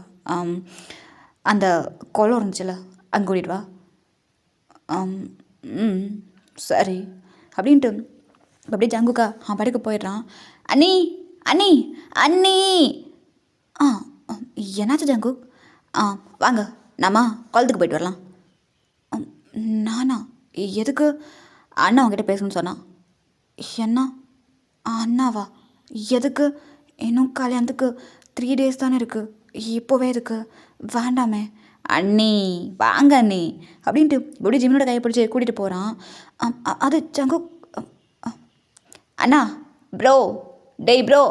அந்த குளம் இருந்துச்சுல, அங்கே கூட்டிகிட்டு வா. சரி அப்படின்ட்டு அப்படியே ஜங்குக்கா அவன் படுக்க போயிடுறான். அண்ணி அண்ணி அண்ணி. என்னாச்சு ஜங்கு? வாங்க நாம குளத்துக்கு போயிட்டு வரலாம். நானா? எதுக்கு? அண்ணா அவங்ககிட்ட பேசணும்னு சொன்னான். என்ன அண்ணாவா? எதுக்கு? இன்னும் கல்யாணத்துக்கு 3 days தானே இருக்குது, இப்போவே எதுக்கு? வேண்டாமே. அண்ணி வாங்க அண்ணி அப்படின்ட்டு இப்படி ஜிம்மனோட கையை பிடிச்சி கூட்டிகிட்டு போகிறான். அது ஜங்கு. அண்ணா ப்ரோ, டேய் ப்ரோ.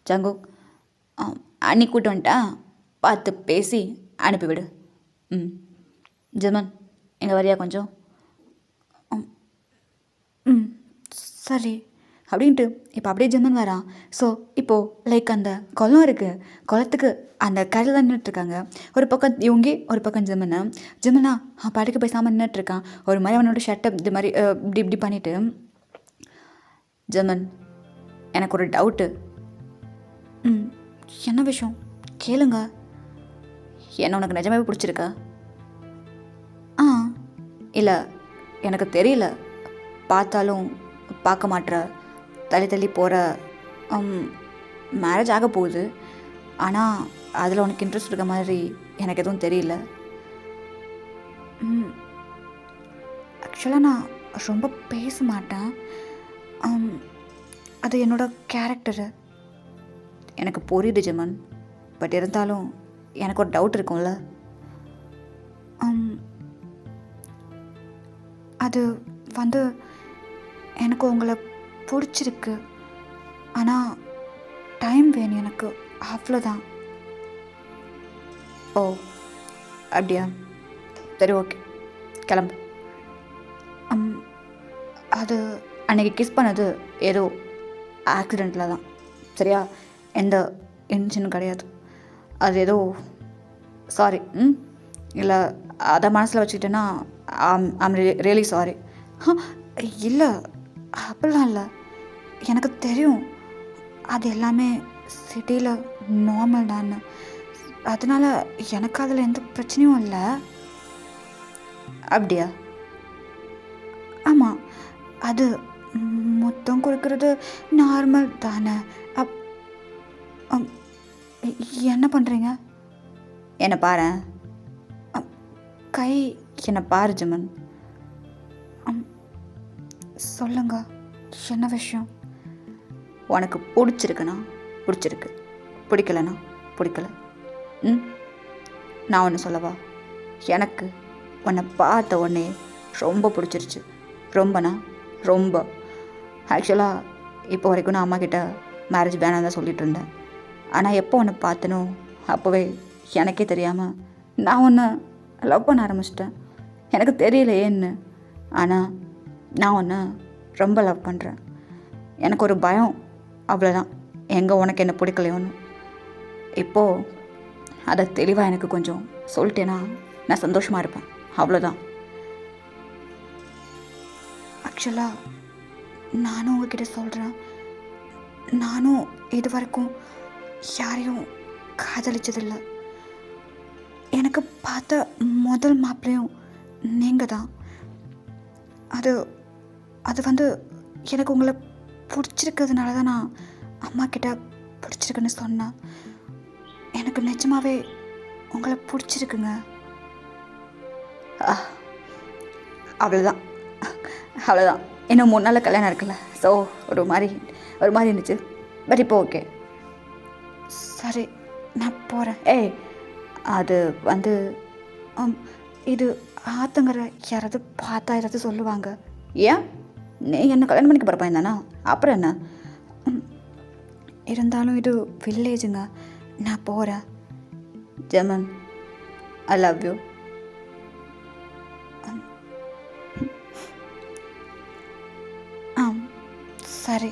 ஜங்கு, அண்ணி கூட்டு வந்துட்டா, பார்த்து பேசி அனுப்பிவிடு. ஜெர்மன் எங்கே வரியா கொஞ்சம்? சரி அப்படின்ட்டு இப்போ அப்படியே ஜெர்மன் வரான். ஸோ இப்போது லைக் அந்த குளம் இருக்குது, குளத்துக்கு அந்த கரையில் தான் நின்றுட்டுருக்காங்க. ஒரு பக்கம் இவங்க, ஒரு பக்கம் ஜெர்மனா பாட்டுக்கு பேசாமல் நின்றுட்டுருக்கான். ஒரு மாதிரி அவனோட ஷர்ட்டை இது மாதிரி இப்படி இப்படி பண்ணிவிட்டு, ஜெர்மன் எனக்கு ஒரு டவுட்டு. என்ன விஷயம் கேளுங்க. என்ன உனக்கு நிஜமாவே பிடிச்சிருக்கா? இல்லை எனக்கு தெரியல, பார்த்தாலும் பார்க்க மாட்டுற, தள்ளி தள்ளி போகிற. மேரேஜ் ஆக போகுது, ஆனால் அதில் உனக்கு இன்ட்ரெஸ்ட் இருக்க மாதிரி எனக்கு எதுவும் தெரியல. ஆக்சுவலாக நான் ரொம்ப பேச மாட்டேன், அது என்னோட கேரக்டரு. எனக்கு புரியுது ஜெர்மன், பட் இருந்தாலும் எனக்கு ஒரு டவுட் இருக்கும்ல. அது வந்து எனக்கு உங்களை பிடிச்சிருக்கு, ஆனால் டைம் வேணும் எனக்கு, அவ்வளோதான். ஓ அப்படியா, சரி ஓகே, கிளம்பு. அது அன்றைக்கி கிஸ் பண்ணது ஏதோ ஆக்சிடெண்ட்டில் தான், சரியா? எந்த இன்டென்ஷனும் கிடையாது. அது ஏதோ சாரி. இல்லை அதை மனசில் வச்சுக்கிட்டேன்னா ஐம் ரியலி சாரி. இல்லை அப்படிலாம் இல்லை, எனக்கு தெரியும் அது எல்லாமே சிட்டியில் நார்மல் தான், அதனால் எனக்கு அதில் எந்த பிரச்சனையும் இல்லை. அப்படியா? ஆமாம், அது மொத்தம் கொடுக்கறது நார்மல் தானே. என்ன பண்ணுறீங்க? என்னை பாரு, கை என்னை பாரு ஜமன். சொல்லுங்க, என்ன விஷயம்? உனக்கு பிடிச்சிருக்குண்ணா பிடிச்சிருக்கு, பிடிக்கலண்ணா பிடிக்கல. நான் ஒன்று சொல்லவா? எனக்கு உன்னை பார்த்த உடனே ரொம்ப பிடிச்சிருச்சு. ரொம்பண்ணா ரொம்ப. ஆக்சுவலாக இப்போ வரைக்கும் நான் அம்மாக்கிட்ட மேரேஜ் வேணாம் தான் சொல்லிகிட்டு இருந்தேன். ஆனால் எப்போ ஒன்று பார்த்தனோ அப்போவே எனக்கே தெரியாமல் நான் ஒன்று லவ் பண்ண ஆரம்பிச்சிட்டேன். எனக்கு தெரியல ஏன்னு, ஆனால் நான் ஒன்று ரொம்ப லவ் பண்ணுறேன். எனக்கு ஒரு பயம், அவ்வளோதான், எங்கே உனக்கு என்ன பிடிக்கலையோன்னு. இப்போது அதை தெளிவாக எனக்கு கொஞ்சம் சொல்லிட்டேன்னா நான் சந்தோஷமாக இருப்பேன், அவ்வளோதான். ஆக்சுவலாக நானும் உங்ககிட்ட சொல்கிறேன், நானும் இது வரைக்கும் யாரையும் காதலிச்சதில்லை. எனக்கு பார்த்த முதல் மாப்பிள்ளையும் நீங்கள் தான். அது அது வந்து எனக்கு உங்களை பிடிச்சிருக்கிறதுனால தான் நான் அம்மா கிட்ட பிடிச்சிருக்குன்னு சொன்னேன். எனக்கு நிஜமாவே உங்களை பிடிச்சிருக்குங்க. அவ்வளோதான் அவ்வளோதான். இன்னும் 3 நாளில் கல்யாணம் இருக்குல்ல, ஸோ ஒரு மாதிரி இருந்துச்சு. பட் இப்போ ஓகே. சரி, நான் போகிறேன். அது வந்து இது ஆத்தங்கரை யாராவது பார்த்தா ஏதாவது சொல்லுவாங்க. ஏன்? நீ என்ன கல்யாணம் பண்ணிக்க போகிற பையன் தானா? அப்புறம் என்ன? இருந்தாலும் இது வில்லேஜுங்க, நான் போகிறேன். German, I love you. சரி,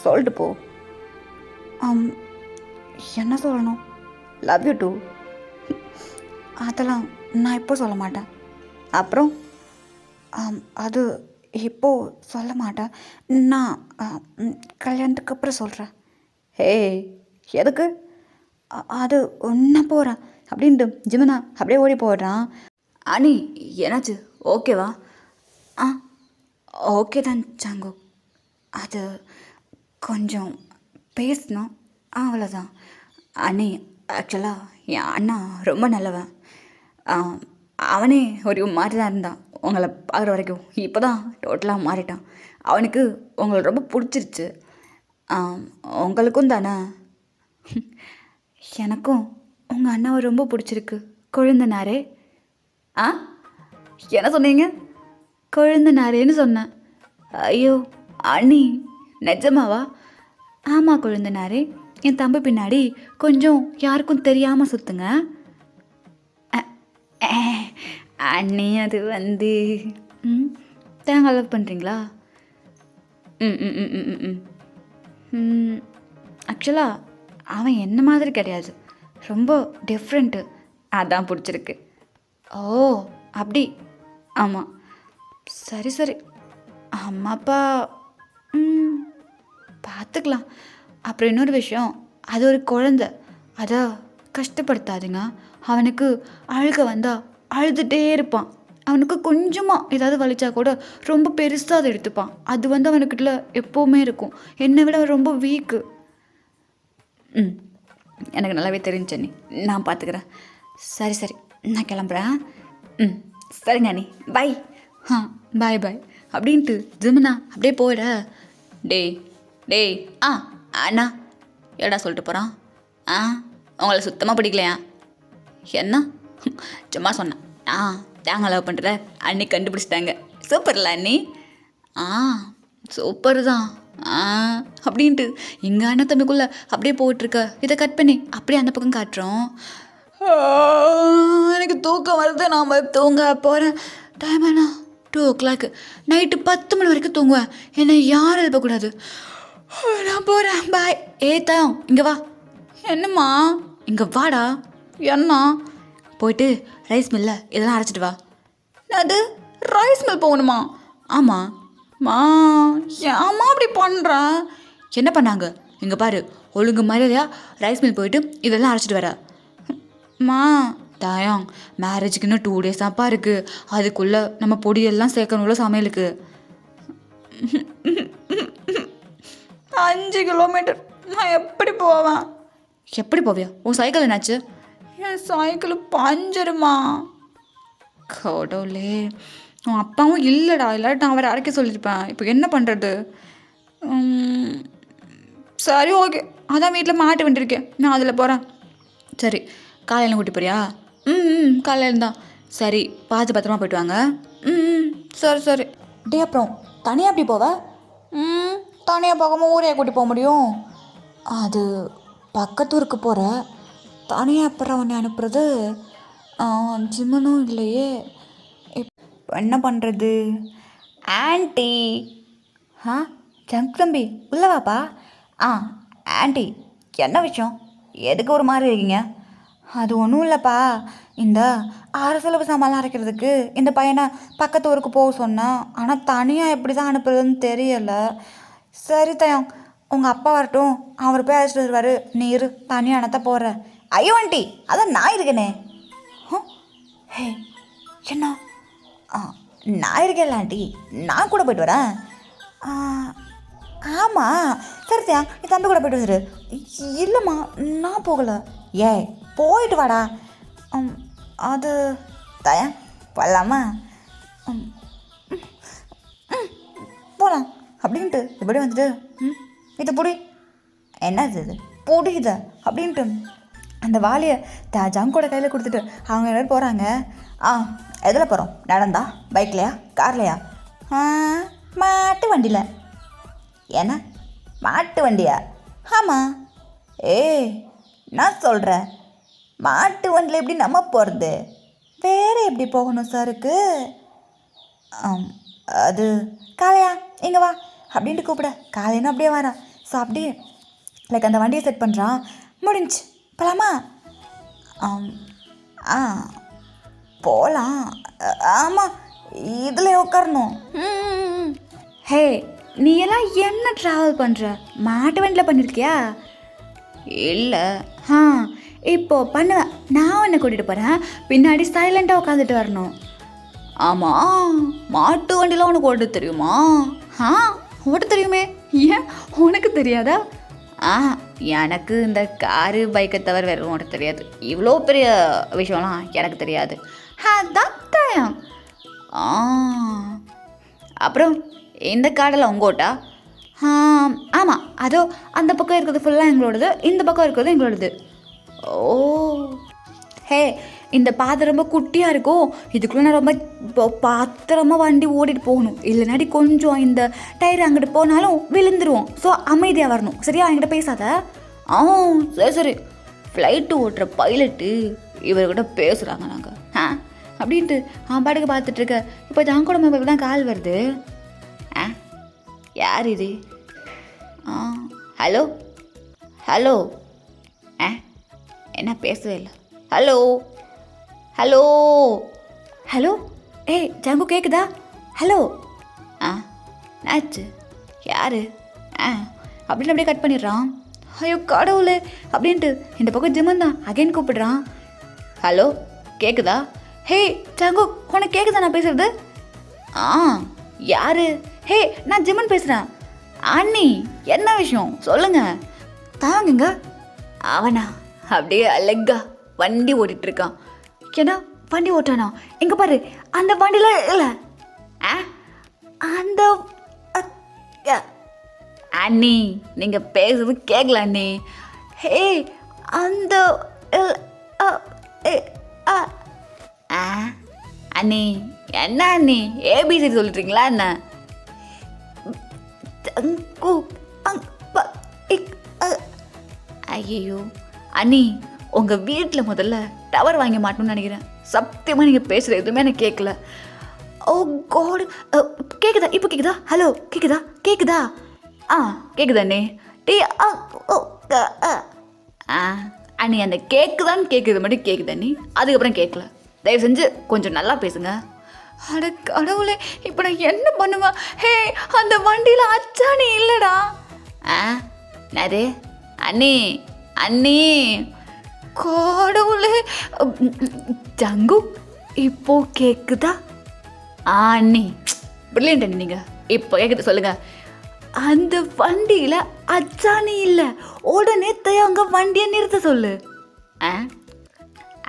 சொல்லிட்டு போ. என்ன சொல்லணும்? Love you too. அதெல்லாம் நான் இப்போ சொல்ல மாட்டேன். அப்புறம் அது இப்போது சொல்ல மாட்டேன், நான் கல்யாணத்துக்கு அப்புறம் சொல்கிறேன். எதுக்கு? அது நான் போகிறேன் அப்படின்ட்டு ஜிமனா அப்படியே ஓடி போடுறான். அனி, என்னாச்சு? ஓகேவா? ஓகே தான் சாங்கோ. அது கொஞ்சம் பேசணும், அவ்வளோதான். அண்ணி, ஆக்சுவலாக என் அண்ணா ரொம்ப நல்லவன். அவனே ஒரு மாதிரி தான் இருந்தான் உங்களை பார்க்குற வரைக்கும். இப்போ தான் டோட்டலாக மாறிட்டான். அவனுக்கு உங்களை ரொம்ப பிடிச்சிருச்சு. உங்களுக்கும் தானே? எனக்கும் உங்கள் அண்ணாவை ரொம்ப பிடிச்சிருக்கு கொழுந்தனாரே. என்ன சொன்னீங்க? கொழுந்தனாரேன்னு சொன்னேன். ஐயோ அண்ணி, நிஜமாவா? ஆமாம் கொழுந்தனாரே, என் தம்பி பின்னாடி கொஞ்சம் யாருக்கும் தெரியாமல் சுற்றுங்க. அண்ணி, அது வந்து தேங்காய் லவ் பண்ணுறீங்களா? ஆக்சுவலாக அவன் என்ன மாதிரி கிடையாது, ரொம்ப டிஃப்ரெண்ட்டு, அதான் பிடிச்சிருக்கு. ஓ அப்படி? ஆமாம். சரி சரி, அம்மா அப்பா பார்த்துக்கலாம். அப்புறம் இன்னொரு விஷயம், அது ஒரு குழந்தை, அதை கஷ்டப்படுத்தாதுங்க. அவனுக்கு அழுக வந்தால் அழுதுகிட்டே இருப்பான். அவனுக்கு கொஞ்சமாக ஏதாவது வலிச்சா கூட ரொம்ப பெருசாக அதை எடுத்துப்பான். அது வந்து அவனுக்கிட்ட எப்போவுமே இருக்கும். என்னை விட ரொம்ப வீக்கு. எனக்கு நல்லாவே தெரிஞ்சு நீ, நான் பார்த்துக்கிறேன். சரி சரி, நான் கிளம்புறேன். சரிங்க அண்ணி, பாய். பாய் பாய் அப்படின்ட்டு ஜிமனா அப்படியே போயிட. டேய் அண்ணா ஏடா சொல்லிட்டு போகிறான்? உங்களை சுத்தமாக பிடிக்கலையா? என்ன? சும்மா சொன்னேன். தேங்காய் லவ் பண்ணுற அண்ணி கண்டுபிடிச்சிட்டாங்க. சூப்பர்ல அண்ணி. ஆ சூப்பர் தான். அப்படின்ட்டு எங்கள் அண்ணன் தம்பிக்குள்ளே அப்படியே போயிட்டுருக்க. இதை கட் பண்ணி அப்படியே அந்த பக்கம் காட்டுறோம். எனக்கு தூக்கம் வருது, நான் தூங்க போகிறேன். டைம் என்ன 2 o'clock. நைட்டு 10 மணி வரைக்கும் தூங்குவேன். என்னை யாரும் எழுப்பக்கூடாது. நான் போகிறேன், பாய். தான் இங்கே வா. என்னம்மா? இங்கே வாடா. என்ன? போயிட்டு ரைஸ் மில்ல இதெல்லாம் அரைச்சிட்டு வா. அது ரைஸ் மில் போகணுமா? ஆமாம். ஏம்மா அப்படி பண்ணுறா? என்ன பண்ணாங்க? இங்கே பாரு, ஒழுங்கு மரியாதையா ரைஸ் மில் போயிட்டு இதெல்லாம் அரைச்சிட்டு வர. தாயாங், மேரேஜுக்கு இன்னும் 2 days தான்ப்பா இருக்குது. அதுக்குள்ளே நம்ம பொடியெல்லாம் சேர்க்கணும்ல சமையலுக்கு. 5 kilometer நான் எப்படி போவேன்? எப்படி போவியா? உன் சைக்கிள் என்னாச்சு? என் சைக்கிள் பஞ்சருமா. கடவுளே, உன் அப்பாவும் இல்லைடா, இல்லாட்டி நான் அவரை அரைக்க சொல்லியிருப்பேன். இப்போ என்ன பண்ணுறது? சரி ஓகே, அதான் வீட்டில் மாட்டு வந்துருக்கேன், நான் அதில் போகிறேன். சரி, காலையில் கூட்டி போறியா? காலையில் தான். சரி, பார்த்து பத்திரமா போய்ட்டு வாங்க. சரி சரி. டே, அப்புறம் தனியாக எப்படி போவ? தனியாக போகாமல் ஊரையை கூட்டி போக முடியும்? அது பக்கத்தூருக்கு போகிற. தனியாக அப்புறம் உன்னை அனுப்புறது? ஜிம்மனும் இல்லையே, என்ன பண்ணுறது? ஆண்டி. ஜங்க் தம்பி உள்ள வாப்பா. ஆண்டி, என்ன விஷயம்? எதுக்கு ஒரு மாதிரி இருக்கீங்க? அது ஒன்றும் இல்லைப்பா, இந்த 6 செலவு சாமான்லாம் அரைக்கிறதுக்கு இந்த பையனை பக்கத்து ஊருக்கு போக சொன்னேன். ஆனால் தனியாக எப்படி தான் அனுப்புறதுன்னு தெரியலை. சரி தயம், உங்கள் அப்பா வரட்டும், அவர் போய் அழைச்சிட்டு வருவார். நீ இரு, தனியாக அனத்த போகிற. ஐயோ ஆண்டி, அதான் நான் இருக்கேனே. ஹே, என்ன? நான் இருக்கேன்ல ஆண்டி, நான் கூட போய்ட்டு வரேன். ஆமாம், சரி தயா, நீ தம்பி கூட போய்ட்டு வந்துரு. இல்லைம்மா, நான் போகலை. போயிட்டு வாடா. அது தயா, போகலாமா? போகலாம் அப்படின்ட்டு இப்படி வந்துட்டு இது புடி. என்னது இது? புடி இதை அப்படின்ட்டு அந்த வாலியை ஜங்கோட கையில் கொடுத்துட்டு அவங்க எல்லோரும் போகிறாங்க. எதில் போகிறோம்? நடந்தா, பைக்லையா, கார்லையா? மாட்டு வண்டியில். என்ன மாட்டு வண்டியா? ஆமாம். நான் சொல்கிறேன், மாட்டு வண்டியில் எப்படி நம்ம போகிறது? வேறு எப்படி போகணும் சாருக்கு? அது காளையா, இங்கே வா அப்படின்ட்டு கூப்பிட. காலையினா அப்படியே வரான். ஸோ அப்படியே லைக் அந்த வண்டியை செட் பண்ணுறான். முடிஞ்சு போகலாமா? போகலாம். ஆமாம், இதில் உட்காரணும். ஹே, நீ எல்லாம் என்ன ட்ராவல் பண்ணுற? மாட்டு வண்டியில் பண்ணியிருக்கியா? இல்லை. இப்போ பண்ணுவேன். நான் உன்னை கூட்டிகிட்டு போகிறேன், பின்னாடி சைலண்ட்டாக உட்காந்துட்டு வரணும். ஆமாம், மாட்டு வண்டிலாம் உனக்கு ஓட்ட தெரியுமா? ஓட்ட தெரியுமே. ஏன் உனக்கு தெரியாதா? எனக்கு இந்த காரு பைக்கை தவிர வேறு ஓட்ட தெரியாது. இவ்வளோ பெரிய விஷயம்லாம் எனக்கு தெரியாது. தயம். அப்புறம் இந்த காடில் உங்கள் ஓட்டா? ஆமாம், அதோ அந்த பக்கம் இருக்கிறது ஃபுல்லாக எங்களோடது, இந்த பக்கம் இருக்கிறது எங்களோடது. ஓ, ஹே, இந்த பாதை ரொம்ப குட்டியாக இருக்கும். இதுக்குள்ளே நான் ரொம்ப பாத்திரமாக வண்டி ஓடிட்டு போகணும். இல்லைனாடி கொஞ்சம் இந்த டயர் அங்கிட்டு போனாலும் விழுந்துருவோம். ஸோ அமைதியாக வரணும், சரியா? என்கிட்ட பேசாத. சரி சரி. ஃப்ளைட்டு ஓட்டுற பைலட்டு இவர்கிட்ட பேசுகிறாங்க நாங்கள் அப்படின்ட்டு பாட்டுக்கு பார்த்துட்ருக்க. இப்போ ஜாங்கோட மொபைல் தான் கால் வருது. யார் இது? Hello hello. என்ன பேசவே இல்லை. Hello hello hello. ஜாங்கோ கேட்குதா? ஹலோ. ஆச்சு யார்? அப்படின்னு அப்படியே கட் பண்ணிடுறான். ஐயோ கடவுளே அப்படின்ட்டு இந்த பக்கம் ஜிம்மன் தான் அகைன் கூப்பிடுறான். ஹலோ, கேட்குதா? ஹே ஜாங்கோ, உனக்கு கேட்குதா நான் பேசுகிறது? யார்? ஹே, நான் ஜிம்மன் பேசுகிறேன். அண்ணி, என்ன விஷயம் சொல்லுங்கள். தாங்குங்க. அவனா அப்படியே அழகா வண்டி ஓட்டிகிட்ருக்கான். ஏன்னா வண்டி ஓட்டானா? இங்கே பாரு, அந்த வண்டியில் இல்லை. அந்த அண்ணி, நீங்கள் பேசுறது கேட்கல அண்ணி. ஹே, அந்த அண்ணி என்ன அண்ணி ஏபிசி சொல்லிட்டுருங்களா என்ன? ஐயோ அண்ணி உங்கள் வீட்டில் முதல்ல டவர் வாங்கி மாட்டோம்னு நினைக்கிறேன். சத்தியமாக நீங்கள் பேசுகிற எதுவுமே எனக்கு கேட்கல. ஓ காட், கேட்குதா? இப்போ கேட்குதா? ஹலோ கேட்குதா? கேட்குதா அண்ணி? அண்ணி அந்த கேட்குதான்னு கேட்குறது மட்டும் கேட்குது அண்ணி, அதுக்கப்புறம் கேட்கல. தயவு செஞ்சு கொஞ்சம் நல்லா பேசுங்க. அட கடவுளே, இப்போ நான் என்ன பண்ணுவேன்? ஹே, அந்த வண்டியில் அச்சாணி இல்லைடா. நது அண்ணி கடவுளே. ஜங்கு இப்போ கேட்குதா? அண்ணி பிரில்லியன்ட் அண்ணி, நீங்கள் இப்போ கேட்குது சொல்லுங்கள். அந்த வண்டியில் அச்சாணி இல்லை, உடனே தயங்க வண்டியை நிறுத்த சொல்லு.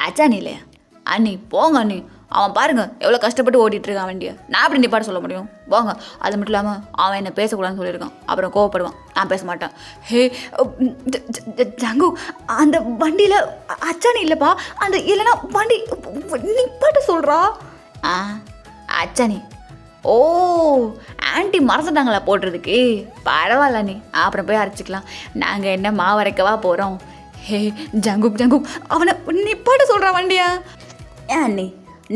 அச்சாணி இல்லையா அண்ணி? போங்க அண்ணி, அவன் பாருங்க எவ்வளோ கஷ்டப்பட்டு ஓட்டிகிட்டு இருக்கான் வண்டியை. நான் அப்படி நிப்பாட்ட சொல்ல முடியும்? போங்க. அது மட்டும் இல்லாமல் அவன் என்னை பேசக்கூடாதுன்னு சொல்லியிருக்கான், அப்புறம் கோவப்படுவான். நான் பேச மாட்டேன். ஹே ஜங்கு, அந்த வண்டியில் அச்சாணி இல்லைப்பா, அந்த இல்லைன்னா வண்டி நிப்பாட்ட சொல்கிறா. அச்சாணி? ஓ, ஆண்டி மறந்துட்டாங்களா போடுறதுக்கு? பரவாயில்ல நீ, அப்புறம் போய் அரைச்சிக்கலாம். நாங்கள் என்ன மாவரைக்கவா போகிறோம்? ஹே ஜங்கு, அவனை நிப்பாட்ட சொல்கிறா வண்டியா? ஏன் அண்ணி,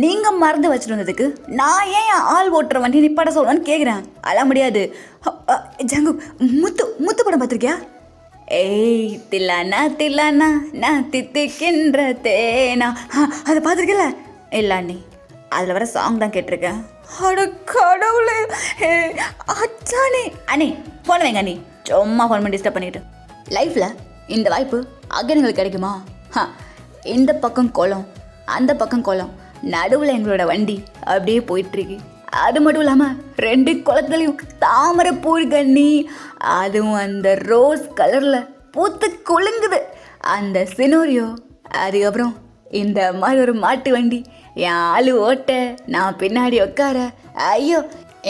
நீங்கள் மறந்து வச்சுட்டு வந்ததுக்கு நான் ஏன் ஆள் ஓட்டுற வண்டி நிப்பாட்ட சொல்கிறேன்னு கேட்குறேன். அதெல்லாம் முடியாது. ஜங்கு, முத்து படம் பார்த்துருக்கியா? ஏய் தில்லானா நான் தித்திக்கின்ற தேனா, அதை பார்த்துருக்கல? இல்லை அண்ணி, அதில் வர சாங் தான் கேட்டிருக்கேன். அட கடவுளே, அச்சானே. அண்ணி ஃபோன் வைங்க அண்ணி, சும்மா ஃபோன் பண்ணி டிஸ்டர்ப் பண்ணிக்கிட்டு. லைஃப்பில் இந்த வாய்ப்பு அகனுங்களுக்கு கிடைக்குமா? இந்த பக்கம் குளம், அந்த பக்கம் குளம், நடுவில் எங்களோட வண்டி அப்படியே போயிட்டுருக்கு. அது மட்டும் இல்லாமல் 2 குளத்துலையும் தாமரை பூ கண்ணி, அதுவும் அந்த ரோஸ் கலரில் பூத்து குலுங்குது அந்த சினோரியோ. அதுக்கப்புறம் இந்த மாதிரி ஒரு மாட்டு வண்டி, என் ஆளு ஓட்ட, நான் பின்னாடி உட்கார. ஐயோ,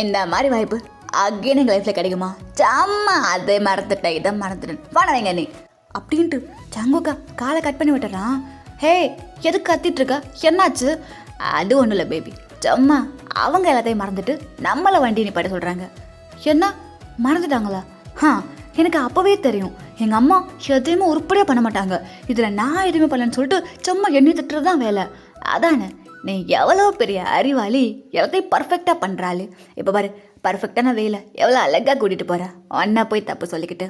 இந்த மாதிரி வாய்ப்பு அகேன் எங்கள் லைஃப்பில் கிடைக்குமா? சாம்மா, அதை மறந்துட்டேன், இதை மறந்துட்டேன். வாட வைங்க நீ அப்படின்ட்டு ஜங்குக்கா காலை கட் பண்ணி விட்டுறான். ஹே, எதுக்கு கத்திட்டு இருக்கா? என்னாச்சு? அது ஒன்றும் இல்லை பேபி, சும்மா அவங்க எல்லாத்தையும் மறந்துட்டு நம்மளை வண்டி நிப்பாட்ட சொல்கிறாங்க. என்ன மறந்துட்டாங்களா? எனக்கு அப்போவே தெரியும், எங்கள் அம்மா எதையுமே உருப்படியாக பண்ண மாட்டாங்க. இதில் நான் எதுவுமே பண்ணலன்னு சொல்லிட்டு சும்மா எண்ணி திட்டுறது தான் வேலை. அதானே, நீ எவ்வளோ பெரிய அறிவாளி, எல்லாத்தையும் பர்ஃபெக்டாக பண்ணுறாள். இப்போ பாரு, பர்ஃபெக்டான வேலை எவ்வளோ அழகாக கூட்டிகிட்டு போகிறேன். ஒன்றா போய் தப்பு சொல்லிக்கிட்டு.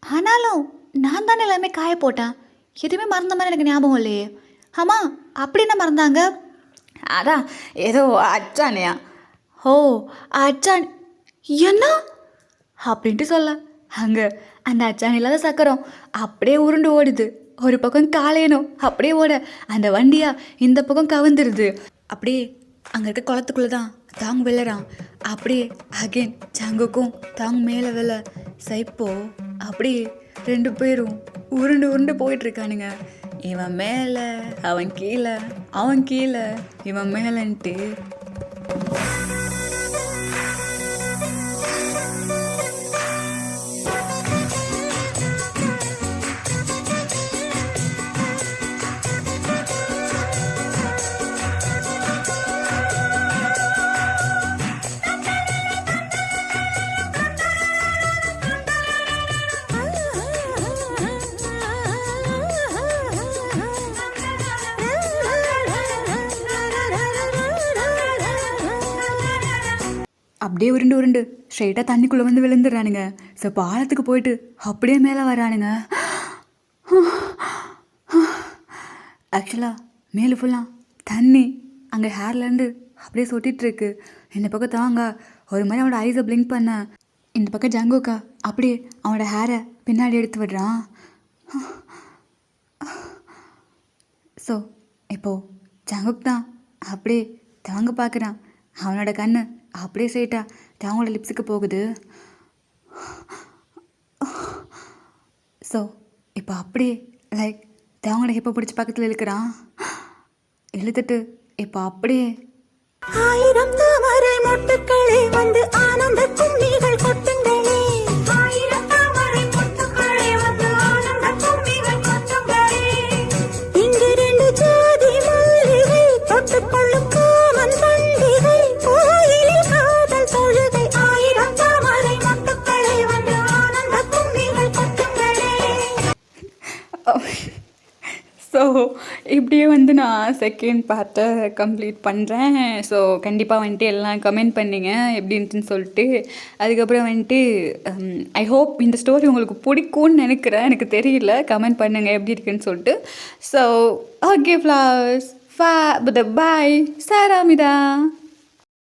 ஆனாலும் நான் தானே எல்லாமே காய போட்டேன், எதுவுமே மறந்த மாதிரி எனக்கு ஞாபகம் இல்லையே. ஆமாம், அப்படி என்ன மறந்தாங்க? அதான் ஏதோ அச்சானியா. ஓ அச்சான், என்ன அப்படின்ட்டு சொல்ல, அங்கே அந்த அச்சான் இல்லாத சக்கரம் அப்படியே உருண்டு ஓடுது. ஒரு பக்கம் காலையணும் அப்படியே ஓட, அந்த வண்டியா இந்த பக்கம் கவுந்துருது. அப்படியே அங்கே இருக்க குளத்துக்குள்ளே தான் தாங்க விழறான். அப்படியே அகெயின் ஜங்குக்கும் தாங்க மேலே விழ சைப்போ அப்படியே 2 பேரும் உருண்டு போயிட்டுருக்கானுங்க. இவன் மேலே அவன் கீழே, அவன் கீழே இவன் மேலன்ட்டு. அப்படியே உருண்டு ஸ்ட்ரெயிட்டாக தண்ணிக்குள்ளே வந்து விழுந்துடுறானுங்க. ஸோ பாலத்துக்கு போயிட்டு அப்படியே மேலே வரானுங்க. ஆக்சுவலாக மேலே ஃபுல்லாக தண்ணி, அங்கே ஹேர்லேருந்து அப்படியே சொட்டிகிட்ருக்கு. இந்த பக்கம் தாங்க ஒரு மாதிரி அவனோட ஐஸை பிளிங்க் பண்ண, இந்த பக்கம் ஜங்குக்கா அப்படியே அவனோட ஹேரை பின்னாடி எடுத்து விடுறான். ஸோ இப்போது ஜங்குக் தான் அப்படியே தாங்க பார்க்குறான். அவனோட கண்ணு அப்படியே ஸ்ட்ரெயிட்டா தாங்களோட லிப்ஸுக்கு போகுது. ஸோ இப்போ அப்படியே லைக் தாங்களோட ஹிப்பை பிடிச்சி பக்கத்தில் இழுக்கிறான். இழுத்துட்டு இப்போ அப்படியே 1000 தாமரை மொட்டுக்களே வந்து ஆனந்த கும்மிகள் கொட்டுங்களே, 1000 தாமரை மொட்டுக்களே வந்து ஆனந்த கும்மிகள் கொட்டுங்களே, இங்கு 2 ஜாதி மல்லிகை இப்படியே வந்து நான் செகண்ட் பார்ட்டை கம்ப்ளீட் பண்ணுறேன். ஸோ கண்டிப்பாக வந்துட்டு எல்லாம் கமெண்ட் பண்ணிங்க எப்படின்ட்டுன்னு சொல்லிட்டு. அதுக்கப்புறம் வந்துட்டு ஐ ஹோப் இந்த ஸ்டோரி உங்களுக்கு பிடிக்கும்னு நினைக்கிறேன். எனக்கு தெரியல, கமெண்ட் பண்ணுங்கள் எப்படி இருக்குன்னு சொல்லிட்டு. ஸோ ஓகே ஃப்ளவர்ஸ், பாய் சாராமிதா.